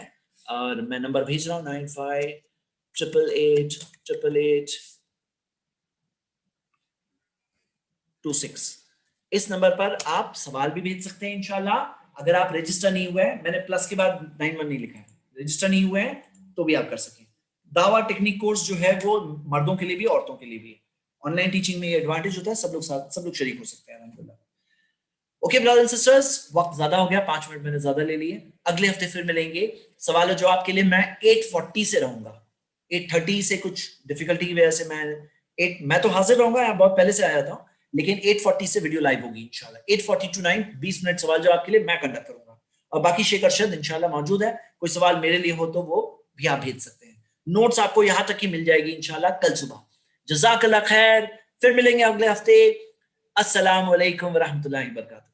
اور میں نمبر بھیج رہا ہوں 95888826. اس نمبر پر آپ سوال بھی بھیج سکتے ہیں انشاءاللہ. اگر آپ رجسٹر نہیں ہوئے ہیں, میں نے پلس کے بعد 91 نہیں لکھا ہے, رجسٹر نہیں ہوئے ہیں تو بھی آپ کر سکیں. دعویٰ ٹیکنیک کورس جو ہے وہ مردوں کے لیے بھی عورتوں کے لیے بھی ہے. آن لائن ٹیچنگ میں یہ ایڈوانٹیج ہوتا ہے, سب لوگ شریک ہو سکتے ہیں الحمدللہ. اوکے برادرز اینڈ سسٹرز, وقت زیادہ ہو گیا, 5 منٹ میں نے زیادہ لے لیے. اگلے ہفتے پھر ملیں گے. سوال و جواب کے لیے میں 8:40 سے رہوں گا. 8:30 سے کچھ ڈیفیکلٹی کی وجہ سے میں تو حاضر رہوں گا, بہت پہلے سے آیا تھا, لیکن 8:40 سے ویڈیو لائیو ہوگی انشاءاللہ. 8:40 to 9 20 منٹ سوال جواب کے لیے میں کنڈکٹ کروں گا, اور باقی شیخ ارشد انشاءاللہ موجود ہے. کوئی سوال میرے لیے ہو تو وہ بھی آپ بھیج سکتے ہیں. نوٹس آپ کو یہاں تک ہی مل جائے گی انشاءاللہ کل صبح. جزاک اللہ خیر, پھر ملیں گے اگلے ہفتے. السلام علیکم ورحمۃ اللہ وبرکاتہ.